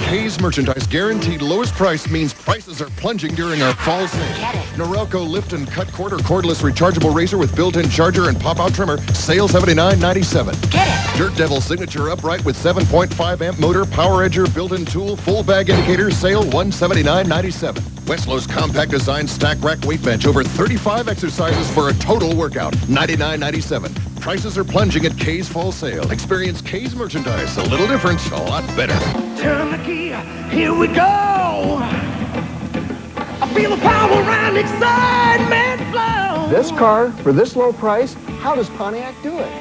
K's merchandise guaranteed lowest price means prices are plunging during our fall sale. Get it. Norelco lift and cut cord or cordless rechargeable razor with built-in charger and pop-out trimmer, sale $79.97. Get it. Dirt Devil signature upright with 7.5 amp motor, power edger, built-in tool, full bag indicator, sale $179.97. Westlow's compact design stack rack weight bench, over 35 exercises for a total workout, $99.97. Prices are plunging at K's fall sale. Experience K's merchandise, a little different, a lot better. Turn the key, here we go. I feel the power and excitement flow. This car, for this low price, how does Pontiac do it?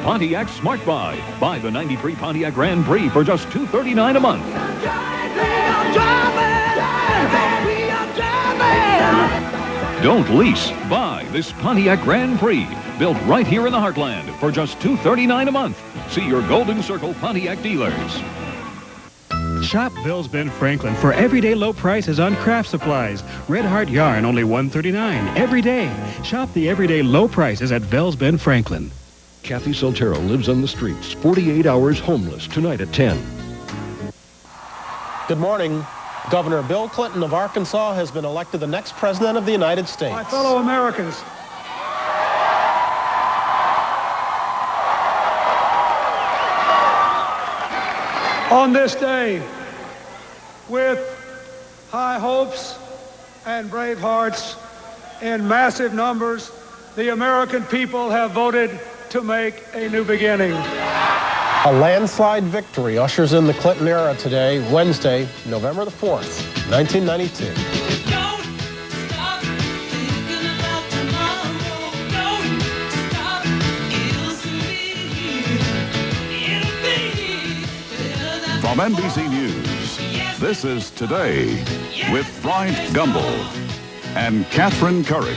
Pontiac Smart Buy. Buy the 93 Pontiac Grand Prix for just $239 a month. Don't lease. Buy this Pontiac Grand Prix, built right here in the heartland for just $239 a month. See your Golden Circle Pontiac dealers. Shop Bill's Ben Franklin for everyday low prices on craft supplies. Red Heart yarn, only $139 every day. Shop the everyday low prices at Bell's Ben Franklin. Kathy Soltero lives on the streets, 48 hours homeless, tonight at 10. Good morning. Governor Bill Clinton of Arkansas has been elected the next president of the United States. My fellow Americans, on this day, with high hopes and brave hearts in massive numbers, the American people have voted to make a new beginning. A landslide victory ushers in the Clinton era today, Wednesday, November the 4th, 1992. From NBC News, this is Today with Bryant, Gumbel, and Katherine, Couric.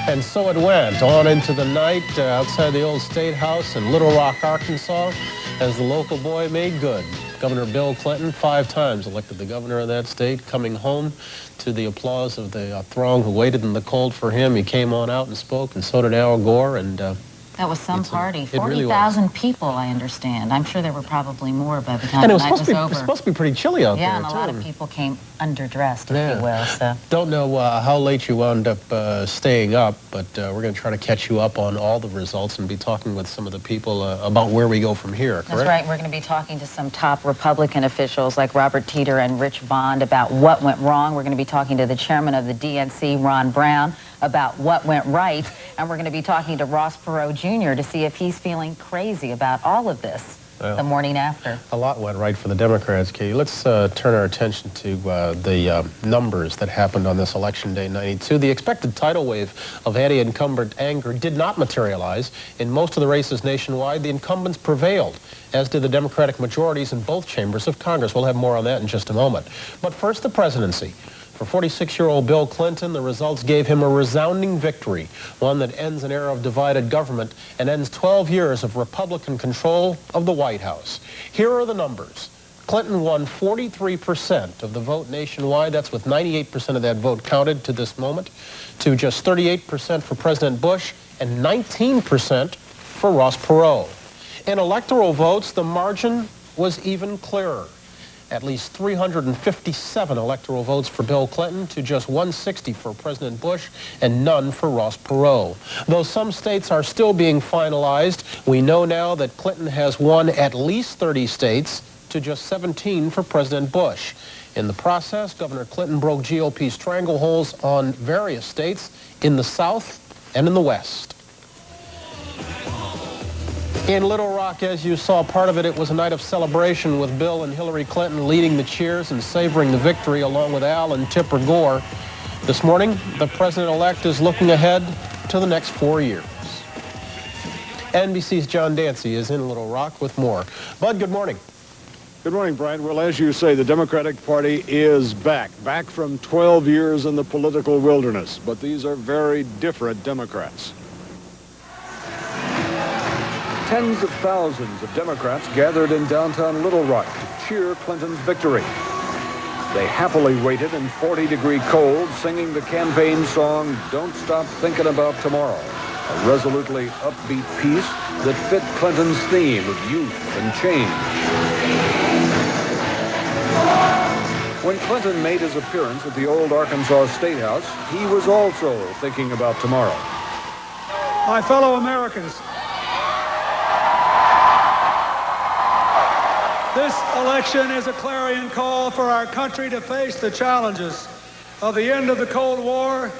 And so it went on into the night outside the old State House in Little Rock, Arkansas, as the local boy made good. Governor Bill Clinton, 5 times elected the governor of that state, coming home to the applause of the throng who waited in the cold for him. He came on out and spoke, and so did Al Gore. And that was some party. Really 40,000 people, I understand. I'm sure there were probably more by the time and the night was over. It was supposed to be pretty chilly out there, Yeah, and a lot of people came underdressed, if you will. So. Don't know how late you wound up staying up, but we're going to try to catch you up on all the results and be talking with some of the people about where we go from here, correct? That's right. We're going to be talking to some top Republican officials like Robert Teeter and Rich Bond about what went wrong. We're going to be talking to the chairman of the DNC, Ron Brown, about what went right. And we're going to be talking to Ross Perot Jr. to see if he's feeling crazy about all of this the morning after. A lot went right for the Democrats, Katie. Let's turn our attention to the numbers that happened on this election day 92. The expected tidal wave of anti-incumbent anger did not materialize. In most of the races nationwide, the incumbents prevailed, as did the Democratic majorities in both chambers of Congress. We'll have more on that in just a moment. But first, the presidency. For 46-year-old Bill Clinton, the results gave him a resounding victory, one that ends an era of divided government and ends 12 years of Republican control of the White House. Here are the numbers. Clinton won 43% of the vote nationwide. That's with 98% of that vote counted to this moment, to just 38% for President Bush and 19% for Ross Perot. In electoral votes, the margin was even clearer. At least 357 electoral votes for Bill Clinton to just 160 for President Bush and none for Ross Perot. Though some states are still being finalized, we know now that Clinton has won at least 30 states to just 17 for President Bush. In the process, Governor Clinton broke GOP strangleholds on various states in the South and in the West. In Little Rock, as you saw, part of it was a night of celebration with Bill and Hillary Clinton leading the cheers and savoring the victory along with Al and Tipper Gore. This morning, the president-elect is looking ahead to the next 4 years. NBC's John Dancy is in Little Rock with more. Bud, good morning. Good morning, Brian. Well, as you say, the Democratic Party is back from 12 years in the political wilderness. But these are very different Democrats. Tens of thousands of Democrats gathered in downtown Little Rock to cheer Clinton's victory. They happily waited in 40-degree cold, singing the campaign song, Don't Stop Thinking About Tomorrow, a resolutely upbeat piece that fit Clinton's theme of youth and change. When Clinton made his appearance at the old Arkansas State House, he was also thinking about tomorrow. My fellow Americans, this election is a clarion call for our country to face the challenges of the end of the Cold War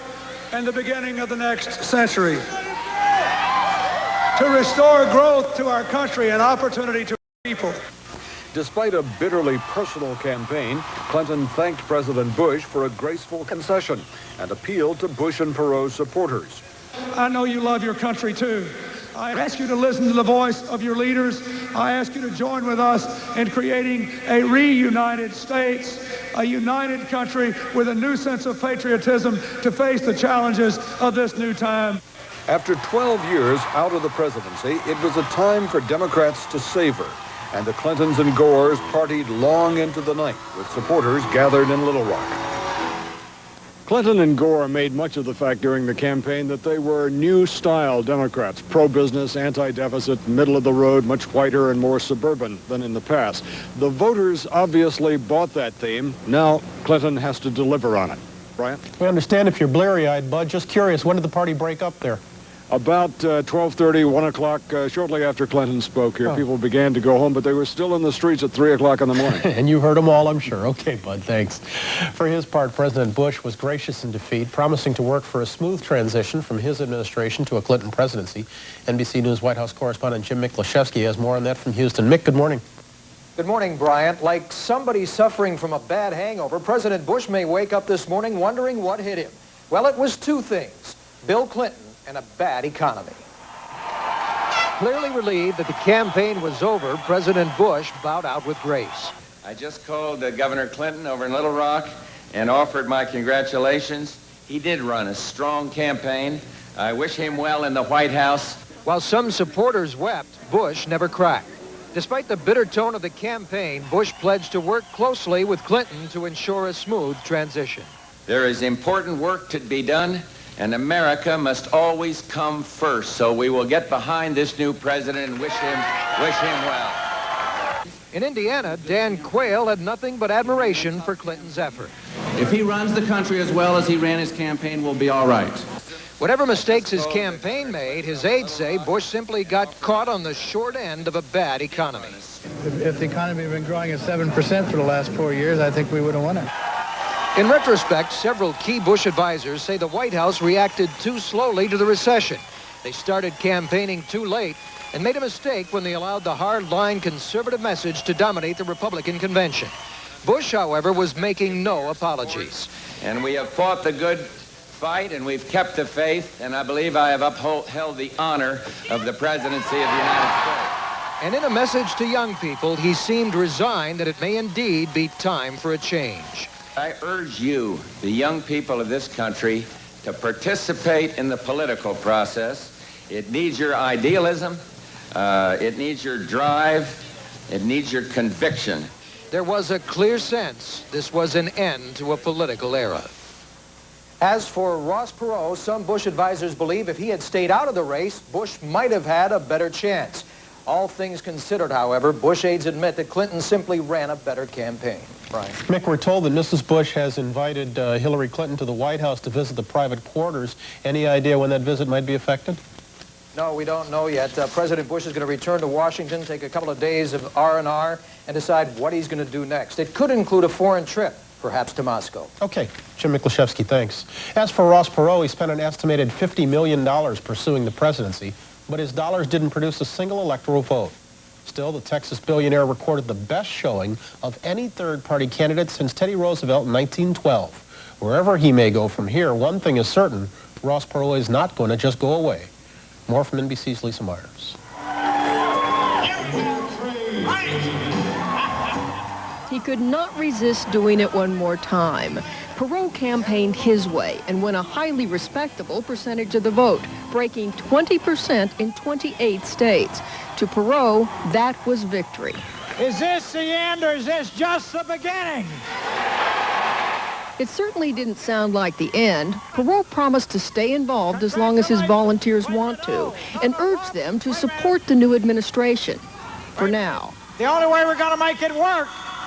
and the beginning of the next century. To restore growth to our country and opportunity to our people. Despite a bitterly personal campaign, Clinton thanked President Bush for a graceful concession and appealed to Bush and Perot's supporters. I know you love your country too. I ask you to listen to the voice of your leaders. I ask you to join with us in creating a reunited states, a united country with a new sense of patriotism to face the challenges of this new time. After 12 years out of the presidency, it was a time for Democrats to savor, and the Clintons and Gores partied long into the night with supporters gathered in Little Rock. Clinton and Gore made much of the fact during the campaign that they were new-style Democrats, pro-business, anti-deficit, middle-of-the-road, much whiter and more suburban than in the past. The voters obviously bought that theme. Now Clinton has to deliver on it. Bryant? We understand if you're bleary-eyed, Bud. Just curious, when did the party break up there? About 12:30, 1 o'clock, shortly after Clinton spoke here, people began to go home, but they were still in the streets at 3 o'clock in the morning. And you heard them all, I'm sure. Okay, Bud, thanks. For his part, President Bush was gracious in defeat, promising to work for a smooth transition from his administration to a Clinton presidency. NBC News White House correspondent Jim Miklashevsky has more on that from Houston. Mick, good morning. Good morning, Bryant. Like somebody suffering from a bad hangover, President Bush may wake up this morning wondering what hit him. Well, it was two things: Bill Clinton and a bad economy. Clearly relieved that the campaign was over, President Bush bowed out with grace. I just called Governor Clinton over in Little Rock and offered my congratulations. He did run a strong campaign. I wish him well in the White House. While some supporters wept, Bush never cracked. Despite the bitter tone of the campaign, Bush pledged to work closely with Clinton to ensure a smooth transition. There is important work to be done, and America must always come first. So we will get behind this new president and wish him well. In Indiana, Dan Quayle had nothing but admiration for Clinton's effort. If he runs the country as well as he ran his campaign, we'll be all right. Whatever mistakes his campaign made, his aides say Bush simply got caught on the short end of a bad economy. If the economy had been growing at 7% for the last 4 years, I think we would have won it. In retrospect, several key Bush advisors say the White House reacted too slowly to the recession. They started campaigning too late and made a mistake when they allowed the hard-line conservative message to dominate the Republican convention. Bush, however, was making no apologies. And we have fought the good fight, and we've kept the faith, and I believe I have upheld the honor of the presidency of the United States. And in a message to young people, he seemed resigned that it may indeed be time for a change. I urge you, the young people of this country, to participate in the political process. It needs your idealism, it needs your drive, it needs your conviction. There was a clear sense this was an end to a political era. As for Ross Perot, some Bush advisors believe if he had stayed out of the race, Bush might have had a better chance. All things considered, however, Bush aides admit that Clinton simply ran a better campaign. Brian. Mick, we're told that Mrs. Bush has invited Hillary Clinton to the White House to visit the private quarters. Any idea when that visit might be effected? No, we don't know yet. President Bush is going to return to Washington, take a couple of days of R&R, and decide what he's going to do next. It could include a foreign trip, perhaps to Moscow. Okay. Jim Miklashevsky, thanks. As for Ross Perot, he spent an estimated $50 million pursuing the presidency, but his dollars didn't produce a single electoral vote. Still, the Texas billionaire recorded the best showing of any third-party candidate since Teddy Roosevelt in 1912. Wherever he may go from here, one thing is certain: Ross Perot is not going to just go away. More from NBC's Lisa Myers. He could not resist doing it one more time. Perot campaigned his way and won a highly respectable percentage of the vote, breaking 20% in 28 states. To Perot, that was victory. Is this the end, or is this just the beginning? It certainly didn't sound like the end. Perot promised to stay involved as long as his volunteers want to, and urged them to support the new administration. For now. The only way we're going to make it work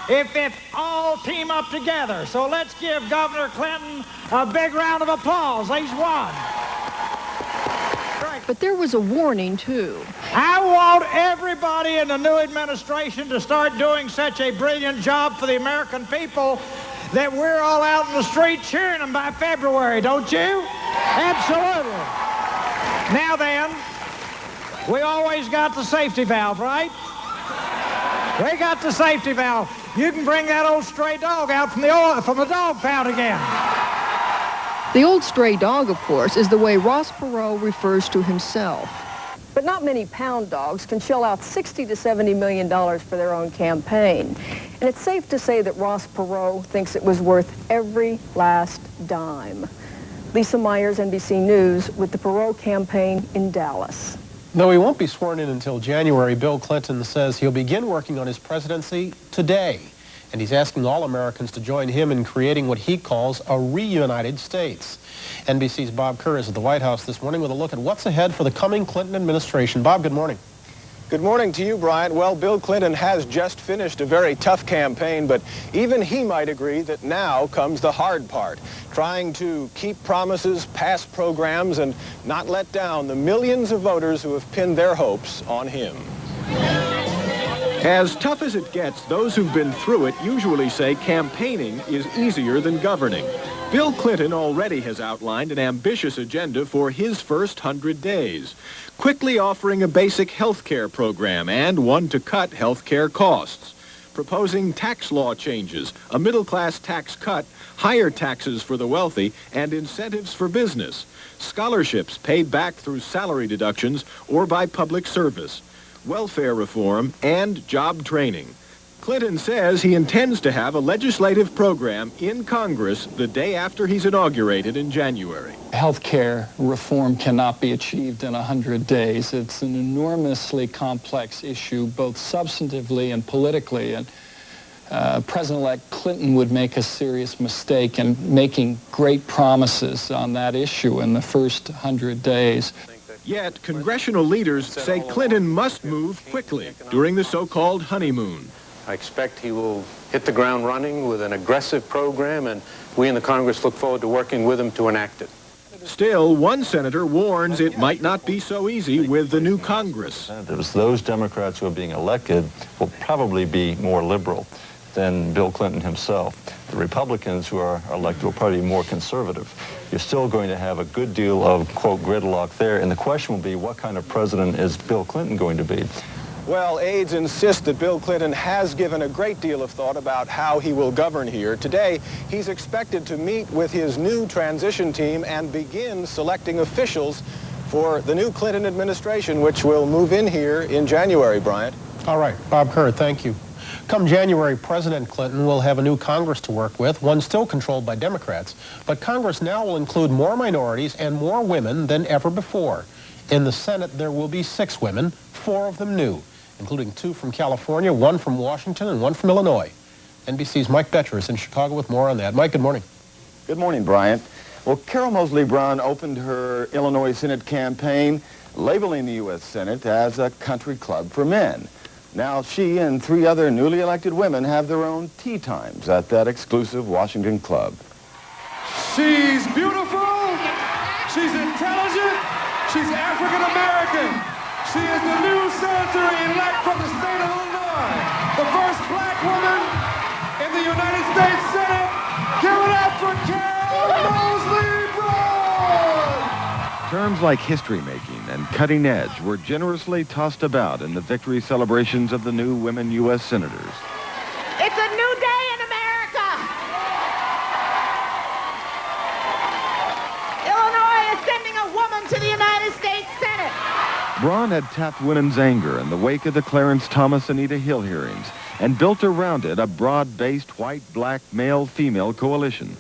if all team up together. So let's give Governor Clinton a big round of applause. He's won. But there was a warning, too. I want everybody in the new administration to start doing such a brilliant job for the American people that we're all out in the street cheering them by February, don't you? Absolutely. Now then, we always got the safety valve, right? We got the safety valve. You can bring that old stray dog out from the dog pound again. The old stray dog, of course, is the way Ross Perot refers to himself. But not many pound dogs can shell out $60 to $70 million for their own campaign. And it's safe to say that Ross Perot thinks it was worth every last dime. Lisa Myers, NBC News, with the Perot campaign in Dallas. Though he won't be sworn in until January, Bill Clinton says he'll begin working on his presidency today. And he's asking all Americans to join him in creating what he calls a reunited States. NBC's Bob Kerr is at the White House this morning with a look at what's ahead for the coming Clinton administration. Bob, good morning. Good morning to you, Bryant. Well, Bill Clinton has just finished a very tough campaign, but even he might agree that now comes the hard part, trying to keep promises, pass programs, and not let down the millions of voters who have pinned their hopes on him. As tough as it gets, those who've been through it usually say campaigning is easier than governing. Bill Clinton already has outlined an ambitious agenda for his first 100 days, quickly offering a basic health care program and one to cut health care costs, proposing tax law changes, a middle-class tax cut, higher taxes for the wealthy, and incentives for business, scholarships paid back through salary deductions or by public service, welfare reform, and job training. Clinton says he intends to have a legislative program in Congress the day after he's inaugurated in January. Health care reform cannot be achieved in 100 days. It's an enormously complex issue, both substantively and politically. And President-elect Clinton would make a serious mistake in making great promises on that issue in the first 100 days. Yet, congressional leaders say Clinton must move quickly during the so-called honeymoon. I expect he will hit the ground running with an aggressive program, and we in the Congress look forward to working with him to enact it. Still, one senator warns it might not be so easy with the new Congress. Those Democrats who are being elected will probably be more liberal than Bill Clinton himself. The Republicans who are elected will probably be more conservative. You're still going to have a good deal of, quote, gridlock there, and the question will be, what kind of president is Bill Clinton going to be? Well, aides insist that Bill Clinton has given a great deal of thought about how he will govern here. Today, he's expected to meet with his new transition team and begin selecting officials for the new Clinton administration, which will move in here in January, Bryant. All right, Bob Kerr, thank you. Come January, President Clinton will have a new Congress to work with, one still controlled by Democrats. But Congress now will include more minorities and more women than ever before. In the Senate, there will be 6 women, 4 of them new, including 2 from California, 1 from Washington, and 1 from Illinois. NBC's Mike Betcher is in Chicago with more on that. Mike, good morning. Good morning, Bryant. Well, Carol Moseley Brown opened her Illinois Senate campaign labeling the U.S. Senate as a country club for men. Now she and 3 other newly elected women have their own tea times at that exclusive Washington club. She's beautiful, she's intelligent, she's African-American. She is the new senator-elect from the state of Illinois, the first black woman in the United States Senate. Give it up for Carol Moseley Brown! Terms like history-making and cutting edge were generously tossed about in the victory celebrations of the new women U.S. senators. It's a new day in America. Illinois is sending a woman to the United States Senate. Braun had tapped women's anger in the wake of the Clarence Thomas Anita Hill hearings and built around it a broad-based white-black male-female coalition.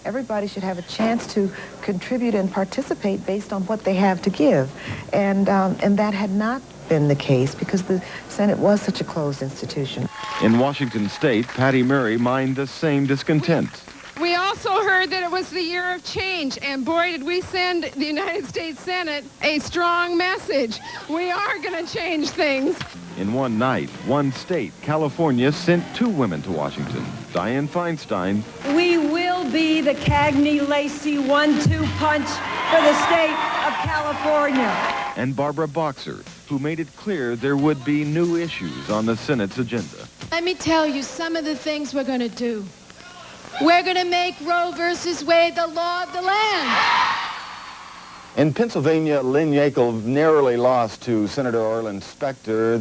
Everybody should have a chance to contribute and participate based on what they have to give. And that had not been the case because the Senate was such a closed institution. In Washington State, Patty Murray mined the same discontent. We all also heard that it was the year of change, and boy, did we send the United States Senate a strong message. We are going to change things. In one night, one state, California, sent 2 women to Washington. Dianne Feinstein. We will be the Cagney-Lacey 1-2 punch for the state of California. And Barbara Boxer, who made it clear there would be new issues on the Senate's agenda. Let me tell you some of the things we're going to do. We're going to make Roe versus Wade the law of the land. In Pennsylvania, Lynn Yackel narrowly lost to Senator Orland Specter,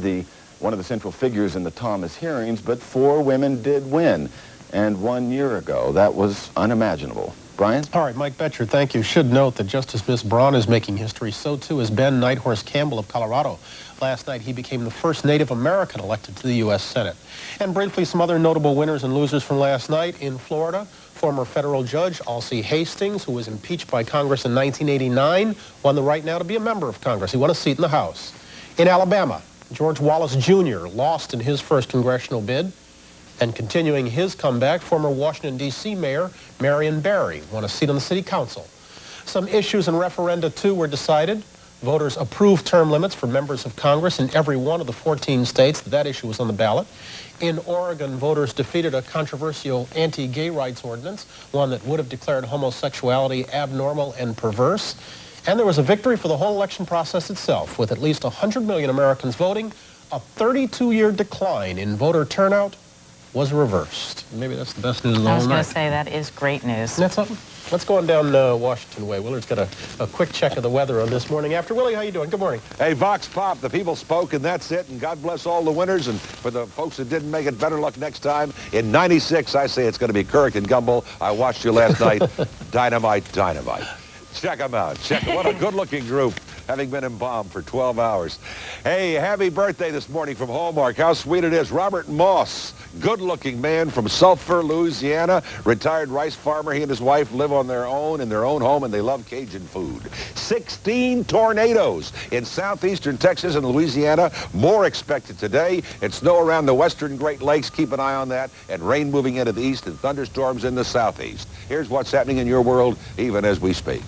one of the central figures in the Thomas hearings, but 4 women did win. And 1 year ago, that was unimaginable. Brian? All right, Mike Betcher, thank you. Should note that just as Miss Braun is making history, so too is Ben Nighthorse Campbell of Colorado. Last night, he became the first Native American elected to the U.S. Senate. And briefly, some other notable winners and losers from last night. In Florida, former federal judge Alcee Hastings, who was impeached by Congress in 1989, won the right now to be a member of Congress. He won a seat in the House. In Alabama, George Wallace Jr. lost in his first congressional bid. And continuing his comeback, former Washington, D.C. Mayor Marion Barry won a seat on the City Council. Some issues and referenda, too, were decided. Voters approved term limits for members of Congress in every one of the 14 states that issue was on the ballot. In Oregon, voters defeated a controversial anti-gay rights ordinance, one that would have declared homosexuality abnormal and perverse. And there was a victory for the whole election process itself, with at least 100 million Americans voting. A 32-year decline in voter turnout was reversed. Maybe that's the best news of the whole night. I was going to say, that is great news. Isn't that something? Let's go on down Washington way. Willard's got a quick check of the weather on this morning. After Willie, how you doing? Good morning. Hey, Vox Pop, the people spoke, and that's it. And God bless all the winners. And for the folks that didn't make it, better luck next time. In 96, I say it's going to be Couric and Gumbel. I watched you last night. Dynamite, dynamite. Check them out. What a good-looking group, having been embalmed for 12 hours. Hey, happy birthday this morning from Hallmark. How sweet it is. Robert Moss, good-looking man from Sulphur, Louisiana, retired rice farmer. He and his wife live on their own in their own home, and they love Cajun food. 16 tornadoes in southeastern Texas and Louisiana. More expected today. And snow around the western Great Lakes. Keep an eye on that. And rain moving into the east and thunderstorms in the southeast. Here's what's happening in your world, even as we speak.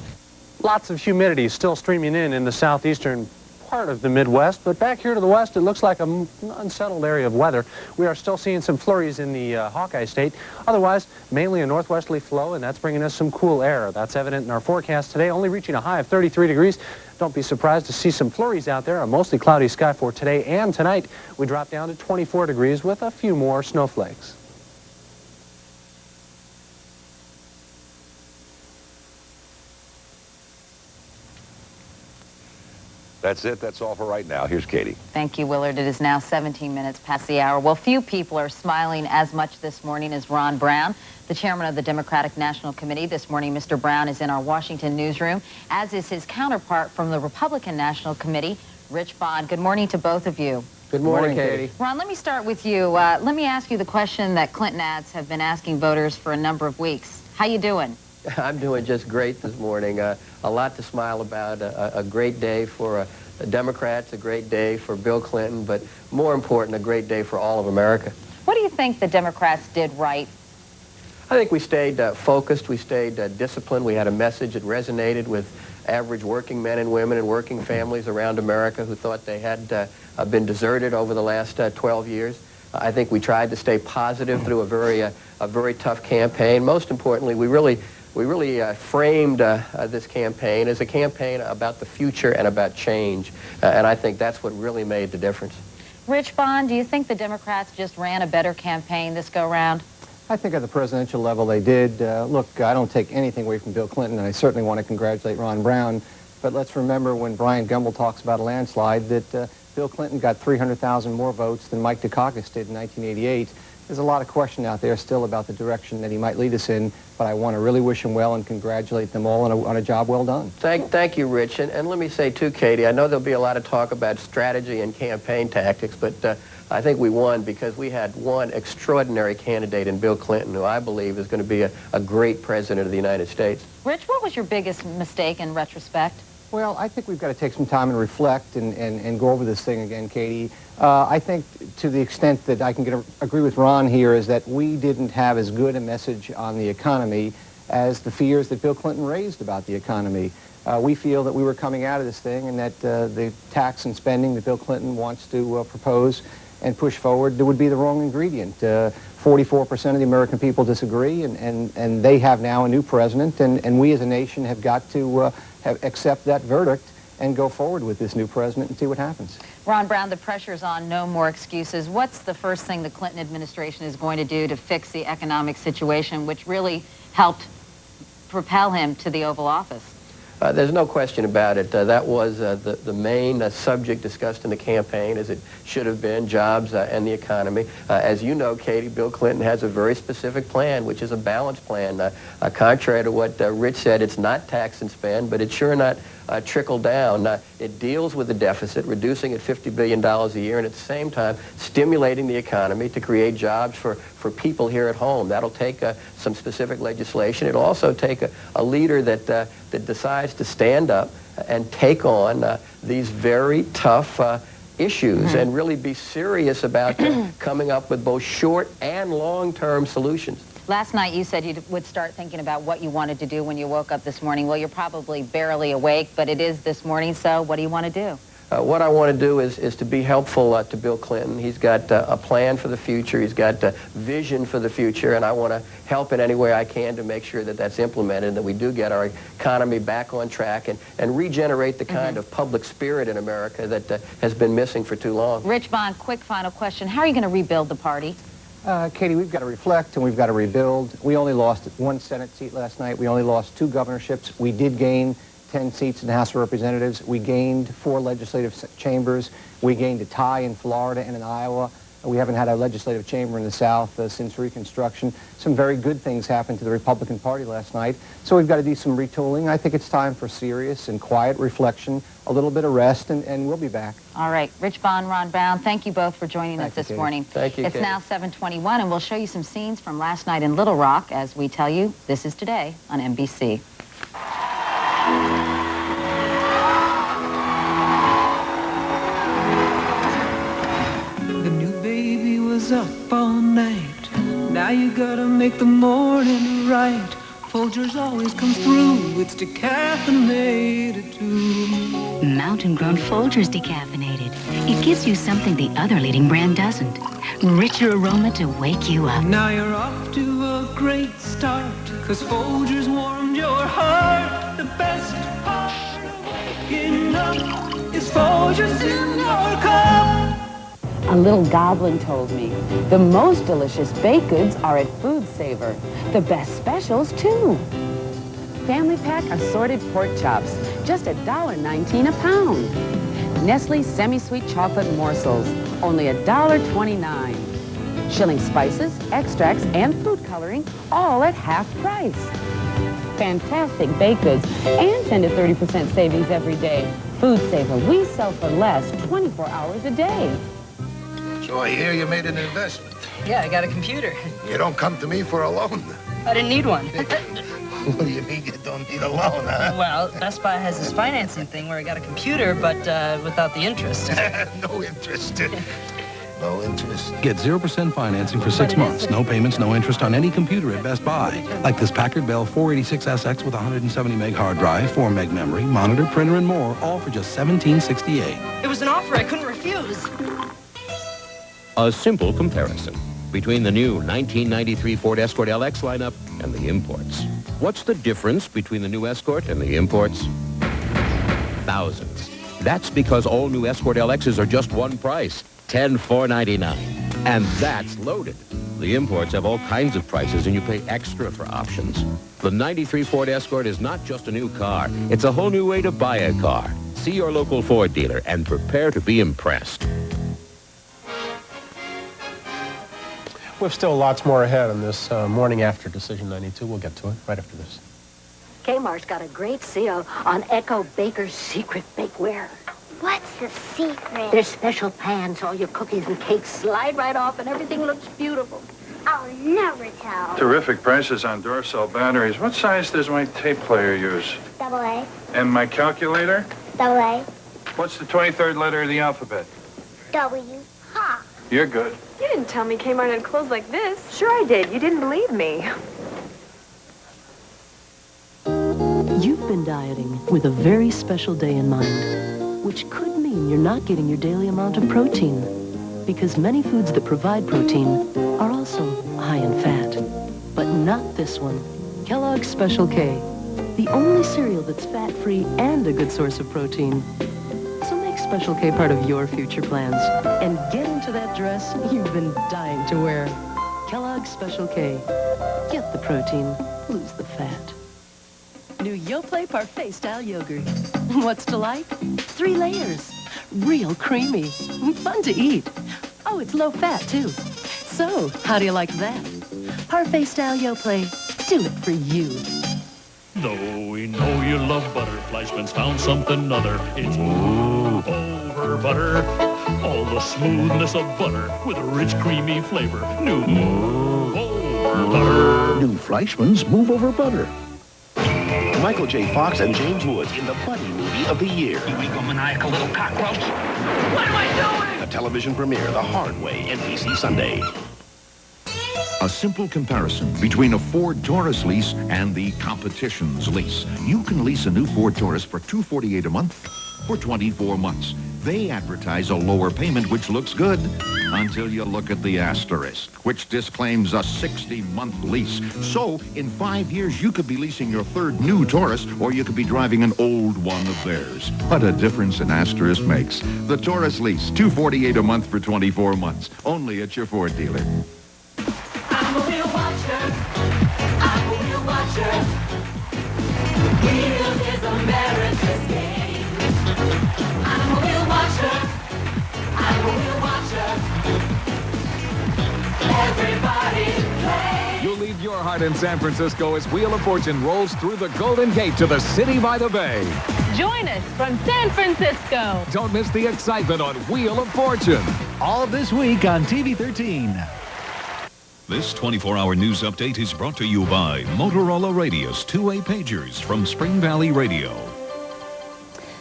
Lots of humidity still streaming in the southeastern part of the Midwest, but back here to the west, it looks like an unsettled area of weather. We are still seeing some flurries in the Hawkeye State. Otherwise, mainly a northwesterly flow, and that's bringing us some cool air. That's evident in our forecast today, only reaching a high of 33 degrees. Don't be surprised to see some flurries out there. A mostly cloudy sky for today and tonight. We drop down to 24 degrees with a few more snowflakes. That's it. That's all for right now. Here's Katie. Thank you, Willard. It is now 17 minutes past the hour. Well, few people are smiling as much this morning as Ron Brown, the chairman of the Democratic National Committee. This morning, Mr. Brown is in our Washington newsroom, as is his counterpart from the Republican National Committee, Rich Bond. Good morning to both of you. Good morning, Katie. Ron, let me start with you. Let me ask you the question that Clinton ads have been asking voters for a number of weeks. How you doing? I'm doing just great this morning. A lot to smile about. A great day for Democrats, a great day for Bill Clinton, but more important, a great day for all of America. What do you think the Democrats did right? I think we stayed focused. We stayed disciplined. We had a message that resonated with average working men and women and working families around America who thought they had been deserted over the last 12 years. I think we tried to stay positive through a very tough campaign. Most importantly, we really framed this campaign as a campaign about the future and about change. And I think that's what really made the difference. Rich Bond, do you think the Democrats just ran a better campaign this go-round? I think at the presidential level they did. Look, I don't take anything away from Bill Clinton, and I certainly want to congratulate Ron Brown. But let's remember when Bryant Gumbel talks about a landslide that Bill Clinton got 300,000 more votes than Mike Dukakis did in 1988. There's a lot of question out there still about the direction that he might lead us in, but I want to really wish him well and congratulate them all on a job well done. Thank you, Rich. And let me say, too, Katie, I know there'll be a lot of talk about strategy and campaign tactics, but I think we won because we had one extraordinary candidate in Bill Clinton, who I believe is going to be a great president of the United States. Rich, what was your biggest mistake in retrospect? Well, I think we've got to take some time and reflect and go over this thing again, Katie. I think to the extent that I can agree with Ron here is that we didn't have as good a message on the economy as the fears that Bill Clinton raised about the economy. We feel that we were coming out of this thing and that the tax and spending that Bill Clinton wants to propose and push forward would be the wrong ingredient. 44% of the American people disagree, and they have now a new president, and we as a nation have got to accept that verdict and go forward with this new president and see what happens. Ron Brown, the pressure's on, no more excuses. What's the first thing the Clinton administration is going to do to fix the economic situation, which really helped propel him to the Oval Office? There's no question about it. That was the main subject discussed in the campaign, as it should have been, jobs and the economy. As you know, Katie, Bill Clinton has a very specific plan, which is a balanced plan. Contrary to what Rich said, it's not tax and spend, but it's sure not trickle down. It deals with the deficit, reducing it $50 billion a year, and at the same time stimulating the economy to create jobs for people here at home. That'll take some specific legislation. It'll also take a leader that decides to stand up and take on these very tough issues and really be serious about coming up with both short and long-term solutions. Last night you said you would start thinking about what you wanted to do when you woke up this morning. Well, you're probably barely awake, but it is this morning, so what do you want to do? What I want to do is to be helpful to Bill Clinton. He's got a plan for the future. He's got a vision for the future, and I want to help in any way I can to make sure that that's implemented and that we do get our economy back on track and regenerate the kind of public spirit in America that has been missing for too long. Rich Bond, quick final question. How are you going to rebuild the party? Katie, we've got to reflect and we've got to rebuild. We only lost 1 Senate seat last night. We only lost 2 governorships. We did gain 10 seats in the House of Representatives. We gained 4 legislative chambers. We gained a tie in Florida and in Iowa. We haven't had a legislative chamber in the South since Reconstruction. Some very good things happened to the Republican Party last night. So we've got to do some retooling. I think it's time for serious and quiet reflection, a little bit of rest, and we'll be back. All right. Rich Bond, Ron Brown, thank you both for joining us this morning. Thank you, It's Katie. now 7:21, and we'll show you some scenes from last night in Little Rock as we tell you this is today on NBC. Up all night. Now you gotta make the morning right. Folgers always comes through. It's decaffeinated too. Mountain-grown Folgers decaffeinated. It gives you something the other leading brand doesn't. Richer aroma to wake you up. Now you're off to a great start, 'cause Folgers warmed your heart. The best part of waking up is Folgers in your cup. A little goblin told me, the most delicious baked goods are at Food Saver. The best specials, too. Family pack assorted pork chops, just $1.19 a pound. Nestle semi-sweet chocolate morsels, only $1.29. Schilling spices, extracts, and food coloring, all at half price. Fantastic baked goods and 10 to 30% savings every day. Food Saver, we sell for less 24 hours a day. So I hear you made an investment. Yeah, I got a computer. You don't come to me for a loan. I didn't need one. What do you mean you don't need a loan, huh? Well, Best Buy has this financing thing where I got a computer, but without the interest. No interest. No interest. Get 0% financing for 6 months. No payments, no interest on any computer at Best Buy. Like this Packard Bell 486SX with 170 meg hard drive, 4 meg memory, monitor, printer, and more, all for just $17.68. It was an offer I couldn't refuse. A simple comparison between the new 1993 Ford Escort LX lineup and the imports. What's the difference between the new Escort and the imports? Thousands. That's because all new Escort LXs are just one price, $10,499. And that's loaded. The imports have all kinds of prices and you pay extra for options. The 93 Ford Escort is not just a new car, it's a whole new way to buy a car. See your local Ford dealer and prepare to be impressed. We've still lots more ahead on this morning after Decision 92. We'll get to it right after this. Kmart's got a great sale on Echo Baker's secret bakeware. What's the secret? There's special pans, all your cookies and cakes slide right off and everything looks beautiful. I'll never tell. Terrific prices on Duracell batteries. What size does my tape player use? AA. And my calculator? AA. What's the 23rd letter of the alphabet? W. Ha. You're good. You didn't tell me Kmart had clothes like this. Sure I did. You didn't believe me. You've been dieting with a very special day in mind, which could mean you're not getting your daily amount of protein, because many foods that provide protein are also high in fat. But not this one. Kellogg's Special K, the only cereal that's fat-free and a good source of protein. So make Special K part of your future plans and get into that dress you've been dying to wear. Kellogg's Special K. Get the protein, lose the fat. New Yoplait Parfait style yogurt. What's to like? 3 layers. Real creamy. Fun to eat. Oh, it's low fat too. So, how do you like that? Parfait style Yoplait. Do it for you. Though we know you love butter, Fleischmann's found something other. It's over butter. All the smoothness of butter with a rich, creamy flavor. New over butter. New Fleischmann's Move Over Butter. Michael J. Fox and James Woods in the Buddy movie of the year. You egomaniacal little cockroach. What am I doing? A television premiere the hard way, NBC Sunday. A simple comparison between a Ford Taurus lease and the competition's lease. You can lease a new Ford Taurus for $248 a month for 24 months. They advertise a lower payment, which looks good, until you look at the asterisk, which disclaims a 60-month lease. So, in 5 years, you could be leasing your third new Taurus, or you could be driving an old one of theirs. What a difference an asterisk makes. The Taurus lease, $248 a month for 24 months. Only at your Ford dealer. I'm a wheel watcher. I'm a wheel watcher. Wheels is America's game. I'm a wheel watcher. I'm a wheel watcher. Everybody play. You'll leave your heart in San Francisco as Wheel of Fortune rolls through the Golden Gate to the city by the bay. Join us from San Francisco. Don't miss the excitement on Wheel of Fortune. All this week on TV 13. This 24-hour news update is brought to you by Motorola Radius 2-way pagers from Spring Valley Radio.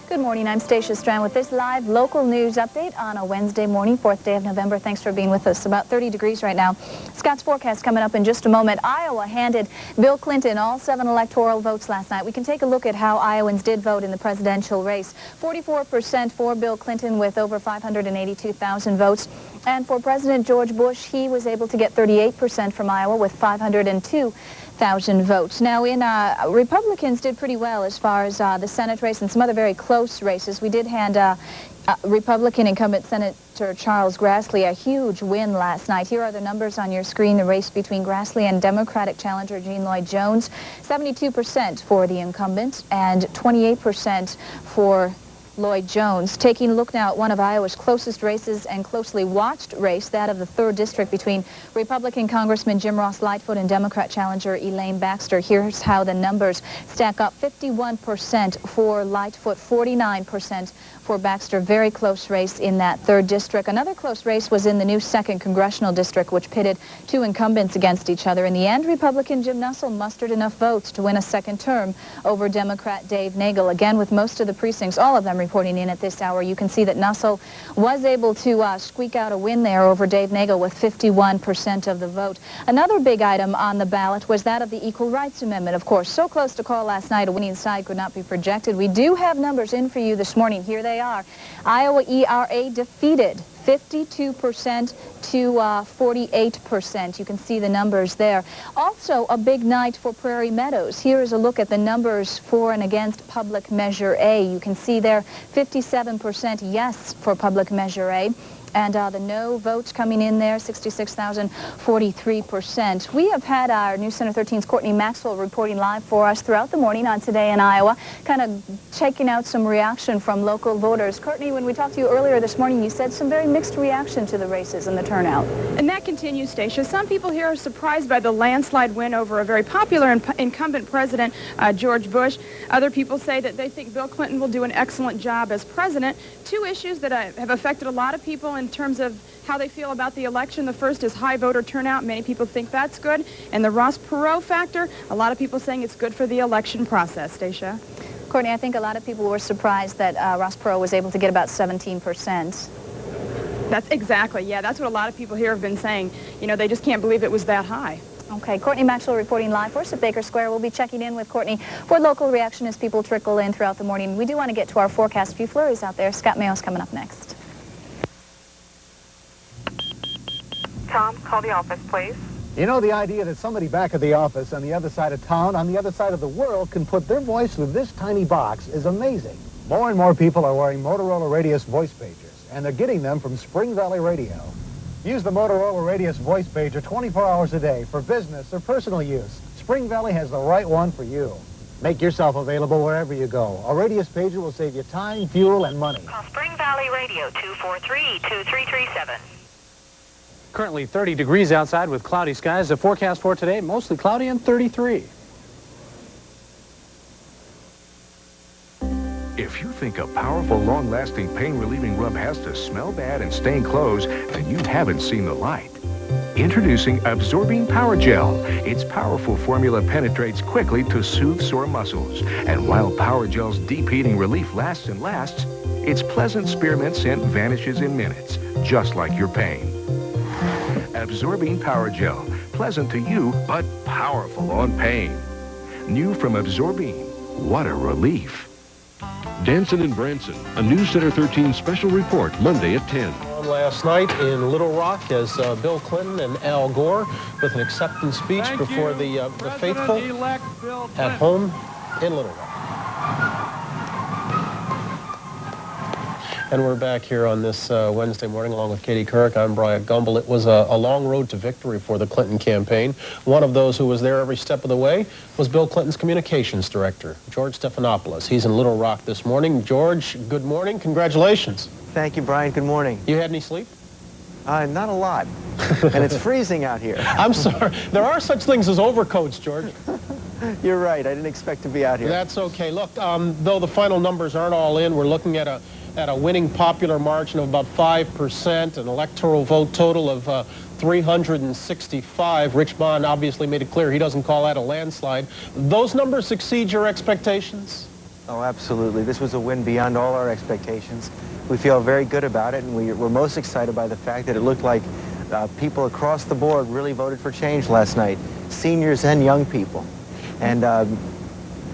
Good morning. I'm Stacia Strand with this live local news update on a Wednesday morning, 4th day of November. Thanks for being with us. About 30 degrees right now. Scott's forecast coming up in just a moment. Iowa handed Bill Clinton all 7 electoral votes last night. We can take a look at how Iowans did vote in the presidential race. 44% for Bill Clinton with over 582,000 votes. And for President George Bush, he was able to get 38% from Iowa with 502,000 votes. Now, Republicans did pretty well as far as the Senate race and some other very close races. We did hand Republican incumbent Senator Charles Grassley a huge win last night. Here are the numbers on your screen. The race between Grassley and Democratic challenger Jean Lloyd Jones. 72% for the incumbent and 28% for Lloyd Jones. Taking a look now at one of Iowa's closest races and closely watched race, that of the 3rd district between Republican Congressman Jim Ross Lightfoot and Democrat challenger Elaine Baxter. Here's how the numbers stack up. 51% for Lightfoot, 49% for Baxter. Very close race in that 3rd district. Another close race was in the new 2nd Congressional District, which pitted 2 incumbents against each other. In the end, Republican Jim Nussle mustered enough votes to win a 2nd term over Democrat Dave Nagel. Again, with most of the precincts, all of them reporting in at this hour, you can see that Nussle was able to squeak out a win there over Dave Nagel with 51% of the vote. Another big item on the ballot was that of the Equal Rights Amendment. Of course, so close to call last night, a winning side could not be projected. We do have numbers in for you this morning. Here they are. Iowa ERA defeated 52% to 48%. You can see the numbers there. Also, a big night for Prairie Meadows. Here is a look at the numbers for and against Public Measure A. You can see there 57% yes for Public Measure A. And the no votes coming in there, 66,043%. We have had our News Center 13's Courtney Maxwell reporting live for us throughout the morning on Today in Iowa, kind of checking out some reaction from local voters. Courtney, when we talked to you earlier this morning, you said some very mixed reaction to the races and the turnout. And that continues, Stacia. Some people here are surprised by the landslide win over a very popular incumbent president, George Bush. Other people say that they think Bill Clinton will do an excellent job as president. 2 issues that have affected a lot of people in terms of how they feel about the election. The first is high voter turnout. Many people think that's good. And the Ross Perot factor, a lot of people saying it's good for the election process. Stacia? Courtney, I think a lot of people were surprised that Ross Perot was able to get about 17%. That's exactly, yeah, that's what a lot of people here have been saying. You know, they just can't believe it was that high. Okay, Courtney Maxwell reporting live for us at Baker Square. We'll be checking in with Courtney for local reaction as people trickle in throughout the morning. We do want to get to our forecast. A few flurries out there. Scott Mayo's coming up next. Tom, call the office, please. You know, the idea that somebody back at the office on the other side of town, on the other side of the world, can put their voice through this tiny box is amazing. More and more people are wearing Motorola Radius voice pagers, and they're getting them from Spring Valley Radio. Use the Motorola Radius voice pager 24 hours a day for business or personal use. Spring Valley has the right one for you. Make yourself available wherever you go. A Radius pager will save you time, fuel, and money. Call Spring Valley Radio, 243-2337. Currently 30 degrees outside with cloudy skies. The forecast for today, mostly cloudy and 33. If you think a powerful, long-lasting, pain-relieving rub has to smell bad and stain clothes, then you haven't seen the light. Introducing Absorbing Power Gel. Its powerful formula penetrates quickly to soothe sore muscles. And while Power Gel's deep heating relief lasts and lasts, its pleasant spearmint scent vanishes in minutes, just like your pain. Absorbing Power Gel. Pleasant to you, but powerful on pain. New from Absorbing. What a relief. Danson and Branson, a News Center 13 special report, Monday at 10. Last night in Little Rock as Bill Clinton and Al Gore with an acceptance speech before the faithful at home in Little Rock. And we're back here on this Wednesday morning along with Katie Couric. I'm Bryant Gumbel. It was a long road to victory for the Clinton campaign. One of those who was there every step of the way was Bill Clinton's communications director, George Stephanopoulos. He's in Little Rock this morning. George, good morning. Congratulations. Thank you, Brian. Good morning. You had any sleep? Not a lot. And it's freezing out here. I'm sorry. There are such things as overcoats, George. You're right. I didn't expect to be out here. That's okay. Look, though the final numbers aren't all in, we're looking at a winning popular margin of about 5%, an electoral vote total of 365. Rich Bond obviously made it clear he doesn't call that a landslide. Those numbers exceed your expectations? Oh, absolutely. This was a win beyond all our expectations. We feel very good about it, and we're most excited by the fact that it looked like people across the board really voted for change last night, seniors and young people. And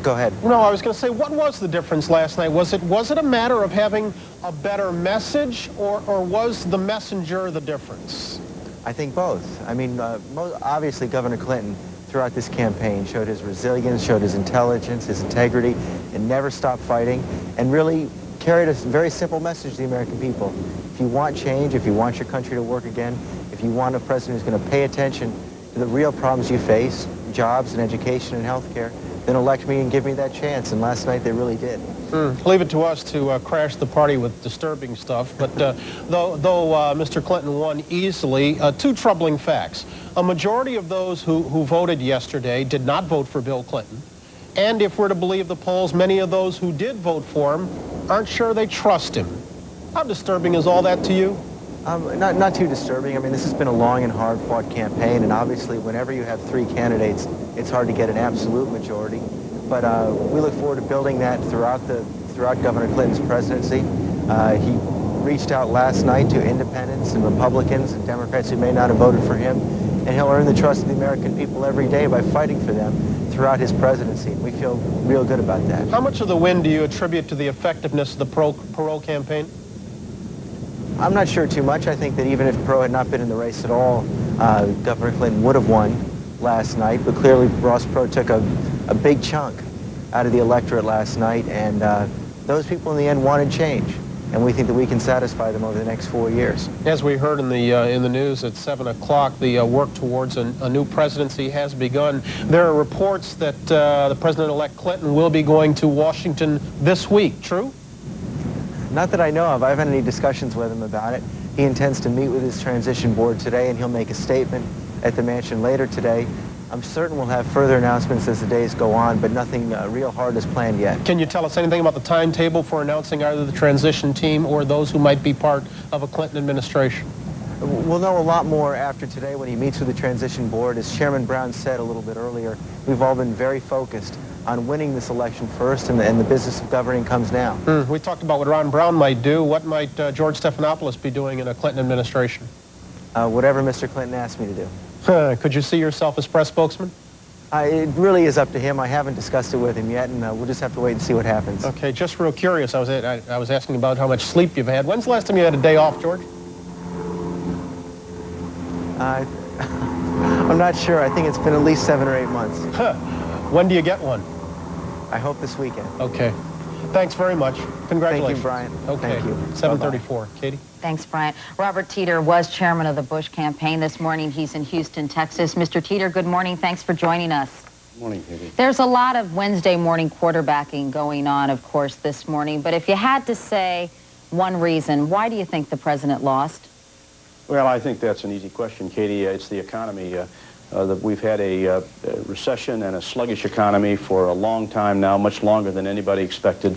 go ahead. No, I was going to say, what was the difference last night? Was it a matter of having a better message, or was the messenger the difference? I think both. I mean, obviously Governor Clinton throughout this campaign showed his resilience, showed his intelligence, his integrity, and never stopped fighting, and really carried a very simple message to the American people. If you want change, if you want your country to work again, if you want a president who's going to pay attention to the real problems you face, jobs and education and health care, then elect me and give me that chance. And last night they really did. Leave it to us to crash the party with disturbing stuff. But though Mr. Clinton won easily, two troubling facts. A majority of those who voted yesterday did not vote for Bill Clinton. And if we're to believe the polls, many of those who did vote for him aren't sure they trust him. How disturbing is all that to you? Not too disturbing. I mean, this has been a long and hard-fought campaign, and obviously whenever you have three candidates, it's hard to get an absolute majority. But we look forward to building that throughout Governor Clinton's presidency. He reached out last night to independents and Republicans and Democrats who may not have voted for him, and he'll earn the trust of the American people every day by fighting for them throughout his presidency. We feel real good about that. How much of the win do you attribute to the effectiveness of the Perot campaign? I'm not sure too much. I think that even if Perot had not been in the race at all, Governor Clinton would have won last night. But clearly, Ross Perot took a big chunk out of the electorate last night, and those people in the end wanted change. And we think that we can satisfy them over the next 4 years. As we heard in the news at 7 o'clock, the work towards a new presidency has begun. There are reports that the President-elect Clinton will be going to Washington this week. True? Not that I know of. I haven't had any discussions with him about it. He intends to meet with his transition board today, and he'll make a statement at the mansion later today. I'm certain we'll have further announcements as the days go on, but nothing real hard is planned yet. Can you tell us anything about the timetable for announcing either the transition team or those who might be part of a Clinton administration? We'll know a lot more after today when he meets with the transition board. As Chairman Brown said a little bit earlier, we've all been very focused on winning this election first, and the business of governing comes now. We talked about what Ron Brown might do. What might George Stephanopoulos be doing in a Clinton administration? Whatever Mr. Clinton asked me to do. Could you see yourself as press spokesman? It really is up to him. I haven't discussed it with him yet, and we'll just have to wait and see what happens. Okay, just real curious, I was asking about how much sleep you've had. When's the last time you had a day off, George? I'm not sure. I think it's been at least 7 or 8 months. When do you get one? I hope this weekend. Okay. Thanks very much. Congratulations. Thank you, Bryant. Okay. Thank you. 7:34. Katie? Thanks, Bryant. Robert Teeter was chairman of the Bush campaign this morning. He's in Houston, Texas. Mr. Teeter, good morning. Thanks for joining us. Good morning, Katie. There's a lot of Wednesday morning quarterbacking going on, of course, this morning. But if you had to say one reason, why do you think the president lost? Well, I think that's an easy question, Katie. It's the economy. We've had a recession and a sluggish economy for a long time now, much longer than anybody expected.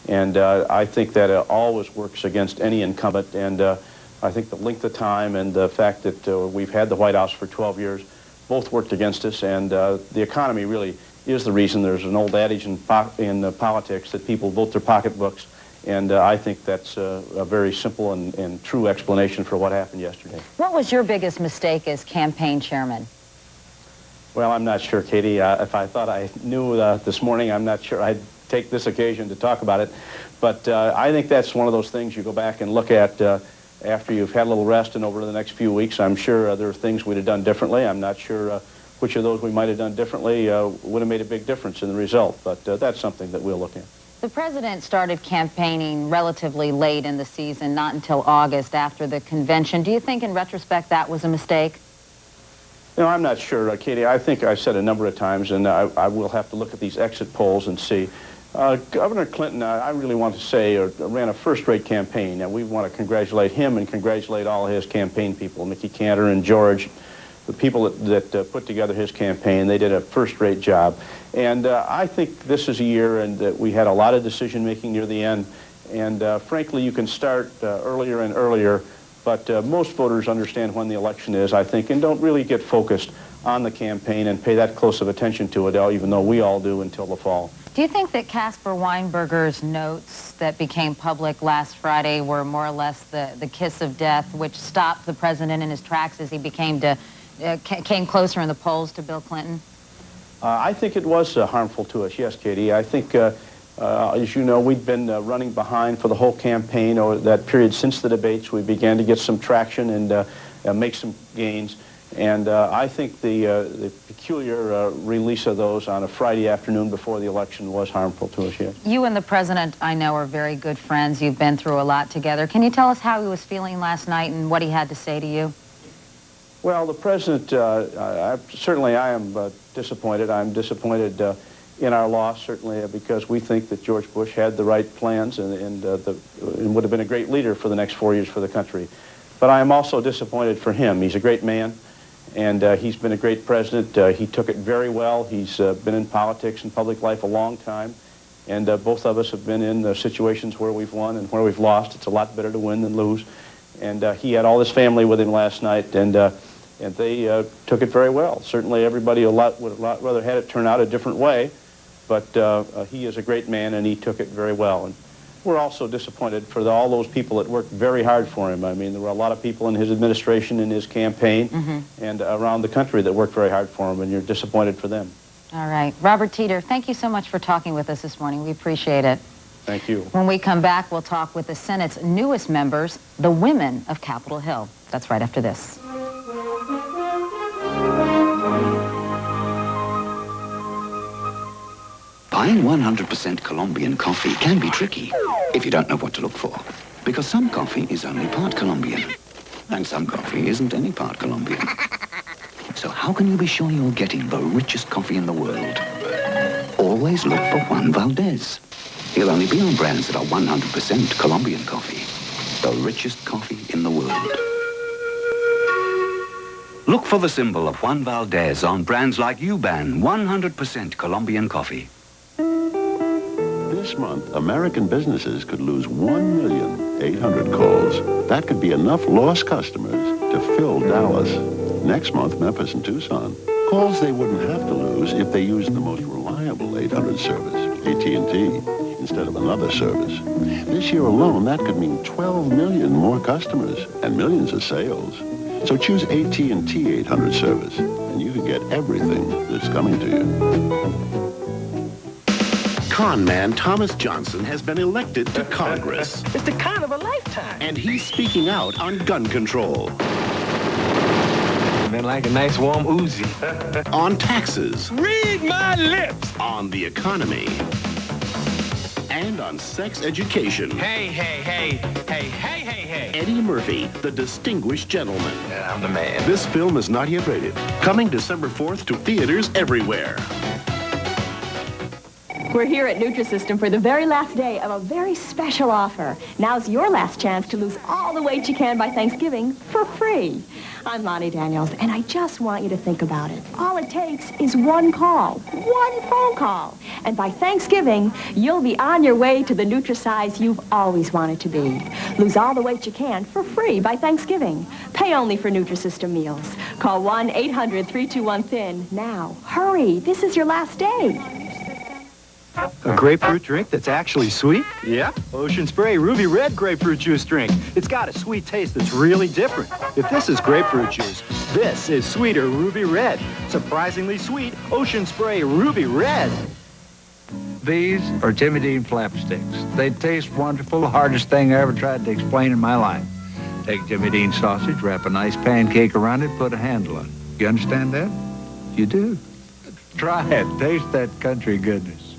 And I think that always works against any incumbent. And I think the length of time and the fact that we've had the White House for 12 years both worked against us. And the economy really is the reason. There's an old adage in politics that people vote their pocketbooks. And I think that's a very simple and true explanation for what happened yesterday. What was your biggest mistake as campaign chairman? Well, I'm not sure, Katie. If I thought I knew this morning, I'm not sure I'd take this occasion to talk about it. But I think that's one of those things you go back and look at after you've had a little rest and over the next few weeks. I'm sure there are things we'd have done differently. I'm not sure which of those we might have done differently would have made a big difference in the result. But that's something that we'll look at. The president started campaigning relatively late in the season, not until August after the convention. Do you think, in retrospect, that was a mistake? No, I'm not sure, Katie. I think I've said a number of times, and I will have to look at these exit polls and see. Governor Clinton, I really want to say, ran a first-rate campaign. Now, we want to congratulate him and congratulate all his campaign people, Mickey Cantor and George, the people that put together his campaign. They did a first-rate job. And I think this is a year and that we had a lot of decision-making near the end. And frankly, you can start earlier and earlier, but most voters understand when the election is, I think, and don't really get focused on the campaign and pay that close of attention to it, even though we all do until the fall. Do you think that Caspar Weinberger's notes that became public last Friday were more or less the kiss of death, which stopped the president in his tracks as he came closer in the polls to Bill Clinton? I think it was harmful to us, yes, Katie. I think, as you know, we'd been running behind for the whole campaign, or that period since the debates. We began to get some traction and make some gains. And I think the peculiar release of those on a Friday afternoon before the election was harmful to us, yes. You and the president, I know, are very good friends. You've been through a lot together. Can you tell us how he was feeling last night and what he had to say to you? Well, the president, certainly I am disappointed. I'm disappointed in our loss, certainly because we think that George Bush had the right plans and would have been a great leader for the next 4 years for the country. But I am also disappointed for him. He's a great man, and he's been a great president. He took it very well. He's been in politics and public life a long time, and both of us have been in situations where we've won and where we've lost. It's a lot better to win than lose. And he had all his family with him last night, and they took it very well. Certainly everybody would a lot rather had it turn out a different way, but he is a great man, and he took it very well. And we're also disappointed for all those people that worked very hard for him. I mean, there were a lot of people in his administration, in his campaign, and around the country that worked very hard for him, and you're disappointed for them. All right. Robert Teeter, thank you so much for talking with us this morning. We appreciate it. Thank you. When we come back, we'll talk with the Senate's newest members, the women of Capitol Hill. That's right after this. Buying 100% Colombian coffee can be tricky if you don't know what to look for. Because some coffee is only part Colombian, and some coffee isn't any part Colombian. So how can you be sure you're getting the richest coffee in the world? Always look for Juan Valdez. He'll only be on brands that are 100% Colombian coffee. The richest coffee in the world. Look for the symbol of Juan Valdez on brands like Uban, 100% Colombian coffee. This month, American businesses could lose 1,800,000 calls. That could be enough lost customers to fill Dallas. Next month, Memphis and Tucson. Calls they wouldn't have to lose if they used the most reliable 800 service, AT&T, instead of another service. This year alone, that could mean 12 million more customers and millions of sales. So choose AT&T 800 service, and you can get everything that's coming to you. Con man Thomas Johnson has been elected to Congress. It's the con of a lifetime. And he's speaking out on gun control. Men like a nice warm Uzi. On taxes. Read my lips. On the economy. And on sex education. Hey, hey, hey, hey, hey, hey, hey. Eddie Murphy, the distinguished gentleman. Yeah, I'm the man. This film is not yet rated. Coming December 4th to theaters everywhere. We're here at Nutrisystem for the very last day of a very special offer. Now's your last chance to lose all the weight you can by Thanksgiving for free. I'm Lonnie Daniels, and I just want you to think about it. All it takes is one call, one phone call. And by Thanksgiving, you'll be on your way to the Nutri-size you've always wanted to be. Lose all the weight you can for free by Thanksgiving. Pay only for Nutrisystem meals. Call 1-800-321-THIN now. Hurry, this is your last day. A grapefruit drink that's actually sweet? Yeah. Ocean Spray Ruby Red grapefruit juice drink. It's got a sweet taste that's really different. If this is grapefruit juice, this is sweeter Ruby Red. Surprisingly sweet Ocean Spray Ruby Red. These are Jimmy Dean flapsticks. They taste wonderful, the hardest thing I ever tried to explain in my life. Take Jimmy Dean sausage, wrap a nice pancake around it, put a handle on it. You understand that? You do. Try it. Taste that country goodness.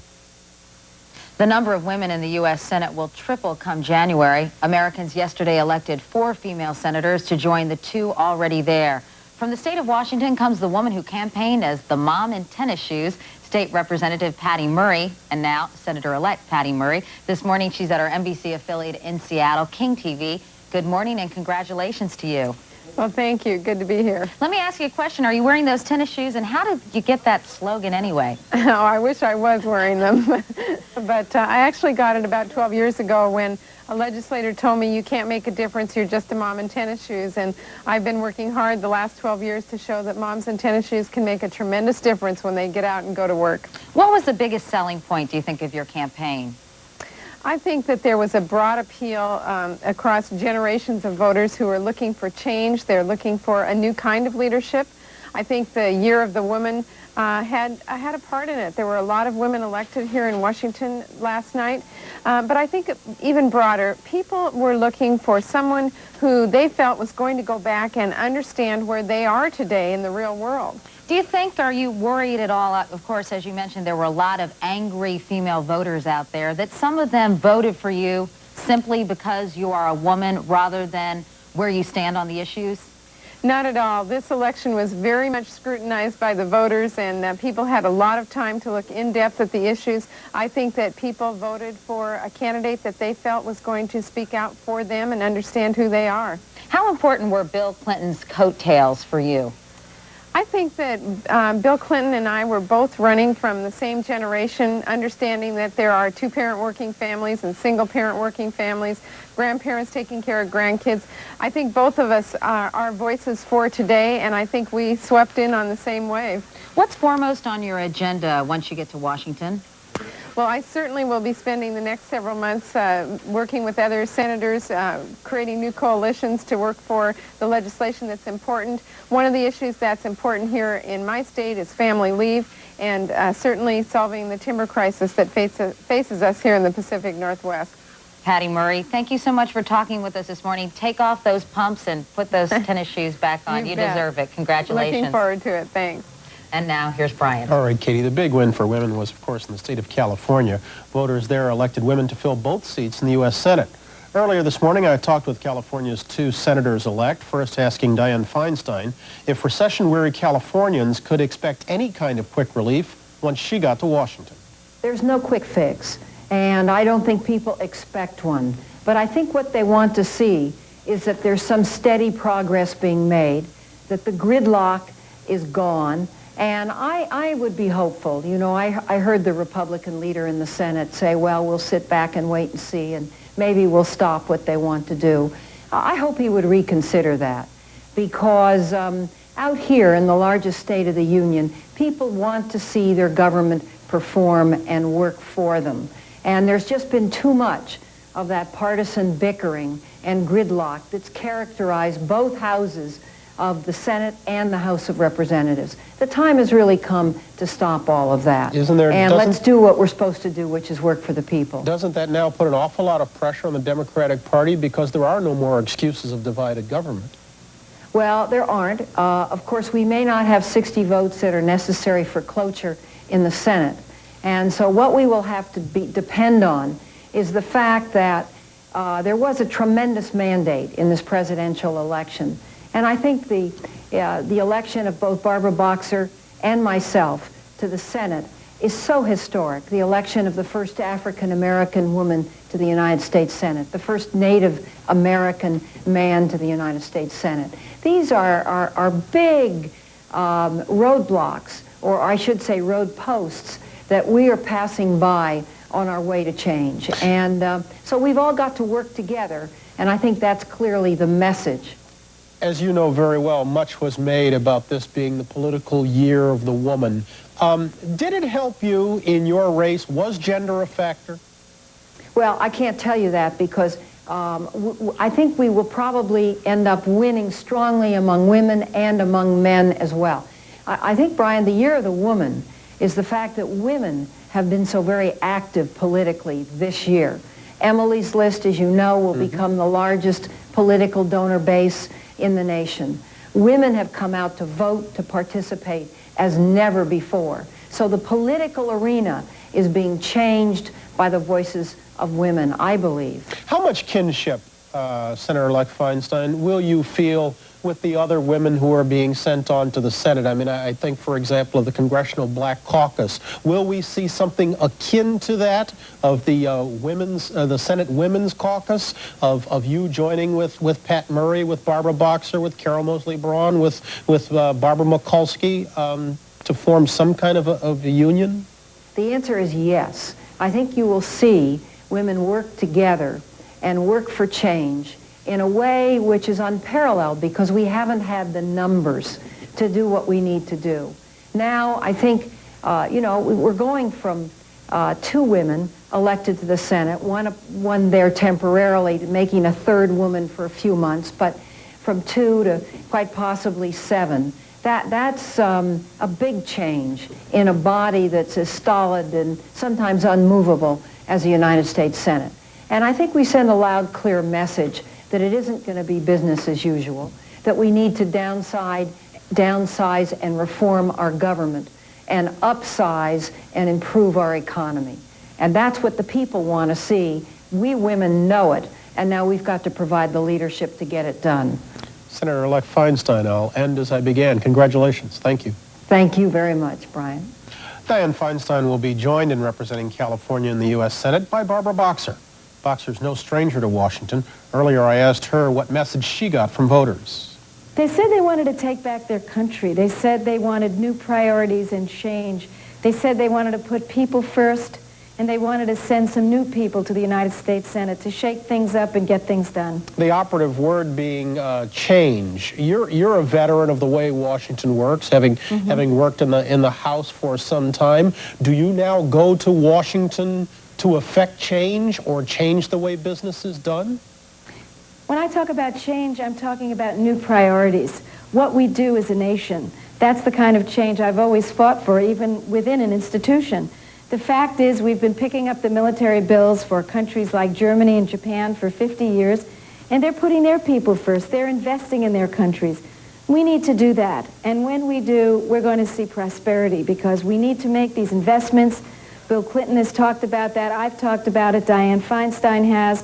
The number of women in the U.S. Senate will triple come January. Americans yesterday elected 4 female senators to join the 2 already there. From the state of Washington comes the woman who campaigned as the mom in tennis shoes, State Representative Patty Murray, and now Senator-elect Patty Murray. This morning she's at our NBC affiliate in Seattle, King TV. Good morning and congratulations to you. Well, thank you. Good to be here. Let me ask you a question. Are you wearing those tennis shoes, and how did you get that slogan anyway? Oh, I wish I was wearing them. But I actually got it about 12 years ago when a legislator told me you can't make a difference, you're just a mom in tennis shoes. And I've been working hard the last 12 years to show that moms in tennis shoes can make a tremendous difference when they get out and go to work. What was the biggest selling point, do you think, of your campaign? I think that there was a broad appeal across generations of voters who are looking for change. They're looking for a new kind of leadership. I think the Year of the Woman had a part in it. There were a lot of women elected here in Washington last night. But I think even broader, people were looking for someone who they felt was going to go back and understand where they are today in the real world. Do you think, are you worried at all, of course, as you mentioned, there were a lot of angry female voters out there, that some of them voted for you simply because you are a woman rather than where you stand on the issues? Not at all. This election was very much scrutinized by the voters, and people had a lot of time to look in depth at the issues. I think that people voted for a candidate that they felt was going to speak out for them and understand who they are. How important were Bill Clinton's coattails for you? I think that Bill Clinton and I were both running from the same generation, understanding that there are 2-parent working families and single-parent working families, grandparents taking care of grandkids. I think both of us are voices for today, and I think we swept in on the same wave. What's foremost on your agenda once you get to Washington? Well, I certainly will be spending the next several months working with other senators, creating new coalitions to work for the legislation that's important. One of the issues that's important here in my state is family leave, and certainly solving the timber crisis that faces us here in the Pacific Northwest. Patty Murray, thank you so much for talking with us this morning. Take off those pumps and put those tennis shoes back on. You deserve it. Congratulations. Looking forward to it. Thanks. And now, here's Bryant. All right, Katie, the big win for women was, of course, in the state of California. Voters there elected women to fill both seats in the U.S. Senate. Earlier this morning, I talked with California's 2 senators-elect, first asking Dianne Feinstein if recession-weary Californians could expect any kind of quick relief once she got to Washington. There's no quick fix, and I don't think people expect one. But I think what they want to see is that there's some steady progress being made, that the gridlock is gone. And I would be hopeful. You know, I heard the Republican leader in the Senate say, well, we'll sit back and wait and see, and maybe we'll stop what they want to do. I hope he would reconsider that, because out here in the largest state of the union, people want to see their government perform and work for them. And there's just been too much of that partisan bickering and gridlock that's characterized both houses of the Senate and the House of Representatives. The time has really come to stop all of that. Isn't there? And let's do what we're supposed to do, which is work for the people. Doesn't that now put an awful lot of pressure on the Democratic Party because there are no more excuses of divided government? Well, there aren't. Of course, we may not have 60 votes that are necessary for cloture in the Senate. And so what we will have to depend on is the fact that there was a tremendous mandate in this presidential election. And I think the election of both Barbara Boxer and myself to the Senate is so historic. The election of the first African-American woman to the United States Senate, the first Native American man to the United States Senate. These are big roadblocks, or I should say road posts, that we are passing by on our way to change. And so we've all got to work together, and I think that's clearly the message. As you know very well, much was made about this being the political year of the woman. Did it help you in your race? Was gender a factor? Well, I can't tell you that because I think we will probably end up winning strongly among women and among men as well. I think, Brian, the year of the woman is the fact that women have been so very active politically this year. Emily's List, as you know, will become the largest political donor base in the nation. Women have come out to vote, to participate as never before. So the political arena is being changed by the voices of women, I believe. How much kinship, Senator-elect Feinstein, will you feel with the other women who are being sent on to the Senate? I mean, I think, for example, of the Congressional Black Caucus. Will we see something akin to that of the the Senate Women's Caucus, of you joining with Pat Murray, with Barbara Boxer, with Carol Moseley Braun, with Barbara Mikulski, to form some kind of a union? The answer is yes. I think you will see women work together and work for change in a way which is unparalleled because we haven't had the numbers to do what we need to do. Now, I think, you know, we're going from 2 women elected to the Senate, one there temporarily, making a 3rd woman for a few months, but from 2 to quite possibly 7. That's a big change in a body that's as stolid and sometimes unmovable as the United States Senate. And I think we send a loud, clear message that it isn't going to be business as usual, that we need to downsize and reform our government and upsize and improve our economy. And that's what the people want to see. We women know it, and now we've got to provide the leadership to get it done. Senator-elect Feinstein, I'll end as I began. Congratulations. Thank you. Thank you very much, Brian. Dianne Feinstein will be joined in representing California in the U.S. Senate by Barbara Boxer. Boxer's no stranger to Washington. Earlier, I asked her what message she got from voters. They said they wanted to take back their country. They said they wanted new priorities and change. They said they wanted to put people first, and they wanted to send some new people to the United States Senate to shake things up and get things done. The operative word being change. You're a veteran of the way Washington works, having worked in the House for some time. Do you now go to Washington to affect change or change the way business is done? When I talk about change, I'm talking about new priorities. What we do as a nation. That's the kind of change I've always fought for, even within an institution. The fact is, we've been picking up the military bills for countries like Germany and Japan for 50 years, and they're putting their people first. They're investing in their countries. We need to do that. And when we do, we're going to see prosperity because we need to make these investments. Bill Clinton has talked about that. I've talked about it. Dianne Feinstein has.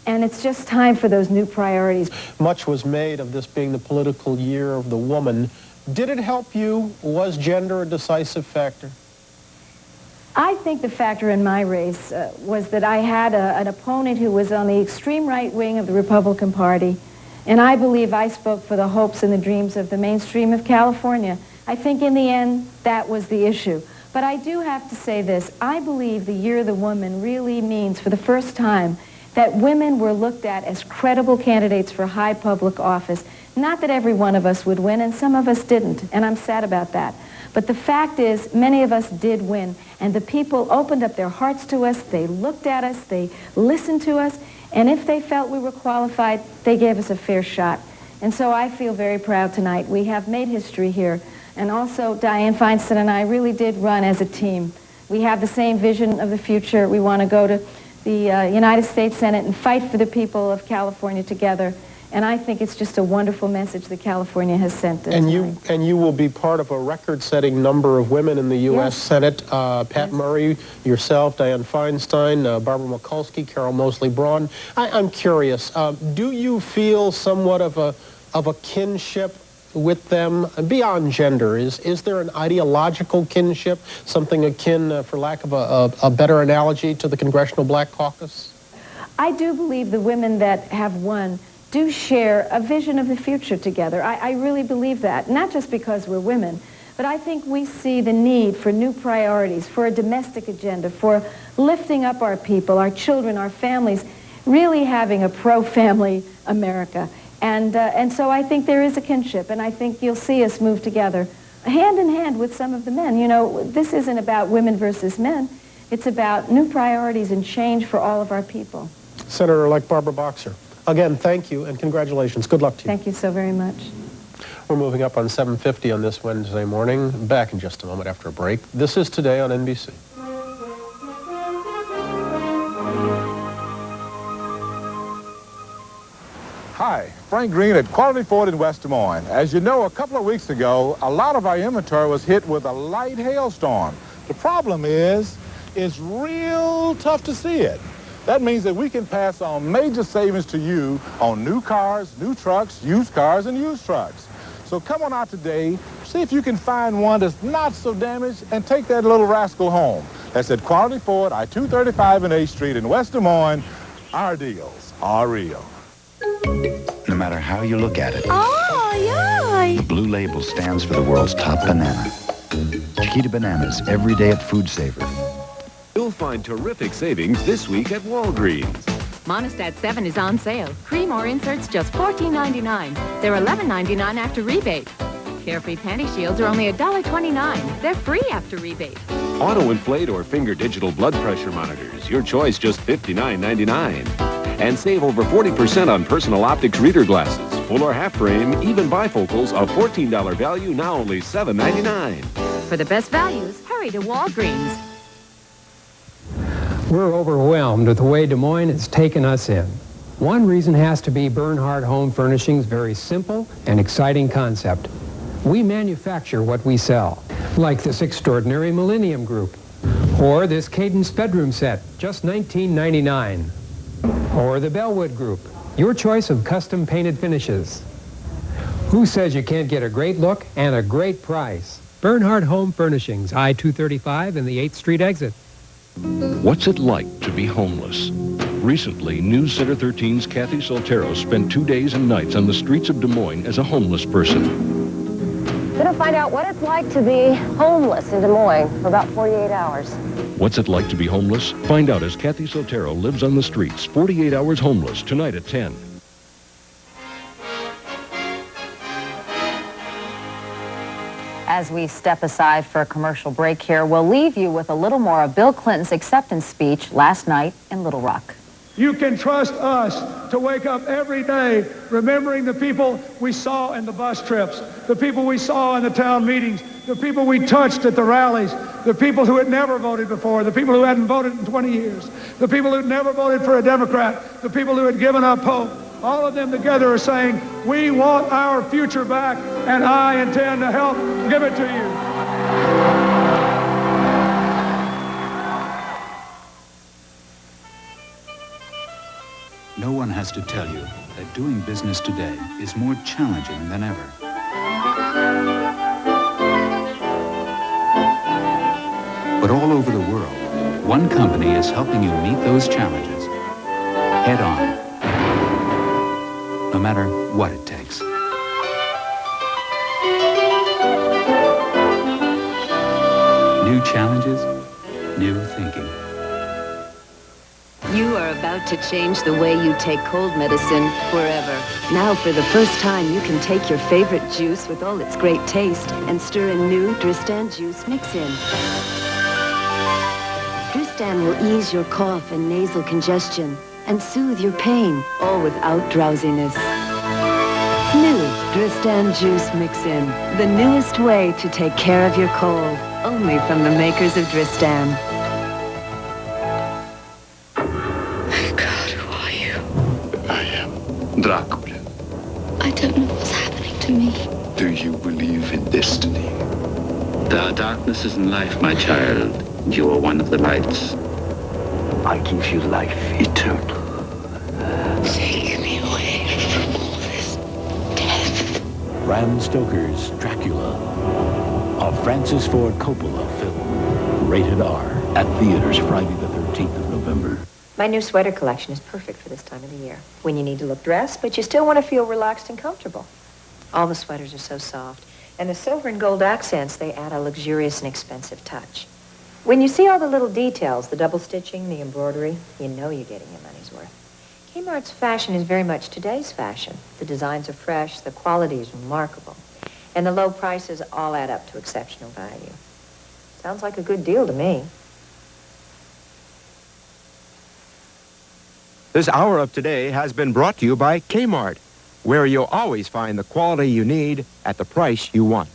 And it's just time for those new priorities. Much was made of this being the political year of the woman. Did it help you? Was gender a decisive factor? I think the factor in my race was that I had an opponent who was on the extreme right wing of the Republican Party, and I believe I spoke for the hopes and the dreams of the mainstream of California. I think in the end, that was the issue. But I do have to say this. I believe the Year of the Woman really means, for the first time, that women were looked at as credible candidates for high public office. Not that every one of us would win, and some of us didn't, and I'm sad about that. But the fact is, many of us did win, and the people opened up their hearts to us, they looked at us, they listened to us, and if they felt we were qualified, they gave us a fair shot. And so I feel very proud tonight. We have made history here. And also, Dianne Feinstein and I really did run as a team. We have the same vision of the future. We want to go to the United States Senate and fight for the people of California together. And I think it's just a wonderful message that California has sent us. And you will be part of a record-setting number of women in the U.S. Senate. Pat Murray, yourself, Dianne Feinstein, Barbara Mikulski, Carol Moseley Braun. I'm curious, do you feel somewhat of a kinship with them beyond gender? Is there an ideological kinship, something akin, for lack of a better analogy, to the Congressional Black Caucus? I do believe the women that have won do share a vision of the future together. I really believe that, not just because we're women, but I think we see the need for new priorities, for a domestic agenda, for lifting up our people, our children, our families, really having a pro-family America. And so I think there is a kinship, and I think you'll see us move together, hand in hand with some of the men. You know, this isn't about women versus men. It's about new priorities and change for all of our people. Senator-elect Barbara Boxer, again, thank you and congratulations. Good luck to you. Thank you so very much. We're moving up on 7:50 on this Wednesday morning. Back in just a moment after a break. This is Today on NBC. Hi, Frank Green at Quality Ford in West Des Moines. As you know, a couple of weeks ago, a lot of our inventory was hit with a light hailstorm. The problem is, it's real tough to see it. That means that we can pass on major savings to you on new cars, new trucks, used cars, and used trucks. So come on out today, see if you can find one that's not so damaged, and take that little rascal home. That's at Quality Ford, I-235 and 8th Street in West Des Moines. Our deals are real. No matter how you look at it, Oh, the blue label stands for the world's top banana. Chiquita Bananas, every day at Food Saver. You'll find terrific savings this week at Walgreens. Monistat 7 is on sale. Cream or inserts just $14.99. They're $11.99 after rebate. Carefree Panty Shields are only $1.29. They're free after rebate. Auto-inflate or finger digital blood pressure monitors. Your choice, just $59.99. And save over 40% on personal optics reader glasses. Full or half frame, even bifocals, a $14 value, now only $7.99. For the best values, hurry to Walgreens. We're overwhelmed with the way Des Moines has taken us in. One reason has to be Bernhard Home Furnishing's very simple and exciting concept. We manufacture what we sell, like this extraordinary Millennium Group, or this Cadence bedroom set, just $19.99, or the Bellwood Group, your choice of custom painted finishes. Who says you can't get a great look and a great price? Bernhard Home Furnishings, I-235 and the 8th Street exit. What's it like to be homeless? Recently, News Center 13's Kathy Soltero spent 2 days and nights on the streets of Des Moines as a homeless person. We're going to find out what it's like to be homeless in Des Moines for about 48 hours. What's it like to be homeless? Find out as Kathy Soltero lives on the streets, 48 hours homeless, tonight at 10. As we step aside for a commercial break here, we'll leave you with a little more of Bill Clinton's acceptance speech last night in Little Rock. You can trust us to wake up every day remembering the people we saw in the bus trips, the people we saw in the town meetings, the people we touched at the rallies, the people who had never voted before, the people who hadn't voted in 20 years, the people who had never voted for a Democrat, the people who had given up hope. All of them together are saying, we want our future back, and I intend to help give it to you. No one has to tell you that doing business today is more challenging than ever. But all over the world, one company is helping you meet those challenges head on, no matter what it takes. New challenges, new thinking. You are about to change the way you take cold medicine forever. Now, for the first time, you can take your favorite juice with all its great taste and stir in new Dristan juice mix-in. Dristan will ease your cough and nasal congestion and soothe your pain, all without drowsiness. New Dristan Juice Mix-In, the newest way to take care of your cold. Only from the makers of Dristan. God, who are you? I am Dracula. I don't know what's happening to me. Do you believe in destiny? There are darknesses in life, my child. You are one of the lights. I give you life eternal. Take me away from all this death. Bram Stoker's Dracula, a Francis Ford Coppola film, rated R, at theaters Friday the 13th of November. My new sweater collection is perfect for this time of the year, when you need to look dressed, but you still want to feel relaxed and comfortable. All the sweaters are so soft, and the silver and gold accents, they add a luxurious and expensive touch. When you see all the little details, the double stitching, the embroidery, you know you're getting your money's worth. Kmart's fashion is very much today's fashion. The designs are fresh, the quality is remarkable, and the low prices all add up to exceptional value. Sounds like a good deal to me. This hour of Today has been brought to you by Kmart, where you'll always find the quality you need at the price you want.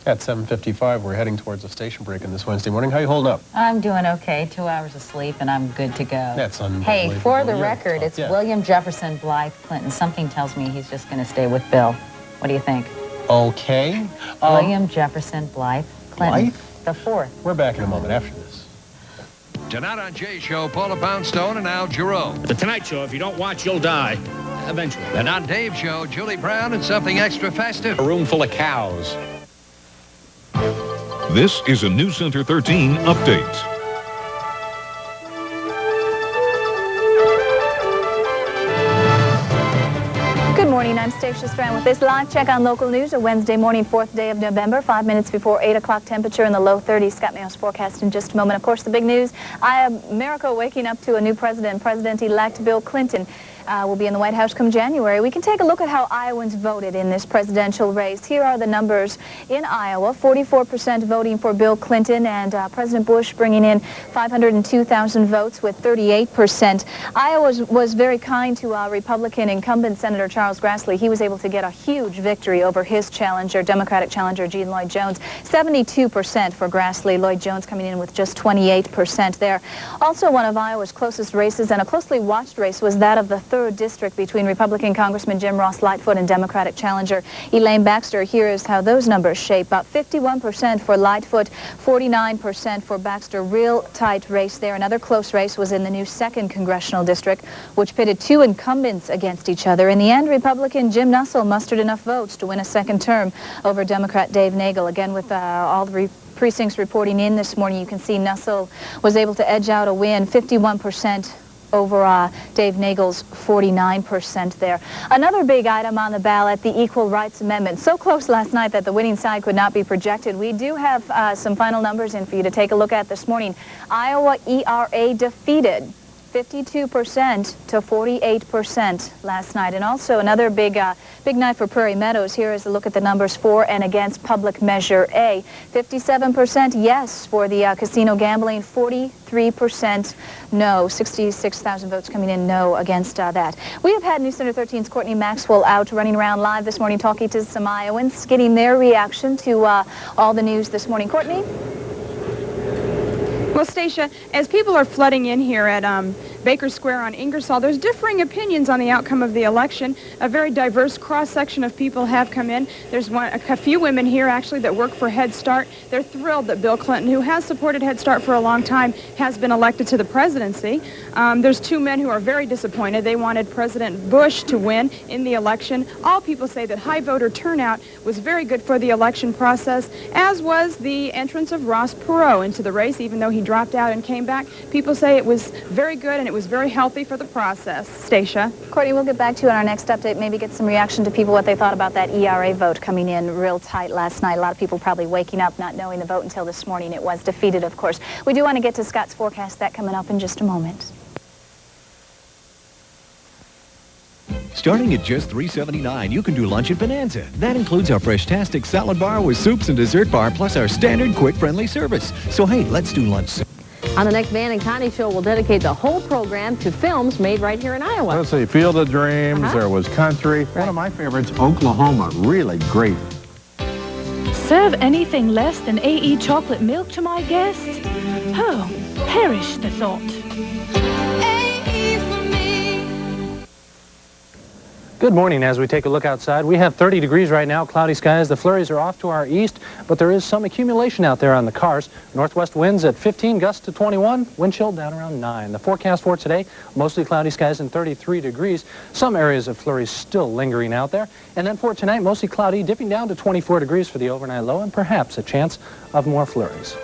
At 7:55, we're heading towards a station break in this Wednesday morning. How you holding up? I'm doing okay. 2 hours of sleep, and I'm good to go. That's unbelievable. Hey, for the record, it's William Jefferson Blythe Clinton. Something tells me he's just going to stay with Bill. What do you think? Okay. William Jefferson Blythe Clinton. Blythe? The fourth. We're back in a moment after this. Tonight on Jay's Show, Paula Poundstone and Al Giroux. The Tonight Show, if you don't watch, you'll die. Eventually. And on Dave's Show, Julie Brown and something extra festive. A room full of cows. This is a News Center 13 update. Good morning, I'm Stacia Strand with this live check on local news. A Wednesday morning, 4th day of November, 5 minutes before 8 o'clock, temperature in the low 30s. Scott Mayo's forecast in just a moment. Of course, the big news, America waking up to a new president, President-elect Bill Clinton. Will be in the White House come January. We can take a look at how Iowans voted in this presidential race. Here are the numbers in Iowa. 44% voting for Bill Clinton, and President Bush bringing in 502,000 votes with 38%. Iowa was very kind to Republican incumbent Senator Charles Grassley. He was able to get a huge victory over his challenger, Democratic challenger Gene Lloyd Jones. 72% for Grassley. Lloyd Jones coming in with just 28% there. Also, one of Iowa's closest races, and a closely watched race, was that of the 3rd district between Republican Congressman Jim Ross Lightfoot and Democratic challenger Elaine Baxter. Here is how those numbers shape. About 51% for Lightfoot, 49% for Baxter. Real tight race there. Another close race was in the new 2nd Congressional District, which pitted 2 incumbents against each other. In the end, Republican Jim Nussle mustered enough votes to win a 2nd term over Democrat Dave Nagel. Again, with all the precincts reporting in this morning, you can see Nussle was able to edge out a win, 51% over Dave Nagel's 49% there. Another big item on the ballot, the Equal Rights Amendment. So close last night that the winning side could not be projected. We do have some final numbers in for you to take a look at this morning. Iowa ERA defeated 52% to 48% last night. And also another big night for Prairie Meadows. Here is a look at the numbers for and against Public Measure A. 57% yes for the casino gambling, 43% no. 66,000 votes coming in no against that. We have had News Center 13's Courtney Maxwell out running around live this morning talking to some Iowans, getting their reaction to all the news this morning. Courtney? Well, Stacia, as people are flooding in here at Baker Square on Ingersoll, there's differing opinions on the outcome of the election. A very diverse cross-section of people have come in. There's a few women here, actually, that work for Head Start. They're thrilled that Bill Clinton, who has supported Head Start for a long time, has been elected to the presidency. There's 2 men who are very disappointed. They wanted President Bush to win in the election. All people say that high voter turnout was very good for the election process, as was the entrance of Ross Perot into the race, even though he dropped out and came back. People say it was very good and it was very healthy for the process. Stacia? Courtney, we'll get back to you on our next update, maybe get some reaction to people, what they thought about that ERA vote coming in real tight last night. A lot of people probably waking up not knowing the vote until this morning. It was defeated, of course. We do want to get to Scott's forecast, that coming up in just a moment. Starting at just $3.79, you can do lunch at Bonanza. That includes our Fresh-tastic salad bar with soups and dessert bar, plus our standard quick, friendly service. So hey, let's do lunch soon. On the next Van and Connie show, we'll dedicate the whole program to films made right here in Iowa. Let's see, Field of Dreams, there was Country. Right. One of my favorites, Oklahoma, really great. Serve anything less than AE chocolate milk to my guests? Oh, perish the thought. Good morning. As we take a look outside, we have 30 degrees right now, cloudy skies. The flurries are off to our east, but there is some accumulation out there on the cars. Northwest winds at 15, gusts to 21, wind chill down around 9. The forecast for today, mostly cloudy skies and 33 degrees. Some areas of flurries still lingering out there. And then for tonight, mostly cloudy, dipping down to 24 degrees for the overnight low and perhaps a chance of more flurries.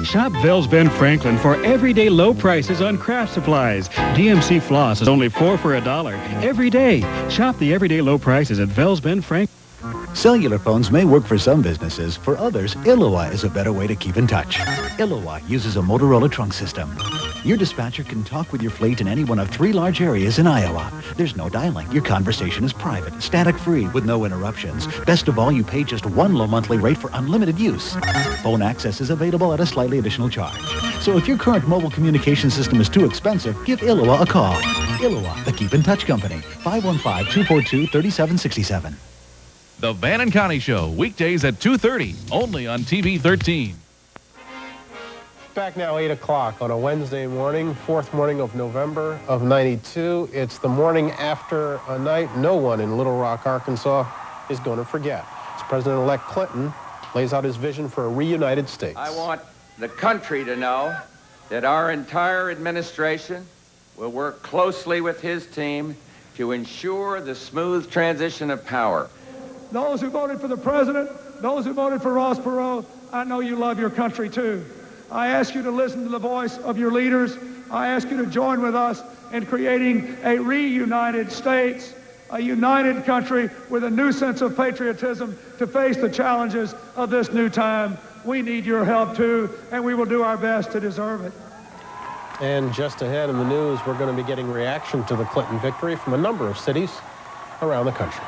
Shop Vels Ben Franklin for everyday low prices on craft supplies. DMC floss is only $4 for $1 every day. Shop the everyday low prices at Vels Ben Franklin. Cellular phones may work for some businesses. For others, Illowa is a better way to keep in touch. Illowa uses a Motorola trunk system. Your dispatcher can talk with your fleet in any one of 3 large areas in Iowa. There's no dialing. Your conversation is private, static-free, with no interruptions. Best of all, you pay just one low monthly rate for unlimited use. Phone access is available at a slightly additional charge. So if your current mobile communication system is too expensive, give Illowa a call. Illowa, the Keep in Touch Company, 515-242-3767. The Van and Connie Show, weekdays at 2:30, only on TV 13. Back now, 8 o'clock on a Wednesday morning, 4th morning of November of '92. It's the morning after a night no one in Little Rock, Arkansas is going to forget. As President-elect Clinton lays out his vision for a reunited States. I want the country to know that our entire administration will work closely with his team to ensure the smooth transition of power. Those who voted for the president, those who voted for Ross Perot, I know you love your country too. I ask you to listen to the voice of your leaders. I ask you to join with us in creating a reunited States, a united country with a new sense of patriotism to face the challenges of this new time. We need your help too, and we will do our best to deserve it. And just ahead in the news, we're going to be getting reaction to the Clinton victory from a number of cities around the country.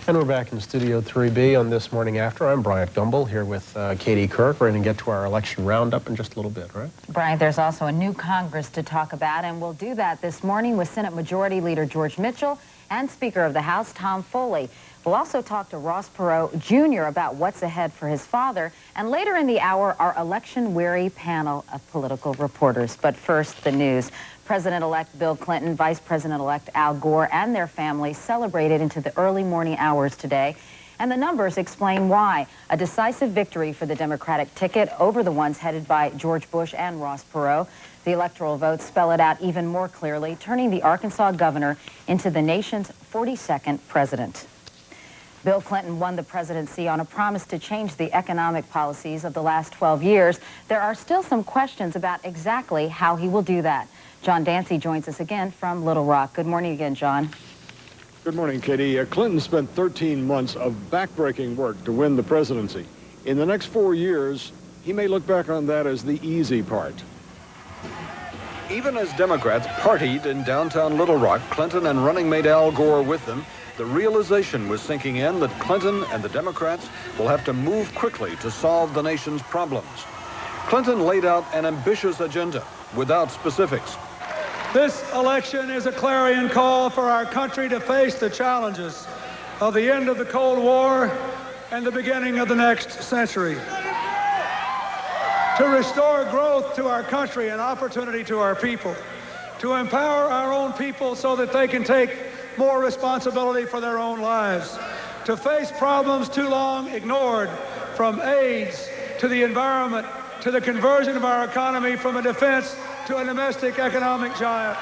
And we're back in Studio 3B on This Morning After. I'm Bryant Gumbel here with Katie Couric. We're going to get to our election roundup in just a little bit, right? Bryant, there's also a new Congress to talk about, and we'll do that this morning with Senate Majority Leader George Mitchell and Speaker of the House Tom Foley. We'll also talk to Ross Perot Jr. about what's ahead for his father, and later in the hour, our election-weary panel of political reporters. But first, the news. President-elect Bill Clinton, Vice President-elect Al Gore, and their families celebrated into the early morning hours today. And the numbers explain why. A decisive victory for the Democratic ticket over the ones headed by George Bush and Ross Perot. The electoral votes spell it out even more clearly, turning the Arkansas governor into the nation's 42nd president. Bill Clinton won the presidency on a promise to change the economic policies of the last 12 years. There are still some questions about exactly how he will do that. John Dancy joins us again from Little Rock. Good morning again, John. Good morning, Katie. Clinton spent 13 months of backbreaking work to win the presidency. In the next 4 years, he may look back on that as the easy part. Even as Democrats partied in downtown Little Rock, Clinton and running mate Al Gore with them, the realization was sinking in that Clinton and the Democrats will have to move quickly to solve the nation's problems. Clinton laid out an ambitious agenda without specifics. This election is a clarion call for our country to face the challenges of the end of the Cold War and the beginning of the next century. To restore growth to our country and opportunity to our people. To empower our own people so that they can take more responsibility for their own lives. To face problems too long ignored, from AIDS to the environment, to the conversion of our economy from a defense to a domestic economic giant.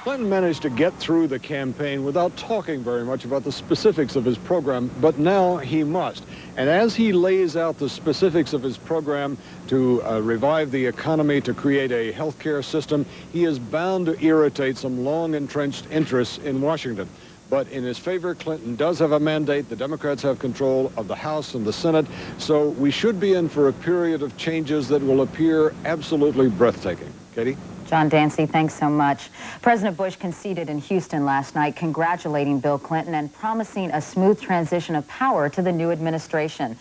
Clinton managed to get through the campaign without talking very much about the specifics of his program, but now he must. And as he lays out the specifics of his program to revive the economy, to create a health care system, he is bound to irritate some long-entrenched interests in Washington. But in his favor, Clinton does have a mandate. The Democrats have control of the House and the Senate. So we should be in for a period of changes that will appear absolutely breathtaking. Katie? John Dancy, thanks so much. President Bush conceded in Houston last night, congratulating Bill Clinton and promising a smooth transition of power to the new administration.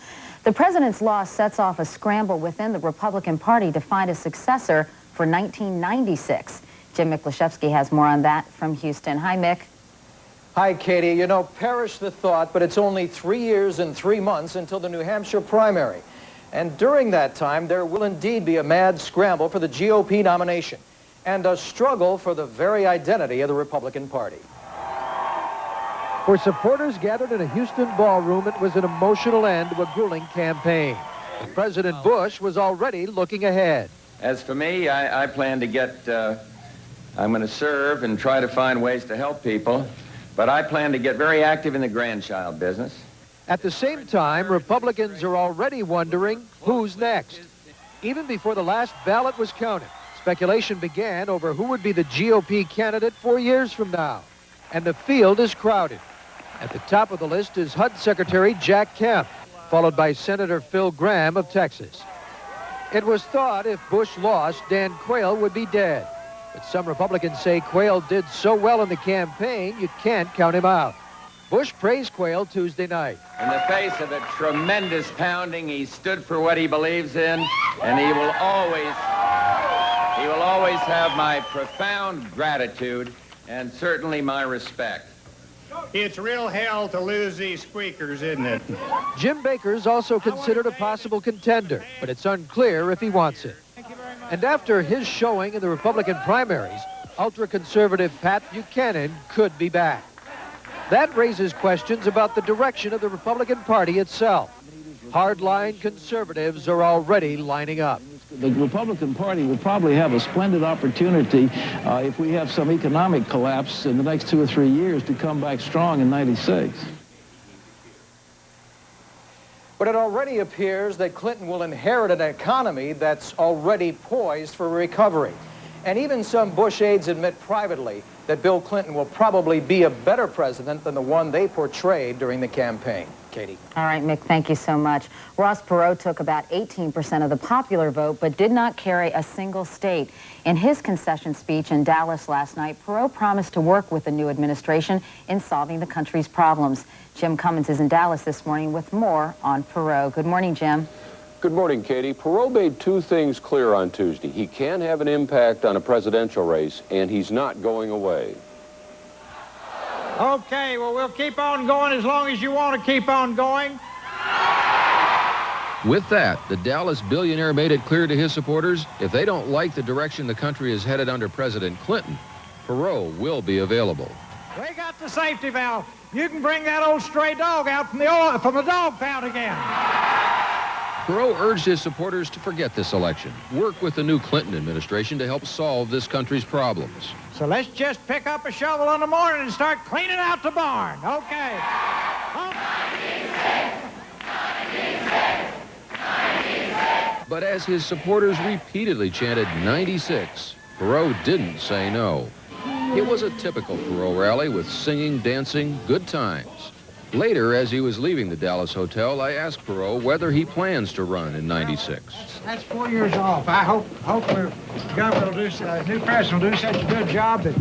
The president's loss sets off a scramble within the Republican Party to find a successor for 1996. Jim Miklaszewski has more on that from Houston. Hi, Mick. Hi, Katie. You know, perish the thought, but it's only 3 years and 3 months until the New Hampshire primary. And during that time, there will indeed be a mad scramble for the GOP nomination and a struggle for the very identity of the Republican Party. For supporters gathered in a Houston ballroom, it was an emotional end to a grueling campaign. And President Bush was already looking ahead. As for me, I plan to get, I'm going to serve and try to find ways to help people, but I plan to get very active in the grandchild business. At the same time, Republicans are already wondering who's next. Even before the last ballot was counted, speculation began over who would be the GOP candidate 4 years from now. And the field is crowded. At the top of the list is HUD Secretary Jack Kemp, followed by Senator Phil Gramm of Texas. It was thought if Bush lost, Dan Quayle would be dead. But some Republicans say Quayle did so well in the campaign, you can't count him out. Bush praised Quayle Tuesday night. In the face of a tremendous pounding, he stood for what he believes in, and he will always have my profound gratitude and certainly my respect. It's real hell to lose these squeakers, isn't it? Jim Baker's also considered a possible contender, but it's unclear if he wants it. And after his showing in the Republican primaries, ultra-conservative Pat Buchanan could be back. That raises questions about the direction of the Republican Party itself. Hardline conservatives are already lining up. The Republican Party will probably have a splendid opportunity if we have some economic collapse in the next 2 or 3 years to come back strong in '96. But it already appears that Clinton will inherit an economy that's already poised for recovery. And even some Bush aides admit privately that Bill Clinton will probably be a better president than the one they portrayed during the campaign. Katie. All right, Mick, thank you so much. Ross Perot took about 18% of the popular vote, but did not carry a single state. In his concession speech in Dallas last night, Perot promised to work with the new administration in solving the country's problems. Jim Cummins is in Dallas this morning with more on Perot. Good morning, Jim. Good morning, Katie. Perot made two things clear on Tuesday. He can have an impact on a presidential race, and he's not going away. Okay, well, we'll keep on going as long as you want to keep on going. With that, the Dallas billionaire made it clear to his supporters, if they don't like the direction the country is headed under President Clinton, Perot will be available. We got the safety valve. You can bring that old stray dog out from the dog pound again. Perot urged his supporters to forget this election, work with the new Clinton administration to help solve this country's problems. So let's just pick up a shovel in the morning and start cleaning out the barn. Okay. But as his supporters repeatedly chanted 96, Perot didn't say no. It was a typical Perot rally with singing, dancing, good times. Later, as he was leaving the Dallas hotel, I asked Perot whether he plans to run in '96. That's 4 years off. I hope Gumbel will new president will do such a good job that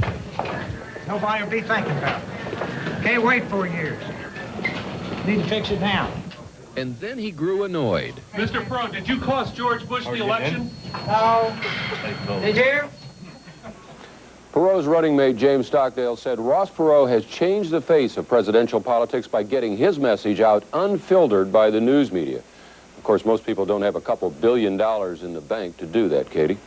nobody will be thinking about it. Can't wait 4 years. Need to fix it now. And then he grew annoyed. Mr. Perot, did you cost George Bush the election? No. Did you? Perot's running mate James Stockdale said Ross Perot has changed the face of presidential politics by getting his message out unfiltered by the news media. Of course, most people don't have a couple $1 billion in the bank to do that, Katie.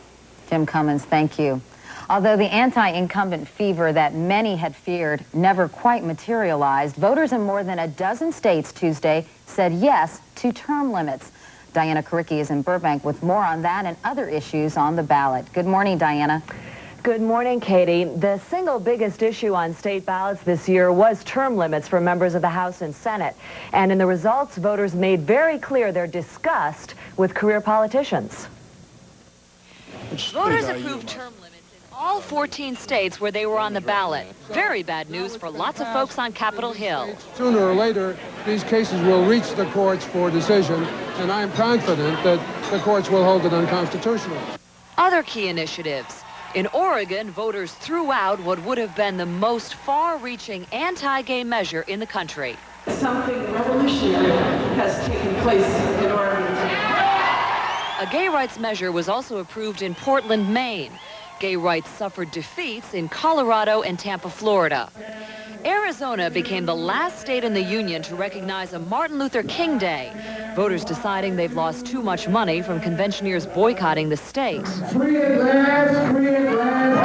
Jim Cummins, thank you. Although the anti-incumbent fever that many had feared never quite materialized, voters in more than a dozen states Tuesday said yes to term limits. Diana Couric is in Burbank with more on that and other issues on the ballot. Good morning, Diana. Good morning, Katie. The single biggest issue on state ballots this year was term limits for members of the House and Senate. And in the results, voters made very clear their disgust with career politicians. Voters approved term limits in all 14 states where they were on the ballot. Very bad news for lots of folks on Capitol Hill. Sooner or later, these cases will reach the courts for decision, and I'm confident that the courts will hold it unconstitutional. Other key initiatives. In Oregon, voters threw out what would have been the most far-reaching anti-gay measure in the country. Something revolutionary has taken place in Oregon. A gay rights measure was also approved in Portland, Maine. Gay rights suffered defeats in Colorado and Tampa, Florida. Arizona became the last state in the union to recognize a Martin Luther King Day. Voters deciding they've lost too much money from conventioneers boycotting the state. Free at last, free at last,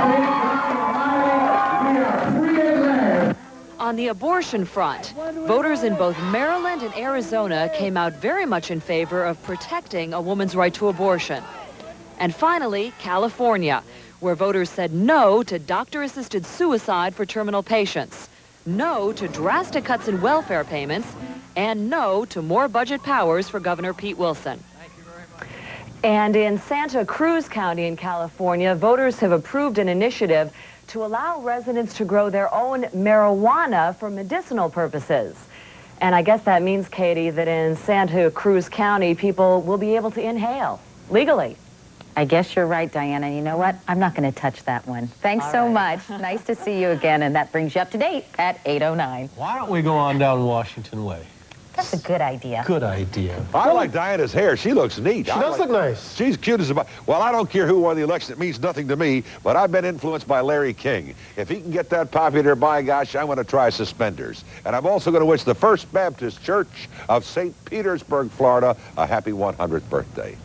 we are free at last. On the abortion front, voters in both Maryland and Arizona came out very much in favor of protecting a woman's right to abortion. And finally, California, where voters said no to doctor-assisted suicide for terminal patients, no to drastic cuts in welfare payments, and no to more budget powers for Governor Pete Wilson. And in Santa Cruz County in California, voters have approved an initiative to allow residents to grow their own marijuana for medicinal purposes. And I guess that means, Katie, that in Santa Cruz County, people will be able to inhale legally. I guess you're right, Diana. You know what? I'm not going to touch that one. Thanks so much. Nice to see you again, and that brings you up to date at 8:09. Why don't we go on down Washington Way? That's a good idea. Good idea. I like Diana's hair. She looks neat. She does look nice. She's cute as a... Well, I don't care who won the election. It means nothing to me, but I've been influenced by Larry King. If he can get that popular, by gosh, I'm going to try suspenders. And I'm also going to wish the First Baptist Church of St. Petersburg, Florida, a happy 100th birthday.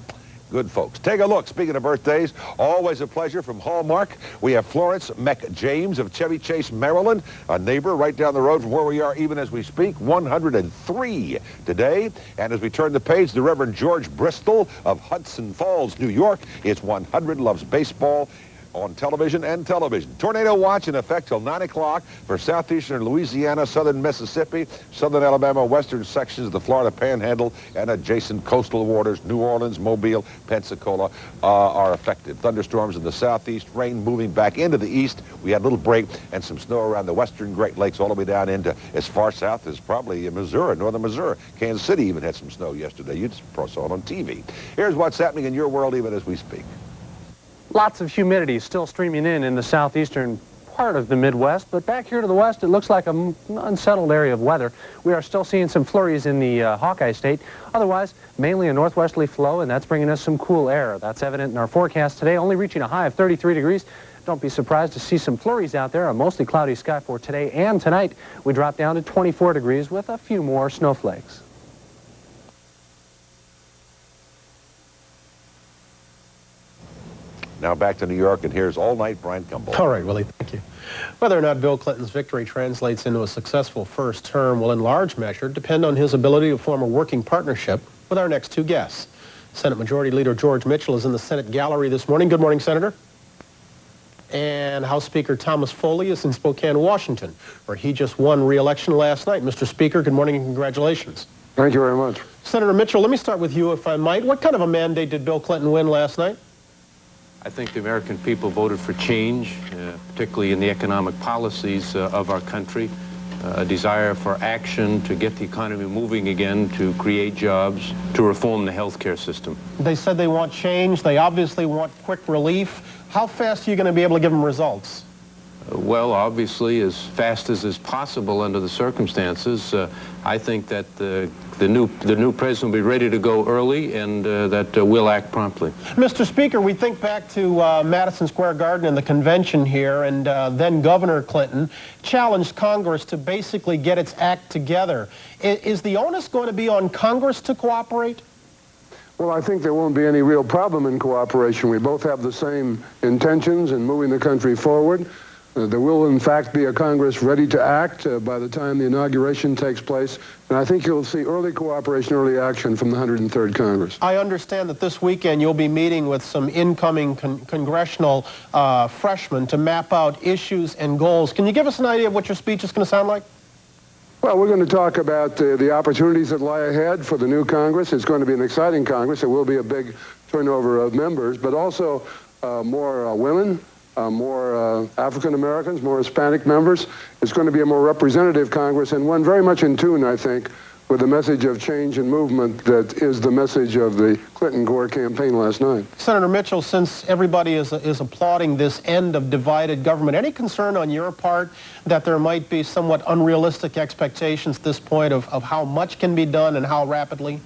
Good folks. Take a look. Speaking of birthdays, always a pleasure from Hallmark. We have Florence McJames of Chevy Chase, Maryland, a neighbor right down the road from where we are even as we speak, 103 today. And as we turn the page, the Reverend George Bristol of Hudson Falls, New York, is 100, loves baseball on television and television. Tornado watch in effect till 9 o'clock for southeastern Louisiana, southern Mississippi, southern Alabama, western sections of the Florida Panhandle, and adjacent coastal waters. New Orleans, Mobile, Pensacola are affected. Thunderstorms in the southeast, rain moving back into the east. We had a little break and some snow around the western Great Lakes all the way down into as far south as probably Missouri, northern Missouri. Kansas City even had some snow yesterday. You just saw it on TV. Here's what's happening in your world even as we speak. Lots of humidity still streaming in the southeastern part of the Midwest, but back here to the west, it looks like an unsettled area of weather. We are still seeing some flurries in the Hawkeye State. Otherwise, mainly a northwesterly flow, and that's bringing us some cool air. That's evident in our forecast today, only reaching a high of 33 degrees. Don't be surprised to see some flurries out there. A mostly cloudy sky for today and tonight. We drop down to 24 degrees with a few more snowflakes. Now back to New York, and here's All Night Bryant Gumbel. All right, Willie, thank you. Whether or not Bill Clinton's victory translates into a successful first term will in large measure depend on his ability to form a working partnership with our next two guests. Senate Majority Leader George Mitchell is in the Senate gallery this morning. Good morning, Senator. And House Speaker Thomas Foley is in Spokane, Washington, where he just won re-election last night. Mr. Speaker, good morning and congratulations. Thank you very much. Senator Mitchell, let me start with you, if I might. What kind of a mandate did Bill Clinton win last night? I think the American people voted for change, particularly in the economic policies of our country, a desire for action to get the economy moving again, to create jobs, to reform the healthcare system. They said they want change. They obviously want quick relief. How fast are you going to be able to give them results? Well, obviously, as fast as is possible under the circumstances. I think that the new president will be ready to go early, and that we'll act promptly. Mr. Speaker, we think back to Madison Square Garden and the convention here, and then Governor Clinton challenged Congress to basically get its act together. Is the onus going to be on Congress to cooperate? Well, I think there won't be any real problem in cooperation. We both have the same intentions in moving the country forward. There will, in fact, be a Congress ready to act by the time the inauguration takes place. And I think you'll see early cooperation, early action from the 103rd Congress. I understand that this weekend you'll be meeting with some incoming congressional freshmen to map out issues and goals. Can you give us an idea of what your speech is going to sound like? Well, we're going to talk about the opportunities that lie ahead for the new Congress. It's going to be an exciting Congress. It will be a big turnover of members, but also more women, more African Americans, more Hispanic members. It's going to be a more representative Congress, and one very much in tune, I think, with the message of change and movement that is the message of the Clinton-Gore campaign last night. Senator Mitchell, since everybody is applauding this end of divided government, any concern on your part that there might be somewhat unrealistic expectations at this point of how much can be done and how rapidly?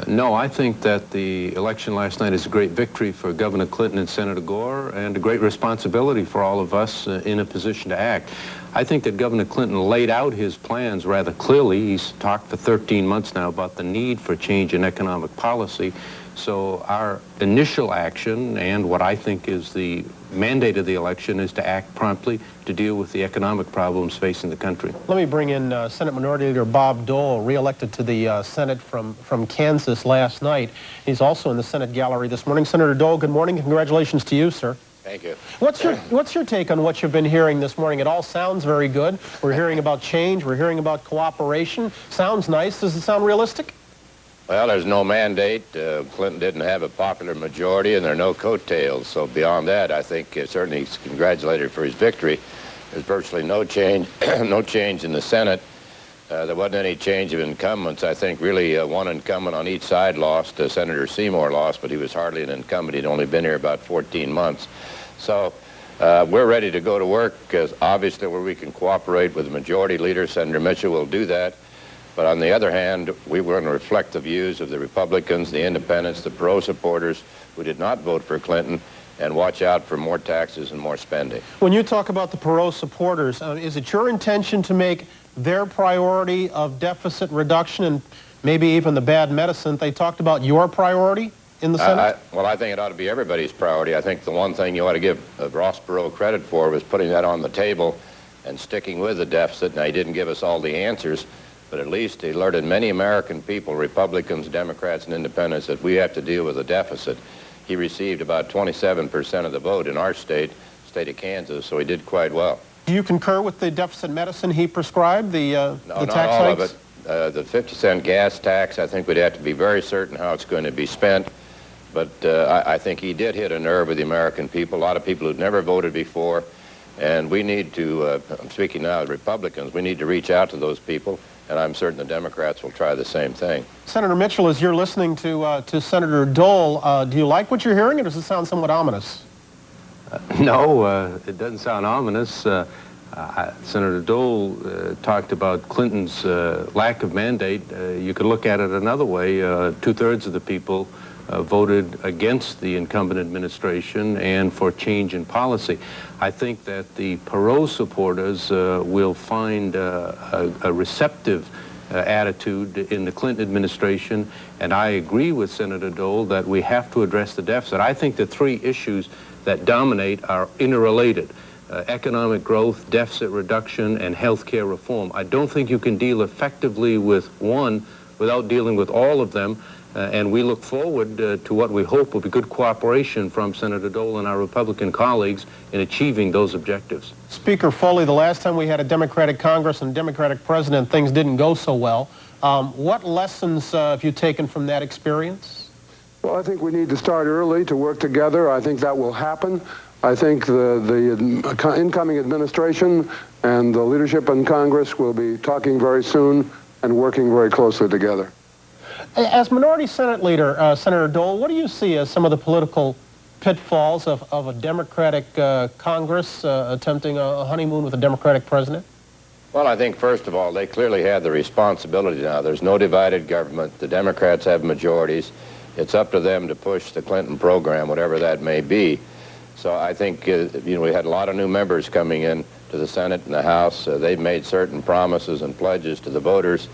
No, I think that the election last night is a great victory for Governor Clinton and Senator Gore, and a great responsibility for all of us in a position to act. I think that Governor Clinton laid out his plans rather clearly. He's talked for 13 months now about the need for change in economic policy. So our initial action, and what I think is the mandate of the election, is to act promptly to deal with the economic problems facing the country. Let me bring in Senate Minority Leader Bob Dole, re-elected to the Senate from Kansas last night. He's also in the Senate gallery this morning. Senator Dole, good morning. Congratulations to you, sir. Thank you. What's your take on what you've been hearing this morning? It all sounds very good. We're hearing about change. We're hearing about cooperation. Sounds nice. Does it sound realistic? Well, there's no mandate. Clinton didn't have a popular majority, and there are no coattails. So beyond that, I think certainly he's congratulated for his victory. There's virtually no change, no change in the Senate. There wasn't any change of incumbents. I think really one incumbent on each side lost. Senator Seymour lost, but he was hardly an incumbent. He'd only been here about 14 months. So we're ready to go to work, obviously where we can cooperate with the majority leader. Senator Mitchell will do that. But on the other hand, we were going to reflect the views of the Republicans, the independents, the Perot supporters who did not vote for Clinton, and watch out for more taxes and more spending. When you talk about the Perot supporters, is it your intention to make their priority of deficit reduction and maybe even the bad medicine, they talked about your priority in the Senate? Well, I think it ought to be everybody's priority. I think the one thing you ought to give Ross Perot credit for was putting that on the table and sticking with the deficit. Now, he didn't give us all the answers, but at least he alerted many American people, Republicans, Democrats, and independents, that we have to deal with a deficit. He received about 27% of the vote in our state of Kansas, so he did quite well. Do you concur with the deficit medicine he prescribed, the tax No, not all hikes? of it. The 50-cent gas tax, I think we'd have to be very certain how it's going to be spent. But I think he did hit a nerve with the American people, a lot of people who'd never voted before. And we need to, I'm speaking now of Republicans, we need to reach out to those people. And I'm certain the Democrats will try the same thing. Senator Mitchell, as you're listening to Senator Dole, do you like what you're hearing, or does it sound somewhat ominous? No, it doesn't sound ominous. Senator Dole talked about Clinton's lack of mandate. You could look at it another way. Two-thirds of the people voted against the incumbent administration and for change in policy. I think that the Perot supporters will find a receptive attitude in the Clinton administration, and I agree with Senator Dole that we have to address the deficit. I think the three issues that dominate are interrelated. Economic growth, deficit reduction, and health care reform. I don't think you can deal effectively with one without dealing with all of them. And we look forward to what we hope will be good cooperation from Senator Dole and our Republican colleagues in achieving those objectives. Speaker Foley, the last time we had a Democratic Congress and a Democratic president, things didn't go so well. What lessons have you taken from that experience? Well, I think we need to start early to work together. I think that will happen. I think the incoming administration and the leadership in Congress will be talking very soon and working very closely together. As Minority Senate Leader, Senator Dole, what do you see as some of the political pitfalls of a Democratic Congress attempting a honeymoon with a Democratic president? Well, I think, first of all, they clearly have the responsibility now. There's no divided government. The Democrats have majorities. It's up to them to push the Clinton program, whatever that may be. So I think, we had a lot of new members coming in to the Senate and the House. They've made certain promises and pledges to the voters.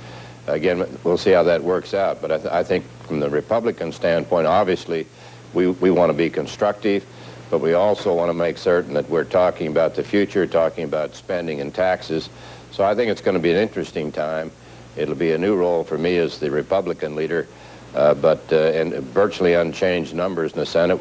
Again, we'll see how that works out. But I think from the Republican standpoint, obviously, we want to be constructive, but we also want to make certain that we're talking about the future, talking about spending and taxes. So I think it's going to be an interesting time. It'll be a new role for me as the Republican leader, and virtually unchanged numbers in the Senate.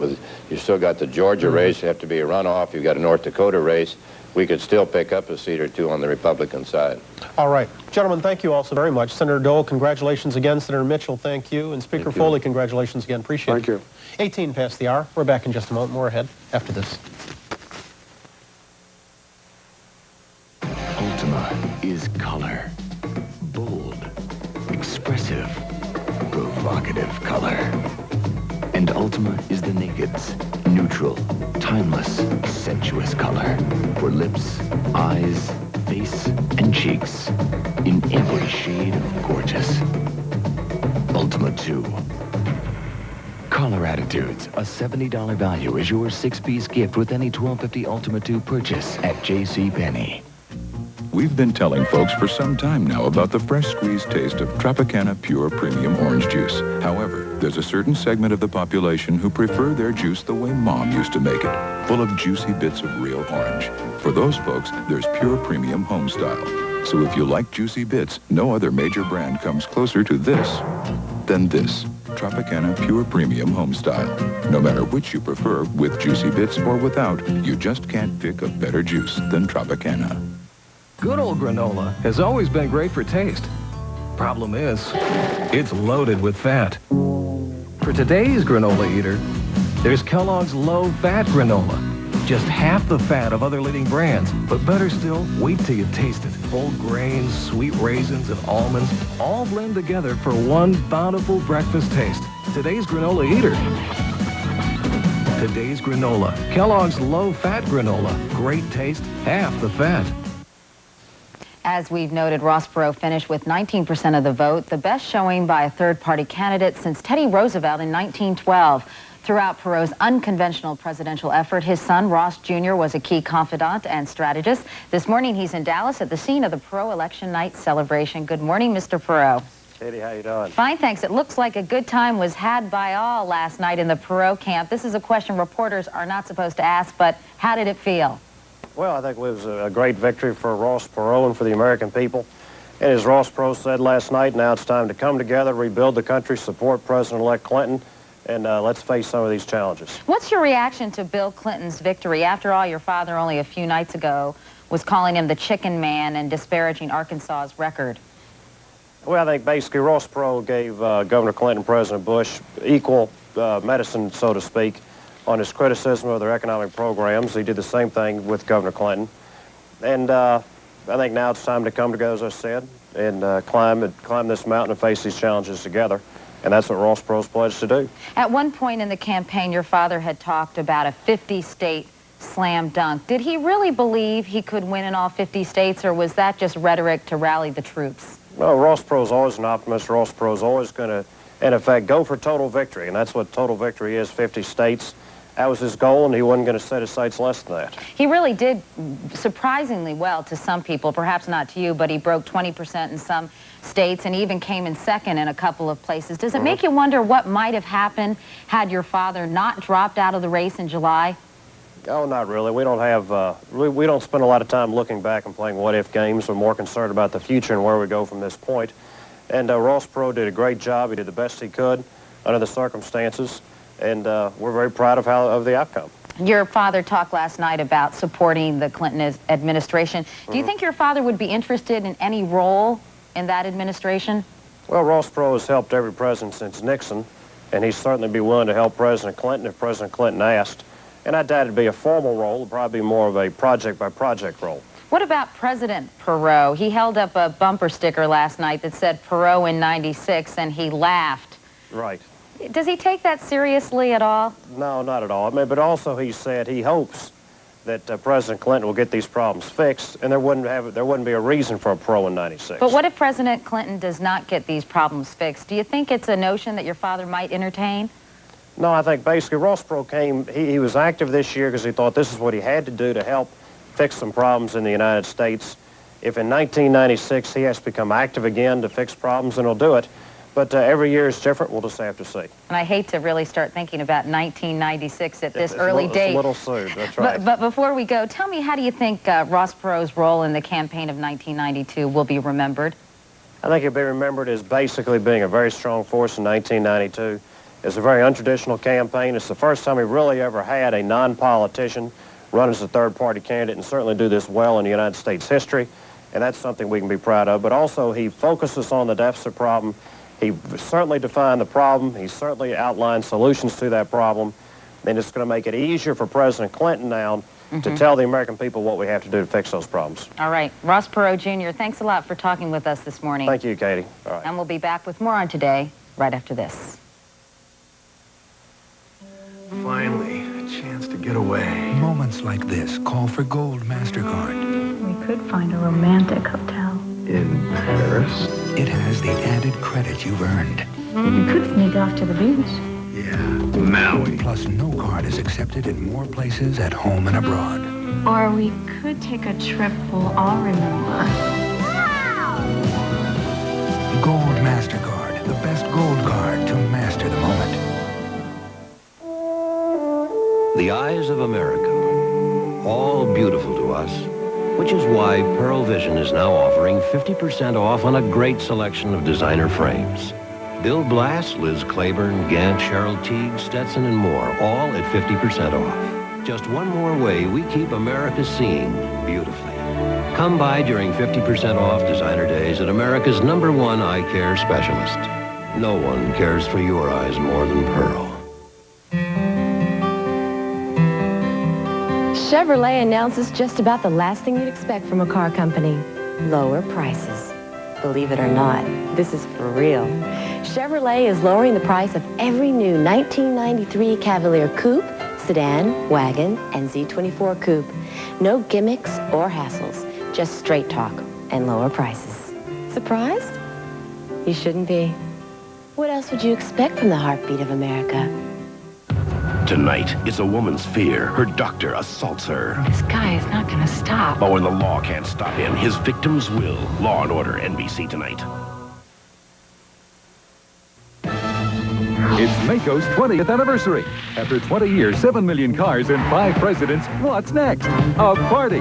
You've still got the Georgia race, you have to be a runoff, you've got a North Dakota race. We could still pick up a seat or two on the Republican side. All right. Gentlemen, thank you also very much. Senator Dole, congratulations again. Senator Mitchell, thank you. And Speaker Foley, congratulations again. Appreciate it. Thank you. 18 past the hour. We're back in just a moment. More ahead after this. Ultima is color. Bold. aggressive, provocative color. And Ultima is the naked's neutral, timeless, sensuous color for lips, eyes, face, and cheeks in every shade of gorgeous. Ultima 2. Color Attitudes, a $70 value is your 6-piece gift with any 1250 Ultima 2 purchase at JCPenney. We've been telling folks for some time now about the fresh squeezed taste of Tropicana Pure Premium Orange Juice. However, there's a certain segment of the population who prefer their juice the way Mom used to make it, full of juicy bits of real orange. For those folks, there's Pure Premium Home Style. So if you like juicy bits, no other major brand comes closer to this than this. Tropicana Pure Premium Home Style. No matter which you prefer, with juicy bits or without, you just can't pick a better juice than Tropicana. Good old granola has always been great for taste. Problem is, it's loaded with fat. For today's granola eater, there's Kellogg's low-fat granola. Just half the fat of other leading brands, but better still, wait till you taste it. Whole grains, sweet raisins, and almonds all blend together for one bountiful breakfast taste. Today's granola eater. Today's granola. Kellogg's low-fat granola. Great taste, half the fat. As we've noted, Ross Perot finished with 19% of the vote, the best showing by a third-party candidate since Teddy Roosevelt in 1912. Throughout Perot's unconventional presidential effort, his son, Ross Jr., was a key confidant and strategist. This morning, he's in Dallas at the scene of the Perot election night celebration. Good morning, Mr. Perot. Katie, how you doing? Fine, thanks. It looks like a good time was had by all last night in the Perot camp. This is a question reporters are not supposed to ask, but how did it feel? Well, I think it was a great victory for Ross Perot and for the American people. And as Ross Perot said last night, now it's time to come together, rebuild the country, support President-elect Clinton, and let's face some of these challenges. What's your reaction to Bill Clinton's victory? After all, your father only a few nights ago was calling him the chicken man and disparaging Arkansas's record. Well, I think basically Ross Perot gave Governor Clinton and President Bush equal medicine, so to speak, on his criticism of their economic programs. He did the same thing with Governor Clinton. And I think now it's time to come together, as I said, and climb this mountain and face these challenges together. And that's what Ross Perot's pledged to do. At one point in the campaign, your father had talked about a 50-state slam dunk. Did he really believe he could win in all 50 states, or was that just rhetoric to rally the troops? No, Ross Perot's always an optimist. Ross Perot's always going to, in effect, go for total victory. And that's what total victory is, 50 states. That was his goal, and he wasn't going to set his sights less than that. He really did surprisingly well to some people, perhaps not to you, but he broke 20% in some states and even came in second in a couple of places. Does it make you wonder what might have happened had your father not dropped out of the race in July? Oh, not really. We don't have, we don't spend a lot of time looking back and playing what-if games. We're more concerned about the future and where we go from this point. And Ross Perot did a great job. He did the best he could under the circumstances. And we're very proud of the outcome. Your father talked last night about supporting the Clinton administration. Do you think your father would be interested in any role in that administration? Well, Ross Perot has helped every president since Nixon, and he'd certainly be willing to help President Clinton if President Clinton asked. And I doubt it'd be a formal role. It'd probably be more of a project-by-project role. What about President Perot? He held up a bumper sticker last night that said Perot in '96, and he laughed. Right. Does he take that seriously at all? No, not at all. I mean, but also he said he hopes that President Clinton will get these problems fixed, and there wouldn't be a reason for a Perot in '96. But what if President Clinton does not get these problems fixed? Do you think it's a notion that your father might entertain? No, I think basically Ross Perot came, he was active this year because he thought this is what he had to do to help fix some problems in the United States. If in 1996 he has to become active again to fix problems, then he'll do it. But every year is different. We'll just have to see. And I hate to really start thinking about 1996 at this early date. It's a little soon, that's right. But before we go, tell me, how do you think Ross Perot's role in the campaign of 1992 will be remembered? I think he'll be remembered as basically being a very strong force in 1992. It's a very untraditional campaign. It's the first time we really ever had a non-politician run as a third-party candidate and certainly do this well in the United States history. And that's something we can be proud of. But also, he focuses on the deficit problem. He certainly defined the problem. He certainly outlined solutions to that problem. And it's going to make it easier for President Clinton now to tell the American people what we have to do to fix those problems. All right. Ross Perot Jr., thanks a lot for talking with us this morning. Thank you, Katie. All right. And we'll be back with more on Today right after this. Finally, a chance to get away. Moments like this call for Gold MasterCard. We could find a romantic hotel. In Paris? It has the added credit you've earned. We could sneak off to the beach. Yeah, Maui. Plus, no card is accepted in more places at home and abroad. Or we could take a trip we'll all remember. Gold MasterCard, the best gold card to master the moment. The eyes of America, all beautiful to us, which is why Pearl Vision is now offering 50% off on a great selection of designer frames. Bill Blass, Liz Claiborne, Gant, Cheryl Teague, Stetson, and more, all at 50% off. Just one more way we keep America seeing beautifully. Come by during 50% off designer days at America's #1 eye care specialist. No one cares for your eyes more than Pearl. Chevrolet announces just about the last thing you'd expect from a car company. Lower prices. Believe it or not, this is for real. Chevrolet is lowering the price of every new 1993 Cavalier Coupe, Sedan, Wagon, and Z24 Coupe. No gimmicks or hassles, just straight talk and lower prices. Surprised? You shouldn't be. What else would you expect from the heartbeat of America? Tonight, it's a woman's fear. Her doctor assaults her. This guy is not going to stop. Oh, and the law can't stop him. His victims will. Law and Order, NBC Tonight. It's Maaco's 20th anniversary. After 20 years, 7 million cars, and 5 presidents, what's next? A party.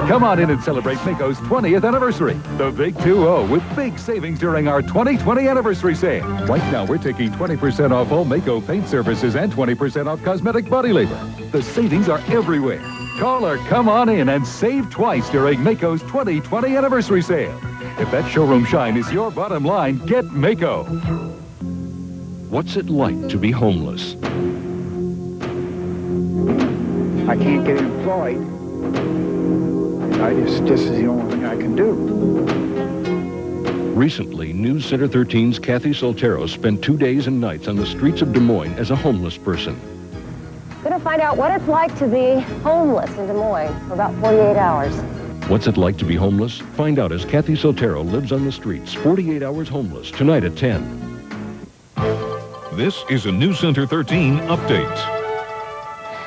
Come on in and celebrate Maaco's 20th anniversary. The Big 2-0 with big savings during our 2020 anniversary sale. Right now, we're taking 20% off all Maaco paint services and 20% off cosmetic body labor. The savings are everywhere. Call or come on in and save twice during Maaco's 2020 anniversary sale. If that showroom shine is your bottom line, get Maaco. What's it like to be homeless? I can't get employed. This is the only thing I can do. Recently, News Center 13's Kathy Soltero spent 2 days and nights on the streets of Des Moines as a homeless person. Going to find out what it's like to be homeless in Des Moines for about 48 hours. What's it like to be homeless? Find out as Kathy Soltero lives on the streets, 48 hours homeless, tonight at 10. This is a News Center 13 update.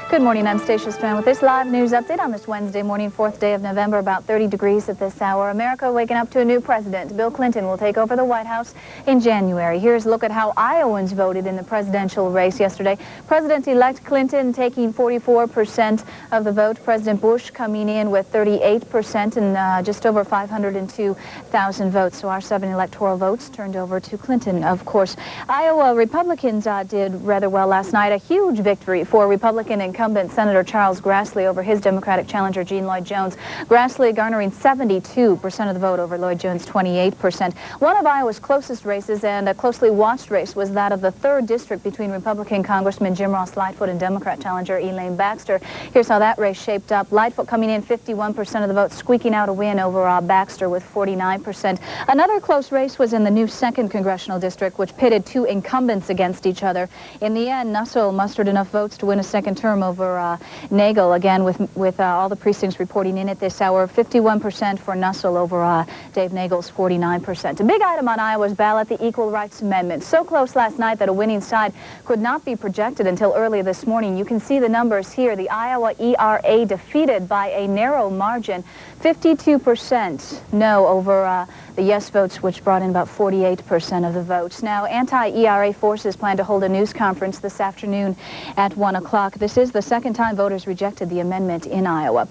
Good morning, I'm Stacia Strand with this live news update on this Wednesday morning, 4th day of November, about 30 degrees at this hour. America waking up to a new president. Bill Clinton will take over the White House in January. Here's a look at how Iowans voted in the presidential race yesterday. President-elect Clinton taking 44% of the vote. President Bush coming in with 38% and just over 502,000 votes. So our 7 electoral votes turned over to Clinton, of course. Iowa Republicans did rather well last night. A huge victory for Republican incumbent Senator Charles Grassley over his Democratic challenger Gene Lloyd Jones. Grassley garnering 72% of the vote over Lloyd Jones' 28%. One of Iowa's closest races and a closely watched race was that of the 3rd district between Republican Congressman Jim Ross Lightfoot and Democrat challenger Elaine Baxter. Here's how that race shaped up. Lightfoot coming in 51% of the vote, squeaking out a win over Baxter with 49%. Another close race was in the new 2nd Congressional District, which pitted 2 incumbents against each other. In the end, Nussle mustered enough votes to win a 2nd term over Nagel, again with all the precincts reporting in at this hour. 51% for Nussle over Dave Nagel's 49%. A big item on Iowa's ballot, the Equal Rights Amendment. So close last night that a winning side could not be projected until early this morning. You can see the numbers here. The Iowa ERA defeated by a narrow margin. 52% no over the yes votes, which brought in about 48% of the votes. Now, anti-ERA forces plan to hold a news conference this afternoon at 1 o'clock. This is the 2nd time voters rejected the amendment in Iowa.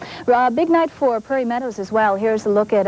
Big night for Prairie Meadows as well. Here's a look at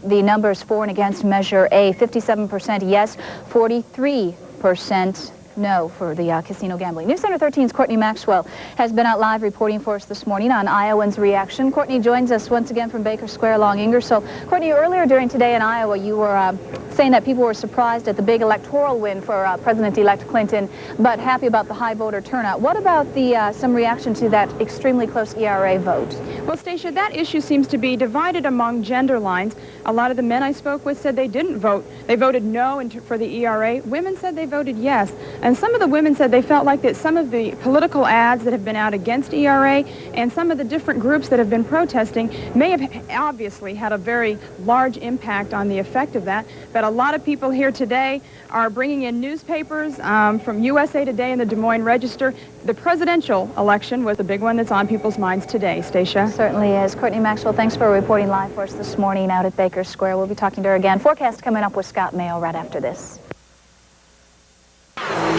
the numbers for and against Measure A. 57% yes, 43% no for the casino gambling. News Center 13's Courtney Maxwell has been out live reporting for us this morning on Iowans' reaction. Courtney joins us once again from Baker Square along Ingersoll. Courtney, earlier during Today in Iowa, you were saying that people were surprised at the big electoral win for President-elect Clinton, but happy about the high voter turnout. What about some reaction to that extremely close ERA vote? Well, Stacia, that issue seems to be divided among gender lines. A lot of the men I spoke with said they didn't vote. They voted no for the ERA. Women said they voted yes. And some of the women said they felt like that some of the political ads that have been out against ERA and some of the different groups that have been protesting may have obviously had a very large impact on the effect of that. But a lot of people here today are bringing in newspapers from USA Today and the Des Moines Register. The presidential election was the big one that's on people's minds today, Stacia. Certainly is. Courtney Maxwell, thanks for reporting live for us this morning out at Baker Square. We'll be talking to her again. Forecast coming up with Scott Mayo right after this.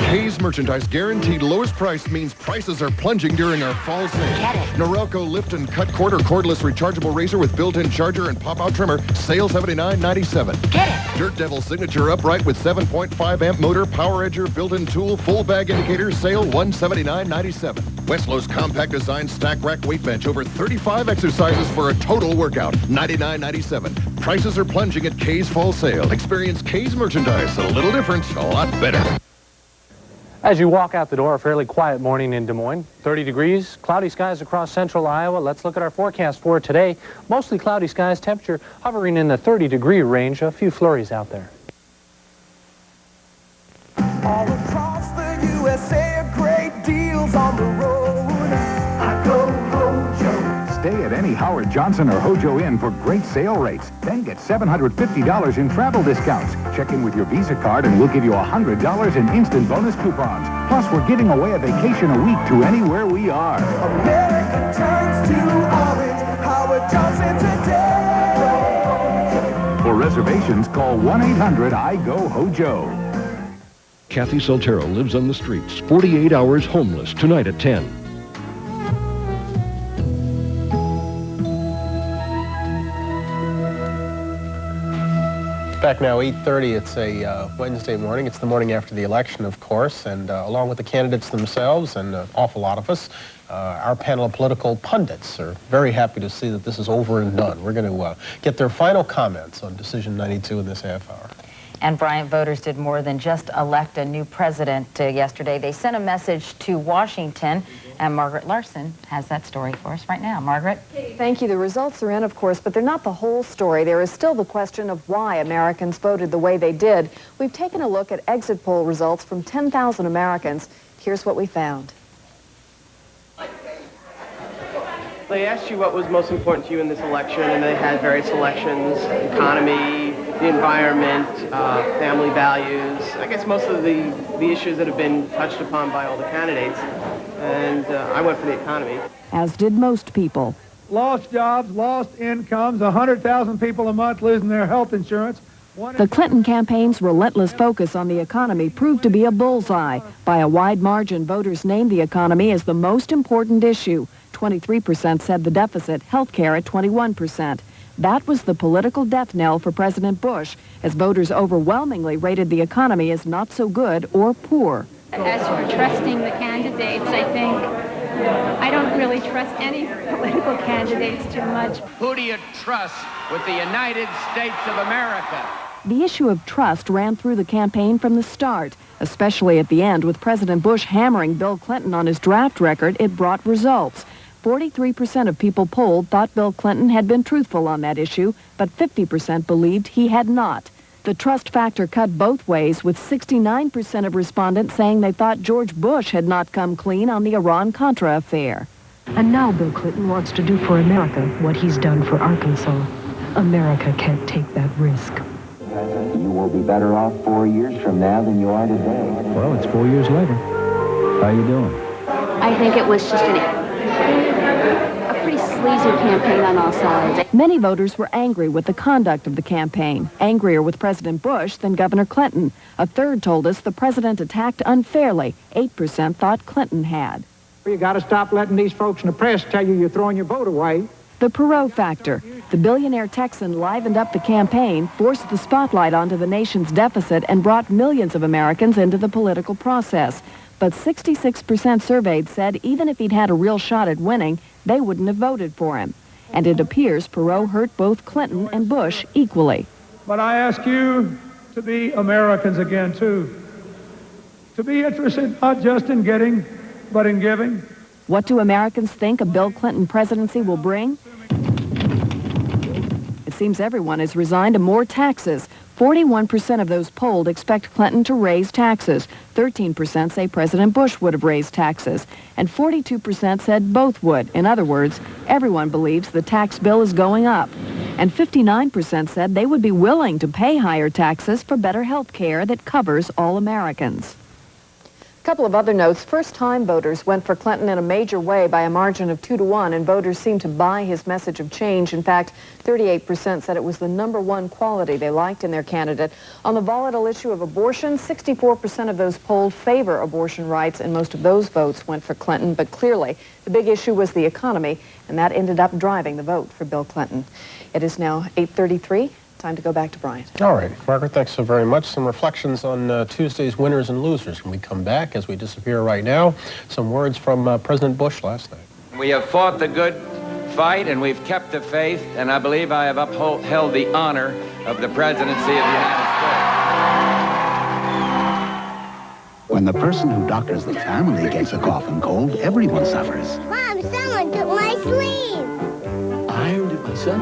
Hayes merchandise guaranteed lowest price means prices are plunging during our fall sale. Get it. Norelco lift and cut cord or cordless rechargeable razor with built-in charger and pop-out trimmer, sale $79.97. Get it. Dirt Devil signature upright with 7.5 amp motor, power edger, built-in tool, full bag indicator, sale $179.97. Westlow's compact design stack rack weight bench, over 35 exercises for a total workout, $99.97. Prices are plunging at Kay's fall sale. Experience Kay's merchandise, a little different, a lot better. As you walk out the door, a fairly quiet morning in Des Moines. 30 degrees, cloudy skies across central Iowa. Let's look at our forecast for today. Mostly cloudy skies, temperature hovering in the 30-degree range. A few flurries out there. All across the USA, great deals on the road. I go Hojo. Stay at any Howard Johnson or Hojo Inn for great sale rates. Then get $750 in travel discounts. Check in with your Visa card and we'll give you $100 in instant bonus coupons. Plus, we're giving away a vacation a week to anywhere we are. America turns to orange. Howard Johnson today. For reservations, call 1-800-I-GO-HOJO. Kathy Soltero lives on the streets, 48 hours homeless, tonight at 10. Back now, 8:30. It's a Wednesday morning. It's the morning after the election, of course, and along with the candidates themselves and an awful lot of us, our panel of political pundits are very happy to see that this is over and done. We're going to get their final comments on Decision 92 in this half hour. And Bryant voters did more than just elect a new president yesterday. They sent a message to Washington, and Margaret Larson has that story for us right now. Margaret? Thank you. The results are in, of course, but they're not the whole story. There is still the question of why Americans voted the way they did. We've taken a look at exit poll results from 10,000 Americans. Here's what we found. They asked you what was most important to you in this election, and they had various elections: economy, the environment, family values. I guess most of the issues that have been touched upon by all the candidates. And I went for the economy. As did most people. Lost jobs, lost incomes, 100,000 people a month losing their health insurance. The Clinton campaign's relentless focus on the economy proved to be a bullseye. By a wide margin, voters named the economy as the most important issue. 23% said the deficit, health care at 21%. That was the political death knell for President Bush, as voters overwhelmingly rated the economy as not so good or poor. As for trusting the candidates, I think I don't really trust any political candidates too much. Who do you trust with the United States of America? The issue of trust ran through the campaign from the start, especially at the end, with President Bush hammering Bill Clinton on his draft record. It brought results. 43% of people polled thought Bill Clinton had been truthful on that issue, but 50% believed he had not. The trust factor cut both ways, with 69% of respondents saying they thought George Bush had not come clean on the Iran-Contra affair. And now Bill Clinton wants to do for America what he's done for Arkansas. America can't take that risk. You will be better off 4 years from now than you are today. Well, it's 4 years later. How you doing? I think it was just a pretty sleazy campaign on all sides. Many voters were angry with the conduct of the campaign, angrier with President Bush than Governor Clinton. A third told us the president attacked unfairly. 8% thought Clinton had. You got to stop letting these folks in the press tell you you're throwing your vote away. The Perot factor. The billionaire Texan livened up the campaign, forced the spotlight onto the nation's deficit, and brought millions of Americans into the political process. But 66% surveyed said even if he'd had a real shot at winning, they wouldn't have voted for him. And it appears Perot hurt both Clinton and Bush equally. But I ask you to be Americans again, too. To be interested not just in getting, but in giving. What do Americans think a Bill Clinton presidency will bring? It seems everyone is resigned to more taxes. 41% of those polled expect Clinton to raise taxes. 13% say President Bush would have raised taxes. And 42% said both would. In other words, everyone believes the tax bill is going up. And 59% said they would be willing to pay higher taxes for better health care that covers all Americans. A couple of other notes. First-time voters went for Clinton in a major way by a margin of 2-1, and voters seemed to buy his message of change. In fact, 38% said it was the #1 quality they liked in their candidate. On the volatile issue of abortion, 64% of those polled favor abortion rights, and most of those votes went for Clinton. But clearly, the big issue was the economy, and that ended up driving the vote for Bill Clinton. It is now 8:33. Time to go back to Bryant. All right, Margaret, thanks so very much. Some reflections on Tuesday's winners and losers. When we come back, as we disappear right now, some words from President Bush last night. We have fought the good fight, and we've kept the faith, and I believe I have upheld the honor of the presidency of the United States. When the person who doctors the family gets a cough and cold, everyone suffers. Mom, someone took my sleeve. I ironed it myself.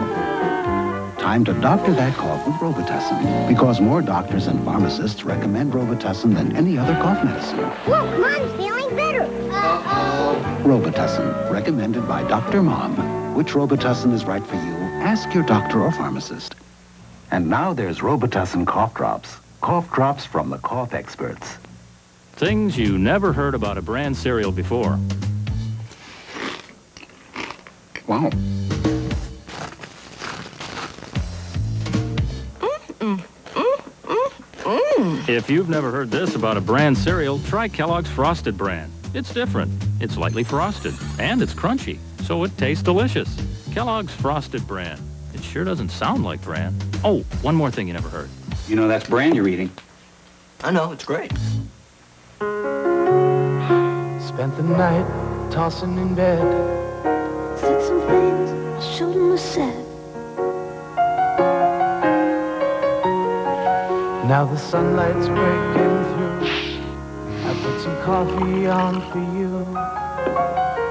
Time to doctor that cough with Robitussin, because more doctors and pharmacists recommend Robitussin than any other cough medicine. Look, Mom's feeling better. Uh-oh. Robitussin, recommended by Dr. Mom. Which Robitussin is right for you? Ask your doctor or pharmacist. And now there's Robitussin cough drops from the cough experts. Things you never heard about a brand cereal before. Wow. If you've never heard this about a brand cereal, try Kellogg's Frosted brand. It's different. It's lightly frosted, and it's crunchy, so it tastes delicious. Kellogg's Frosted brand. It sure doesn't sound like bran. Oh, one more thing you never heard. You know that's bran you're eating. I know, it's great. Spent the night tossing in bed. Said some things I shouldn't have said. Now the sunlight's breaking through. I put some coffee on for you.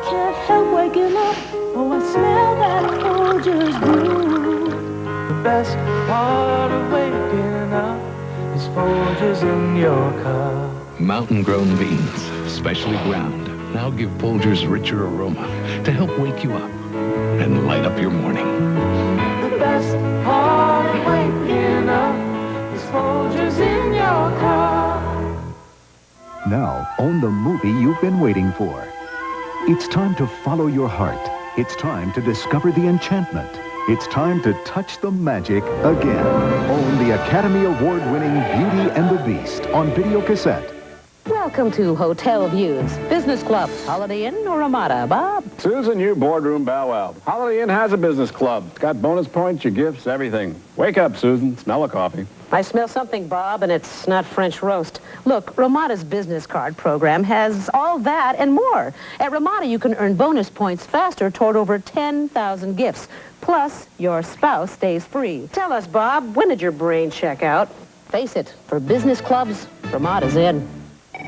Can't help waking up. Oh, I smell that Folgers brew. The best part of waking up is Folgers in your cup. Mountain-grown beans, specially ground, now give Folgers richer aroma to help wake you up and light up your morning. The best part of waking up is Folgers in your cup. Now, own the movie you've been waiting for. It's time to follow your heart. It's time to discover the enchantment. It's time to touch the magic again. Own the Academy Award-winning Beauty and the Beast on videocassette. Welcome to Hotel Views, Business Club, Holiday Inn or Ramada, Bob? Susan, you boardroom bow wow. Holiday Inn has a business club. It's got bonus points, your gifts, everything. Wake up, Susan. Smell of coffee. I smell something, Bob, and it's not French roast. Look, Ramada's business card program has all that and more. At Ramada, you can earn bonus points faster toward over 10,000 gifts. Plus, your spouse stays free. Tell us, Bob, when did your brain check out? Face it, for business clubs, Ramada's in.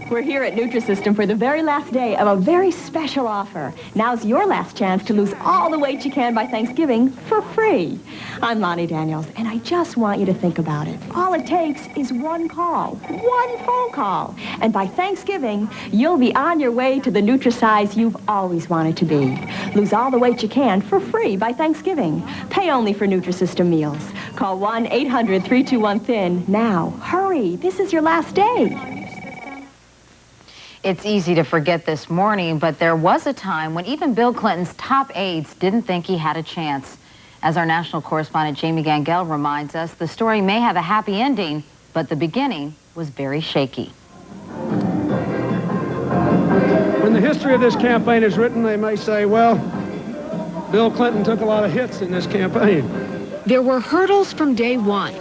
We're here at Nutrisystem for the very last day of a very special offer. Now's your last chance to lose all the weight you can by Thanksgiving for free. I'm Lonnie Daniels, and I just want you to think about it. All it takes is one call, one phone call. And by Thanksgiving, you'll be on your way to the Nutri-size you've always wanted to be. Lose all the weight you can for free by Thanksgiving. Pay only for Nutrisystem meals. Call 1-800-321-THIN now. Hurry, this is your last day. It's easy to forget this morning, but there was a time when even Bill Clinton's top aides didn't think he had a chance. As our national correspondent Jamie Gangel reminds us, the story may have a happy ending, but the beginning was very shaky. When the history of this campaign is written, they may say, well, Bill Clinton took a lot of hits in this campaign. There were hurdles from day one.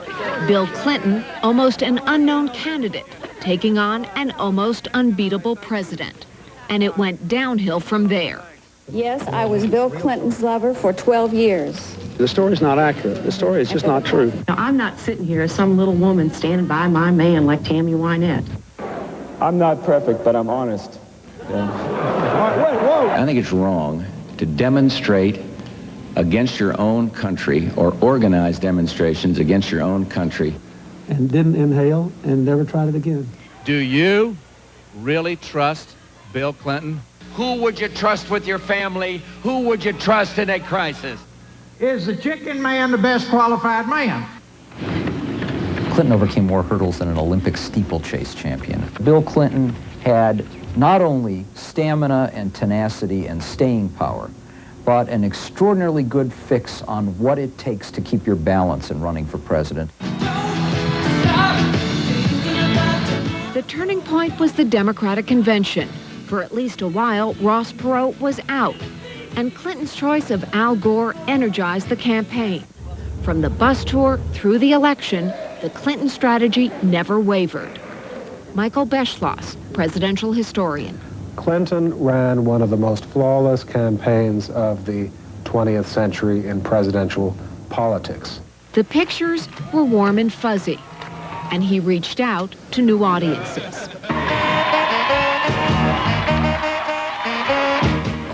Bill Clinton, almost an unknown candidate, taking on an almost unbeatable president. And it went downhill from there. Yes, I was Bill Clinton's lover for 12 years. The story's not accurate. The story is just not true. Now, I'm not sitting here as some little woman standing by my man like Tammy Wynette. I'm not perfect, but I'm honest. All right, wait, whoa. I think it's wrong to demonstrate against your own country or organize demonstrations against your own country. And didn't inhale and never tried it again. Do you really trust Bill Clinton? Who would you trust with your family? Who would you trust in a crisis? Is the chicken man the best qualified man? Clinton overcame more hurdles than an Olympic steeplechase champion. Bill Clinton had not only stamina and tenacity and staying power, but an extraordinarily good fix on what it takes to keep your balance in running for president. The turning point was the Democratic convention. For at least a while, Ross Perot was out, and Clinton's choice of Al Gore energized the campaign. From the bus tour through the election, the Clinton strategy never wavered. Michael Beschloss, presidential historian. Clinton ran one of the most flawless campaigns of the 20th century in presidential politics. The pictures were warm and fuzzy, and he reached out to new audiences.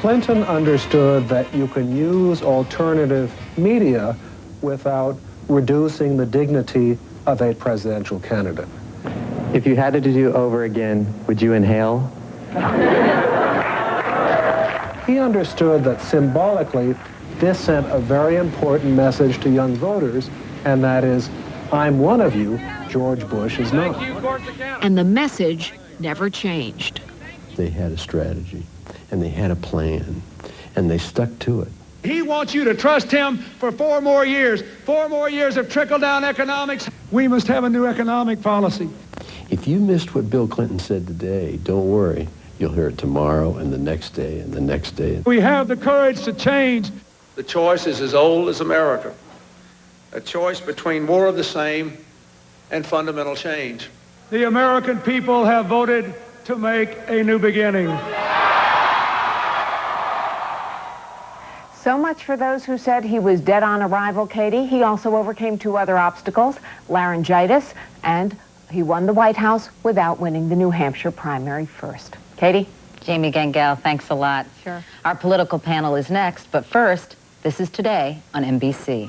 Clinton understood that you can use alternative media without reducing the dignity of a presidential candidate. If you had to do over again, would you inhale? He understood that symbolically, this sent a very important message to young voters, and that is, I'm one of you, George Bush is not. And the message never changed. They had a strategy, and they had a plan, and they stuck to it. He wants you to trust him for 4 more years. 4 more years of trickle-down economics. We must have a new economic policy. If you missed what Bill Clinton said today, don't worry. You'll hear it tomorrow and the next day and the next day. We have the courage to change. The choice is as old as America. A choice between more of the same and fundamental change. The American people have voted to make a new beginning. So much for those who said he was dead on arrival, Katie. He also overcame 2 other obstacles, laryngitis, and he won the White House without winning the New Hampshire primary first. Katie? Jamie Gangel, thanks a lot. Sure. Our political panel is next, but first, this is Today on NBC.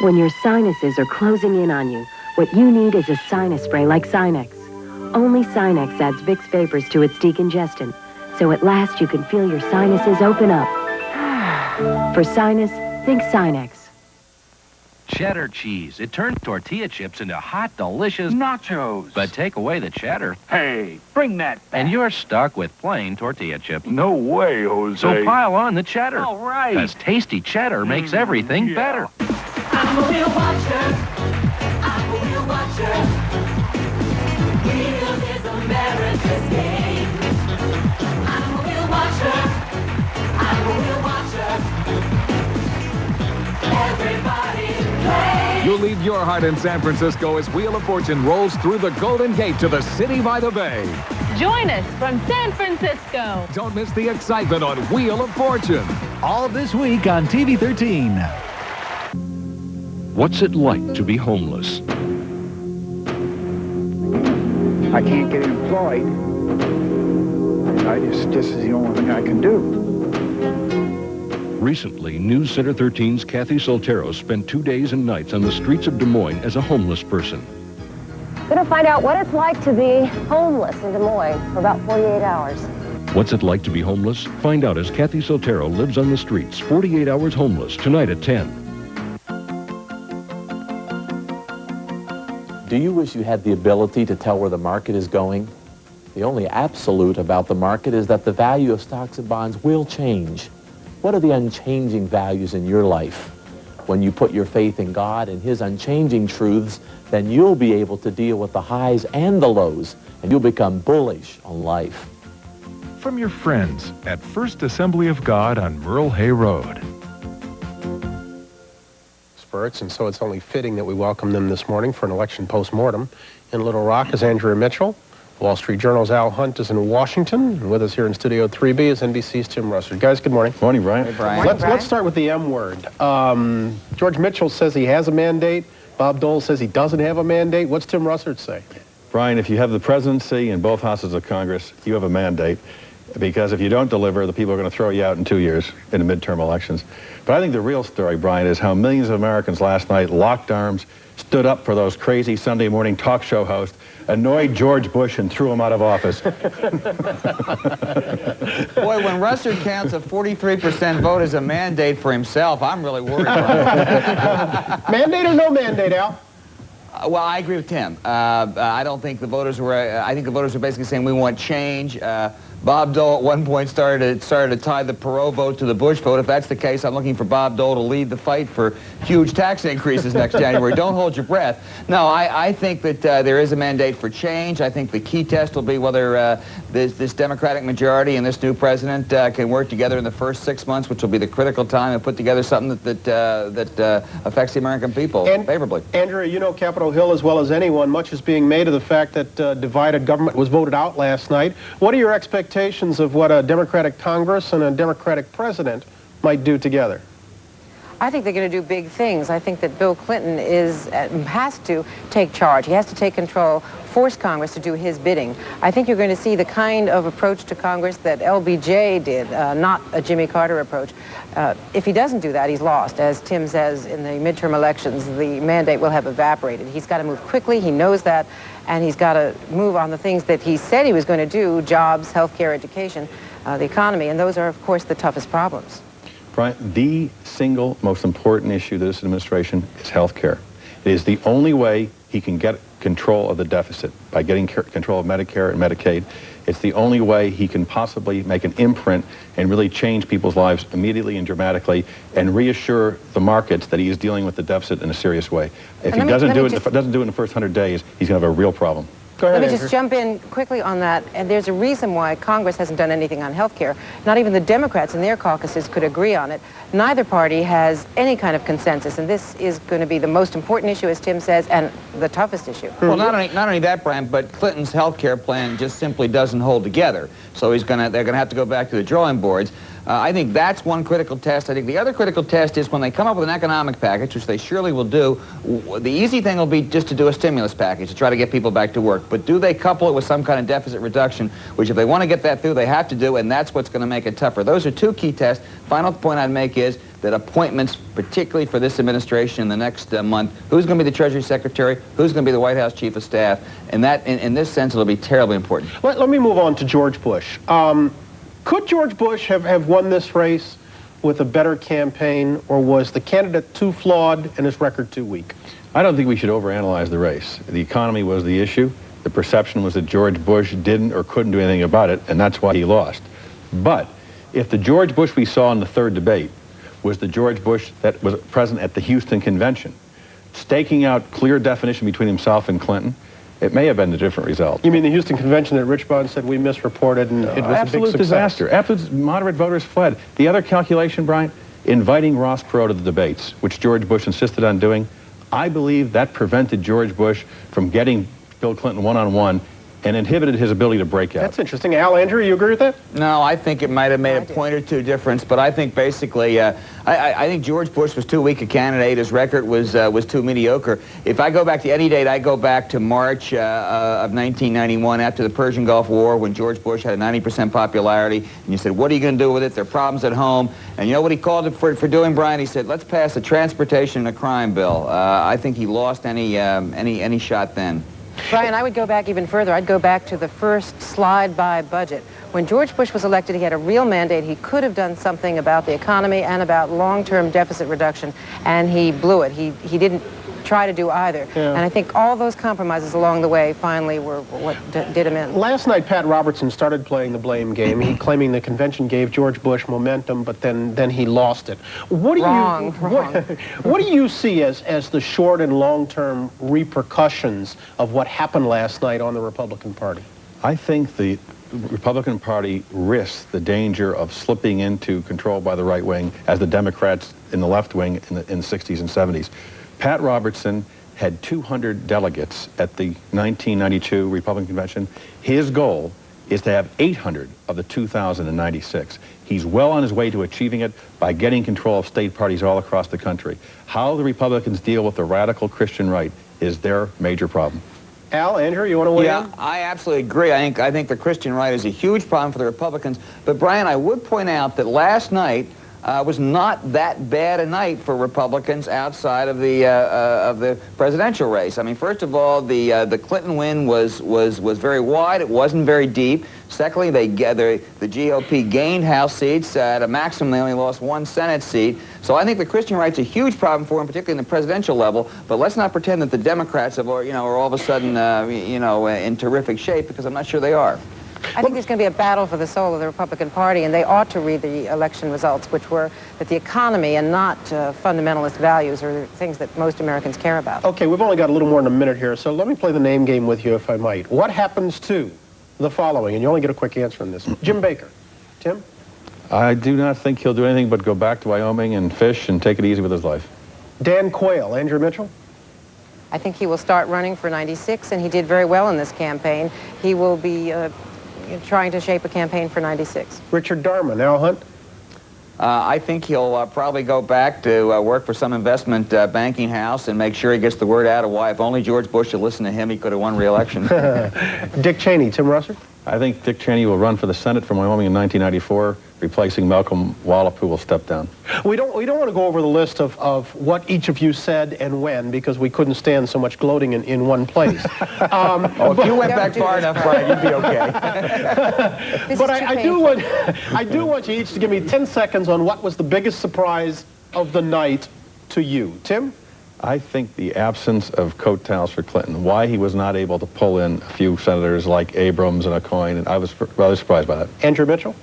When your sinuses are closing in on you, what you need is a sinus spray like Sinex. Only Sinex adds Vicks vapors to its decongestant, so at last you can feel your sinuses open up. For sinus, think Sinex. Cheddar cheese. It turns tortilla chips into hot, delicious nachos. But take away the cheddar. Hey, bring that back. And you're stuck with plain tortilla chips. No way, Jose. So pile on the cheddar. All right. Because tasty cheddar makes everything better. I'm a wheel watcher. I'm a wheel watcher. Wheels is America's game. I'm a wheel watcher. I'm a wheel watcher. Everybody play. You'll leave your heart in San Francisco as Wheel of Fortune rolls through the Golden Gate to the city by the bay. Join us from San Francisco. Don't miss the excitement on Wheel of Fortune. All this week on TV 13. What's it like to be homeless? I can't get employed. This is the only thing I can do. Recently, News Center 13's Kathy Soltero spent 2 days and nights on the streets of Des Moines as a homeless person. Going to find out what it's like to be homeless in Des Moines for about 48 hours. What's it like to be homeless? Find out as Kathy Soltero lives on the streets, 48 hours homeless, tonight at 10. Do you wish you had the ability to tell where the market is going? The only absolute about the market is that the value of stocks and bonds will change. What are the unchanging values in your life? When you put your faith in God and His unchanging truths, then you'll be able to deal with the highs and the lows, and you'll become bullish on life. From your friends at First Assembly of God on Merle Hay Road. Experts, and so it's only fitting that we welcome them this morning for an election post-mortem. In Little Rock is Andrea Mitchell. Wall Street Journal's Al Hunt is in Washington. And with us here in Studio 3B is NBC's Tim Russert. Guys, good morning. Morning, Bryant. Hey, Brian. Let's start with the M word. George Mitchell says he has a mandate. Bob Dole says he doesn't have a mandate. What's Tim Russert say? Brian, if you have the presidency in both houses of Congress, you have a mandate. Because if you don't deliver, the people are going to throw you out in 2 years in the midterm elections. But I think the real story, Brian, is how millions of Americans last night locked arms, stood up for those crazy Sunday morning talk show hosts, annoyed George Bush, and threw him out of office. Boy, when Russert counts a 43% vote as a mandate for himself, I'm really worried about it. Mandate or no mandate, Al? Well, I agree with Tim. I don't think the voters were, I think the voters are basically saying we want change. Bob Dole at one point started to tie the Perot vote to the Bush vote. If that's the case, I'm looking for Bob Dole to lead the fight for huge tax increases next January. Don't hold your breath. No, I think that there is a mandate for change. I think the key test will be whether this Democratic majority and this new president can work together in the first 6 months, which will be the critical time, and put together something that affects the American people favorably. Andrea, you know Capitol Hill as well as anyone. Much is being made of the fact that divided government was voted out last night. What are your expectations of what a Democratic Congress and a Democratic president might do together? I think they're going to do big things. I think that Bill Clinton has to take charge. He has to take control, force Congress to do his bidding. I think you're going to see the kind of approach to Congress that LBJ did, not a Jimmy Carter approach. If he doesn't do that, he's lost. As Tim says, in the midterm elections, the mandate will have evaporated. He's got to move quickly. He knows that. And he's got to move on the things that he said he was going to do: jobs, health care, education, the economy. And those are, of course, the toughest problems. Brian, the single most important issue to this administration is health care. It is the only way he can get control of the deficit, by getting control of Medicare and Medicaid. It's the only way he can possibly make an imprint and really change people's lives immediately and dramatically, and reassure the markets that he is dealing with the deficit in a serious way. If he doesn't do it in the first 100 days, he's going to have a real problem. Let me just jump in quickly on that. And there's a reason why Congress hasn't done anything on health care. Not even the Democrats in their caucuses could agree on it. Neither party has any kind of consensus, and this is going to be the most important issue, as Tim says, and the toughest issue. Well, not only that, Brian, but Clinton's health care plan just simply doesn't hold together. So they're going to have to go back to the drawing boards. I think that's one critical test. I think the other critical test is when they come up with an economic package, which they surely will do. The easy thing will be just to do a stimulus package to try to get people back to work. But do they couple it with some kind of deficit reduction, which if they want to get that through, they have to do, and that's what's going to make it tougher. Those are two key tests. Final point I'd make is that appointments, particularly for this administration in the next month, who's going to be the Treasury Secretary, who's going to be the White House Chief of Staff, and that, in this sense, it'll be terribly important. Let me move on to George Bush. Could George Bush have won this race with a better campaign, or was the candidate too flawed and his record too weak? I don't think we should overanalyze the race. The economy was the issue. The perception was that George Bush didn't or couldn't do anything about it, and that's why he lost. But if the George Bush we saw in the third debate was the George Bush that was present at the Houston convention, staking out clear definition between himself and Clinton, it may have been a different result. You mean the Houston convention that Rich Bond said we misreported, and it was a big absolute success? Disaster. Absolute moderate voters fled. The other calculation, Brian, inviting Ross Perot to the debates, which George Bush insisted on doing, I believe that prevented George Bush from getting Bill Clinton one-on-one and inhibited his ability to break out. That's interesting. Al, Andrew, you agree with that? No, I think it might have made a point or two difference, but I think basically, I think George Bush was too weak a candidate. His record was too mediocre. If I go back to any date, I go back to March of 1991, after the Persian Gulf War, when George Bush had a 90% popularity, and you said, what are you going to do with it? There are problems at home. And you know what he called it for doing, Brian? He said, let's pass a transportation and a crime bill. I think he lost any shot then. Brian, I would go back even further. I'd go back to the first slide-by budget. When George Bush was elected, he had a real mandate. He could have done something about the economy and about long-term deficit reduction, and he blew it. He didn't try to do either. Yeah. And I think all those compromises along the way finally were what did him in. Last night, Pat Robertson started playing the blame game. He claiming the convention gave George Bush momentum, but then he lost it. What do Wrong. What do you see as the short and long-term repercussions of what happened last night on the Republican Party? I think the Republican Party risks the danger of slipping into control by the right wing as the Democrats in the left wing in the 60s and 70s. Pat Robertson had 200 delegates at the 1992 Republican Convention. His goal is to have 800 of the 2,096. He's well on his way to achieving it by getting control of state parties all across the country. How the Republicans deal with the radical Christian right is their major problem. Al, Andrew, you want to weigh in? Yeah, I absolutely agree. I think the Christian right is a huge problem for the Republicans. But, Brian, I would point out that last night was not that bad a night for Republicans outside of the presidential race. I mean, first of all, the Clinton win was very wide. It wasn't very deep. Secondly, the GOP gained House seats. At a maximum, they only lost 1 Senate seat. So I think the Christian right's a huge problem for them, particularly in the presidential level. But let's not pretend that the Democrats are all of a sudden, in terrific shape, because I'm not sure they are. I think there's going to be a battle for the soul of the Republican Party, and they ought to read the election results, which were that the economy and not fundamentalist values are the things that most Americans care about. Okay, we've only got a little more than a minute here, so let me play the name game with you, if I might. What happens to the following? And you only get a quick answer on this. Jim Baker. Tim? I do not think he'll do anything but go back to Wyoming and fish and take it easy with his life. Dan Quayle. Andrew Mitchell? I think he will start running for 96, and he did very well in this campaign. He will be trying to shape a campaign for 96. Richard Darman. Al Hunt? I think he'll probably go back to work for some investment banking house and make sure he gets the word out of why if only George Bush had listened to him, he could have won re-election. Dick Cheney. Tim Russert? I think Dick Cheney will run for the Senate from Wyoming in 1994, replacing Malcolm Wallop, who will step down. We don't want to go over the list of what each of you said and when, because we couldn't stand so much gloating in one place. If you went back far enough, Brian, you'd be okay. But I do want you each to give me 10 seconds on what was the biggest surprise of the night to you. Tim? I think the absence of coattails for Clinton, why he was not able to pull in a few senators like Abrams and Aucoin, and I was rather surprised by that. Andrew Mitchell?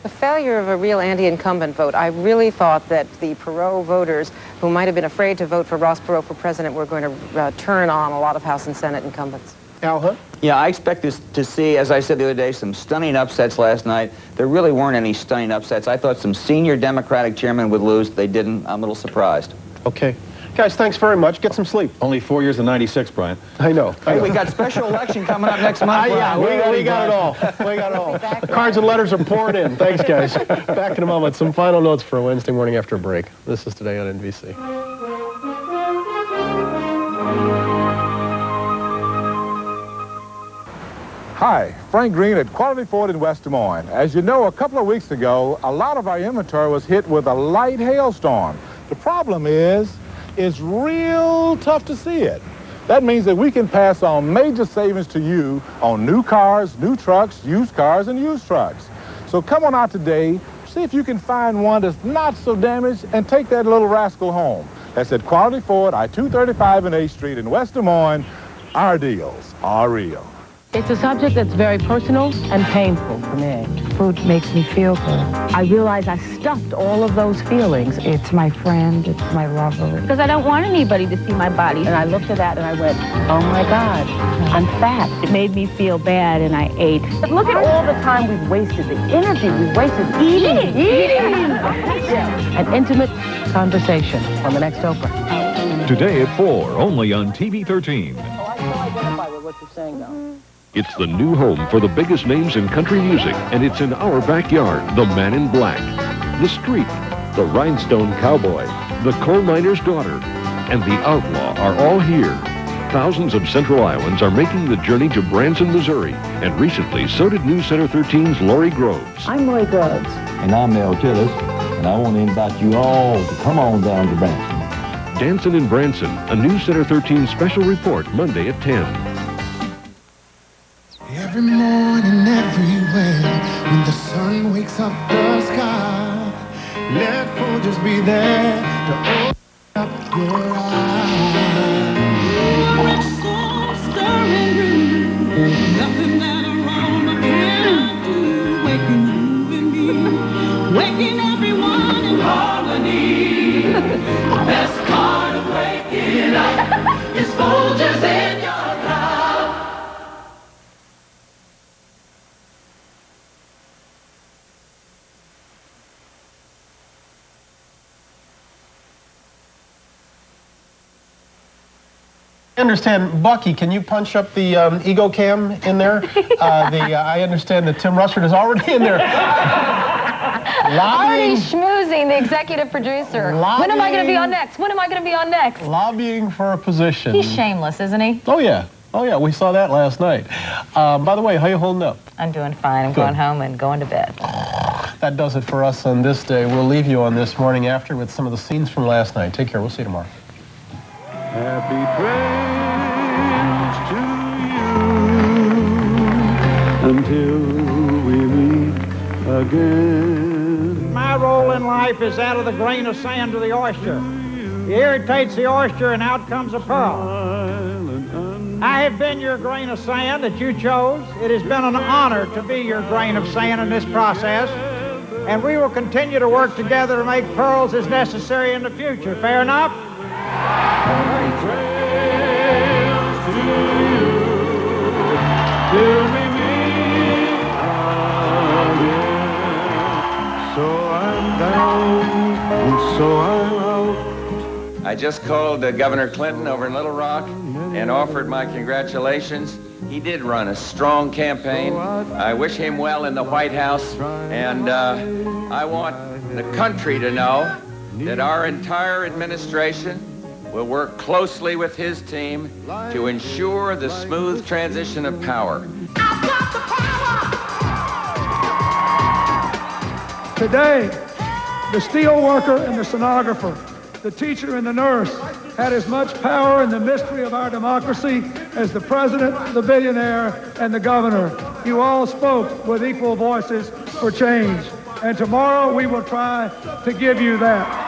The failure of a real anti-incumbent vote. I really thought that the Perot voters, who might have been afraid to vote for Ross Perot for president, were going to turn on a lot of House and Senate incumbents. Al Hunt? Yeah, I expect to see, as I said the other day, some stunning upsets last night. There really weren't any stunning upsets. I thought some senior Democratic chairmen would lose. They didn't. I'm a little surprised. Okay. Guys, thanks very much. Get some sleep. Only 4 years of 96, Brian. I know. Hey, we got special election coming up next month. Yeah, we got it all. We got it all. Cards and letters are pouring in. Thanks, guys. Back in a moment. Some final notes for a Wednesday morning after a break. This is Today on NBC. Hi, Frank Green at Quality Ford in West Des Moines. As you know, a couple of weeks ago, a lot of our inventory was hit with a light hailstorm. The problem is, it's real tough to see it. That means that we can pass on major savings to you on new cars, new trucks, used cars, and used trucks. So come on out today, see if you can find one that's not so damaged, and take that little rascal home. That's at Quality Ford, I-235 and 8th Street in West Des Moines. Our deals are real. It's a subject that's very personal and painful for me. Food makes me feel good. I realize I stuffed all of those feelings. It's my friend, it's my lover. Because I don't want anybody to see my body. And I looked at that and I went, oh my God, I'm fat. It made me feel bad and I ate. But look at all the time we've wasted, the energy we've wasted eating. An intimate conversation on the next Oprah. Today at 4, only on TV 13. Oh, I still identify with what you're saying, though. It's the new home for the biggest names in country music, and it's in our backyard. The Man in Black, The Streak, The Rhinestone Cowboy, The Coal Miner's Daughter, and The Outlaw are all here. Thousands of Central Iowans are making the journey to Branson, Missouri, and recently so did News Center 13's Lori Groves. I'm Lori Groves. And I'm Mel Tillis, and I want to invite you all to come on down to Branson. Dancing in Branson, a News Center 13 special report Monday at 10. Every morning, everywhere, when the sun wakes up the sky, let Folgers be there to open up your eyes. Nothing that aroma cannot do. Waking you and me, waking everyone in harmony. The best part of waking up is Folgers in your cup. I understand, Bucky, can you punch up the ego cam in there? I understand that Tim Russert is already in there. Already schmoozing the executive producer. When am I going to be on next? When am I going to be on next? Lobbying for a position. He's shameless, isn't he? Oh, yeah. Oh, yeah, we saw that last night. By the way, how you holding up? I'm doing fine. I'm Good. going home and going to bed. That does it for us on this day. We'll leave you on this morning after with some of the scenes from last night. Take care. We'll see you tomorrow. Happy trails to you until we meet again. My role in life is that of the grain of sand to the oyster. It irritates the oyster and out comes a pearl. I have been your grain of sand that you chose. It has been an honor to be your grain of sand in this process. And we will continue to work together to make pearls as necessary in the future. Fair enough? Trails to you till we meet again. So I'm down and so I'm out. I just called Governor Clinton over in Little Rock and offered my congratulations. He did run a strong campaign. I wish him well in the White House, and I want the country to know that our entire administration will work closely with his team to ensure the smooth transition of power. Today, the steel worker and the stenographer, the teacher and the nurse had as much power in the mystery of our democracy as the president, the billionaire, and the governor. You all spoke with equal voices for change. And tomorrow we will try to give you that.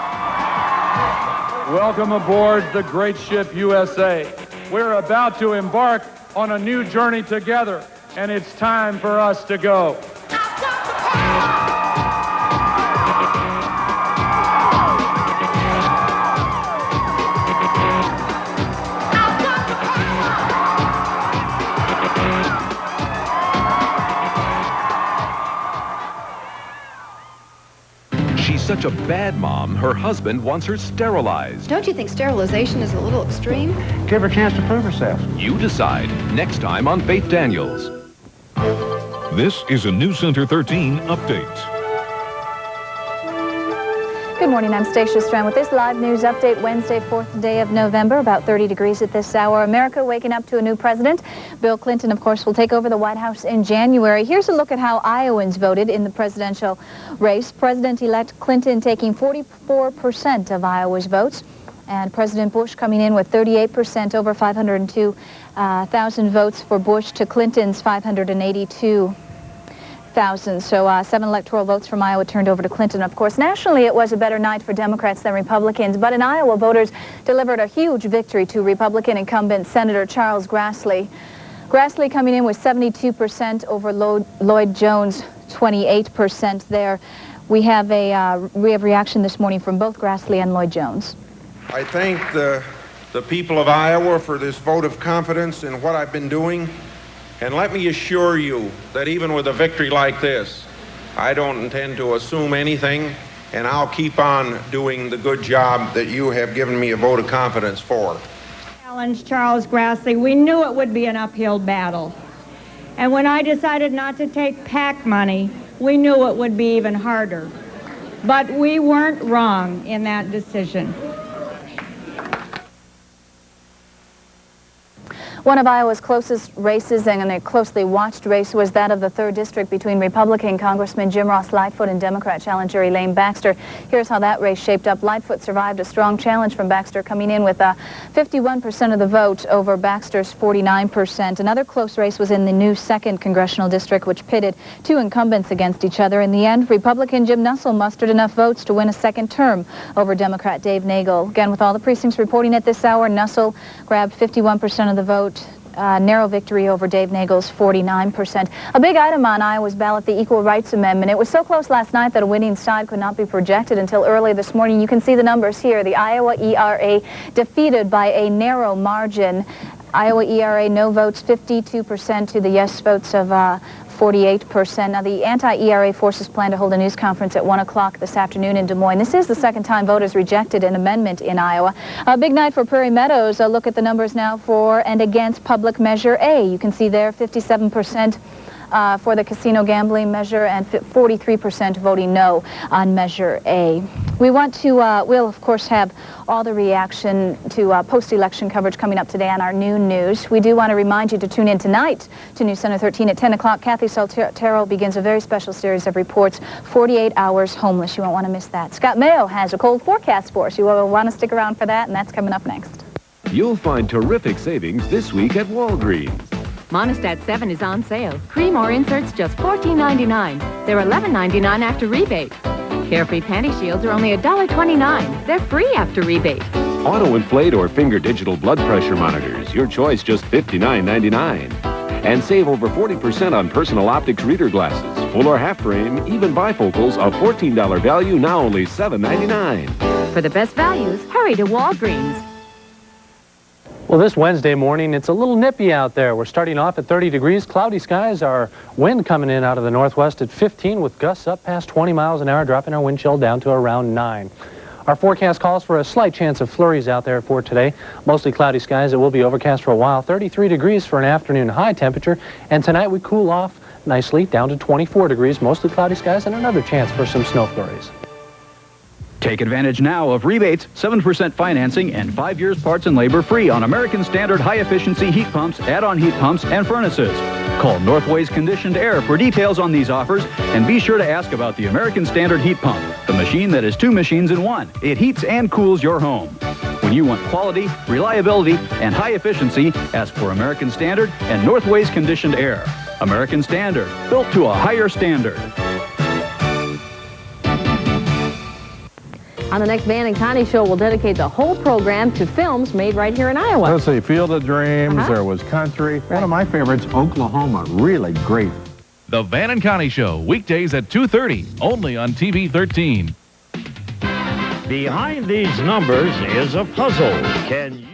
Welcome aboard the great ship USA. We're about to embark on a new journey together, and it's time for us to go. Such a bad mom, her husband wants her sterilized. Don't you think sterilization is a little extreme? Give her a chance to prove herself. You decide, next time on Faith Daniels. This is a News Center 13 update. Good morning, I'm Stacia Strand with this live news update Wednesday, 4th day of November, about 30 degrees at this hour. America waking up to a new president. Bill Clinton, of course, will take over the White House in January. Here's a look at how Iowans voted in the presidential race. President-elect Clinton taking 44% of Iowa's votes, and President Bush coming in with 38%, over 502,000 votes for Bush to Clinton's 582,000. So 7 electoral votes from Iowa turned over to Clinton. Of course, nationally it was a better night for Democrats than Republicans, but in Iowa, voters delivered a huge victory to Republican incumbent Senator Charles Grassley. Grassley coming in with 72% over Lloyd Jones, 28% there. We have a reaction this morning from both Grassley and Lloyd Jones. I thank the people of Iowa for this vote of confidence in what I've been doing. And let me assure you that even with a victory like this, I don't intend to assume anything, and I'll keep on doing the good job that you have given me a vote of confidence for. Challenge Charles Grassley. We knew it would be an uphill battle. And when I decided not to take PAC money, we knew it would be even harder. But we weren't wrong in that decision. One of Iowa's closest races and a closely watched race was that of the 3rd District between Republican Congressman Jim Ross Lightfoot and Democrat challenger Elaine Baxter. Here's how that race shaped up. Lightfoot survived a strong challenge from Baxter, coming in with 51% of the vote over Baxter's 49%. Another close race was in the new 2nd Congressional District, which pitted 2 incumbents against each other. In the end, Republican Jim Nussle mustered enough votes to win a 2nd term over Democrat Dave Nagel. Again, with all the precincts reporting at this hour, Nussle grabbed 51% of the vote. narrow victory over Dave Nagel's 49%. A big item on Iowa's ballot, the Equal Rights Amendment. It was so close last night that a winning side could not be projected until early this morning. You can see the numbers here. The Iowa ERA defeated by a narrow margin. Iowa ERA no votes 52% to the yes votes of 48%. Now, the anti-ERA forces plan to hold a news conference at 1 o'clock this afternoon in Des Moines. This is the second time voters rejected an amendment in Iowa. A big night for Prairie Meadows. A look at the numbers now for and against Public Measure A. You can see there 57% for the casino gambling measure and 43% voting no on Measure A. We want to, we'll of course have all the reaction to post-election coverage coming up today on our noon news. We do want to remind you to tune in tonight to News Center 13 at 10 o'clock. Kathy Saltero begins a very special series of reports, 48 Hours Homeless. You won't want to miss that. Scott Mayo has a cold forecast for us. You will want to stick around for that, and that's coming up next. You'll find terrific savings this week at Walgreens. Monistat 7 is on sale. Cream or inserts just $14.99. They're $11.99 after rebate. Carefree Panty Shields are only $1.29. They're free after rebate. Auto-inflate or finger digital blood pressure monitors. Your choice, just $59.99. And save over 40% on personal optics reader glasses. Full or half frame, even bifocals, a $14 value, now only $7.99. For the best values, hurry to Walgreens. Well, this Wednesday morning, it's a little nippy out there. We're starting off at 30 degrees, cloudy skies, our wind coming in out of the northwest at 15 with gusts up past 20 miles an hour, dropping our wind chill down to around 9. Our forecast calls for a slight chance of flurries out there for today. Mostly cloudy skies. It will be overcast for a while. 33 degrees for an afternoon high temperature. And tonight we cool off nicely down to 24 degrees, mostly cloudy skies, and another chance for some snow flurries. Take advantage now of rebates, 7% financing, and 5 years parts and labor free on American Standard high-efficiency heat pumps, add-on heat pumps, and furnaces. Call Northway's Conditioned Air for details on these offers, and be sure to ask about the American Standard heat pump, the machine that is 2 machines in 1. It heats and cools your home. When you want quality, reliability, and high efficiency, ask for American Standard and Northway's Conditioned Air. American Standard, built to a higher standard. On the next Van and Connie show, we'll dedicate the whole program to films made right here in Iowa. Let's see, Field of Dreams, there was Country. One of my favorites, Oklahoma, really great. The Van and Connie Show, weekdays at 2:30, only on TV 13. Behind these numbers is a puzzle. Can you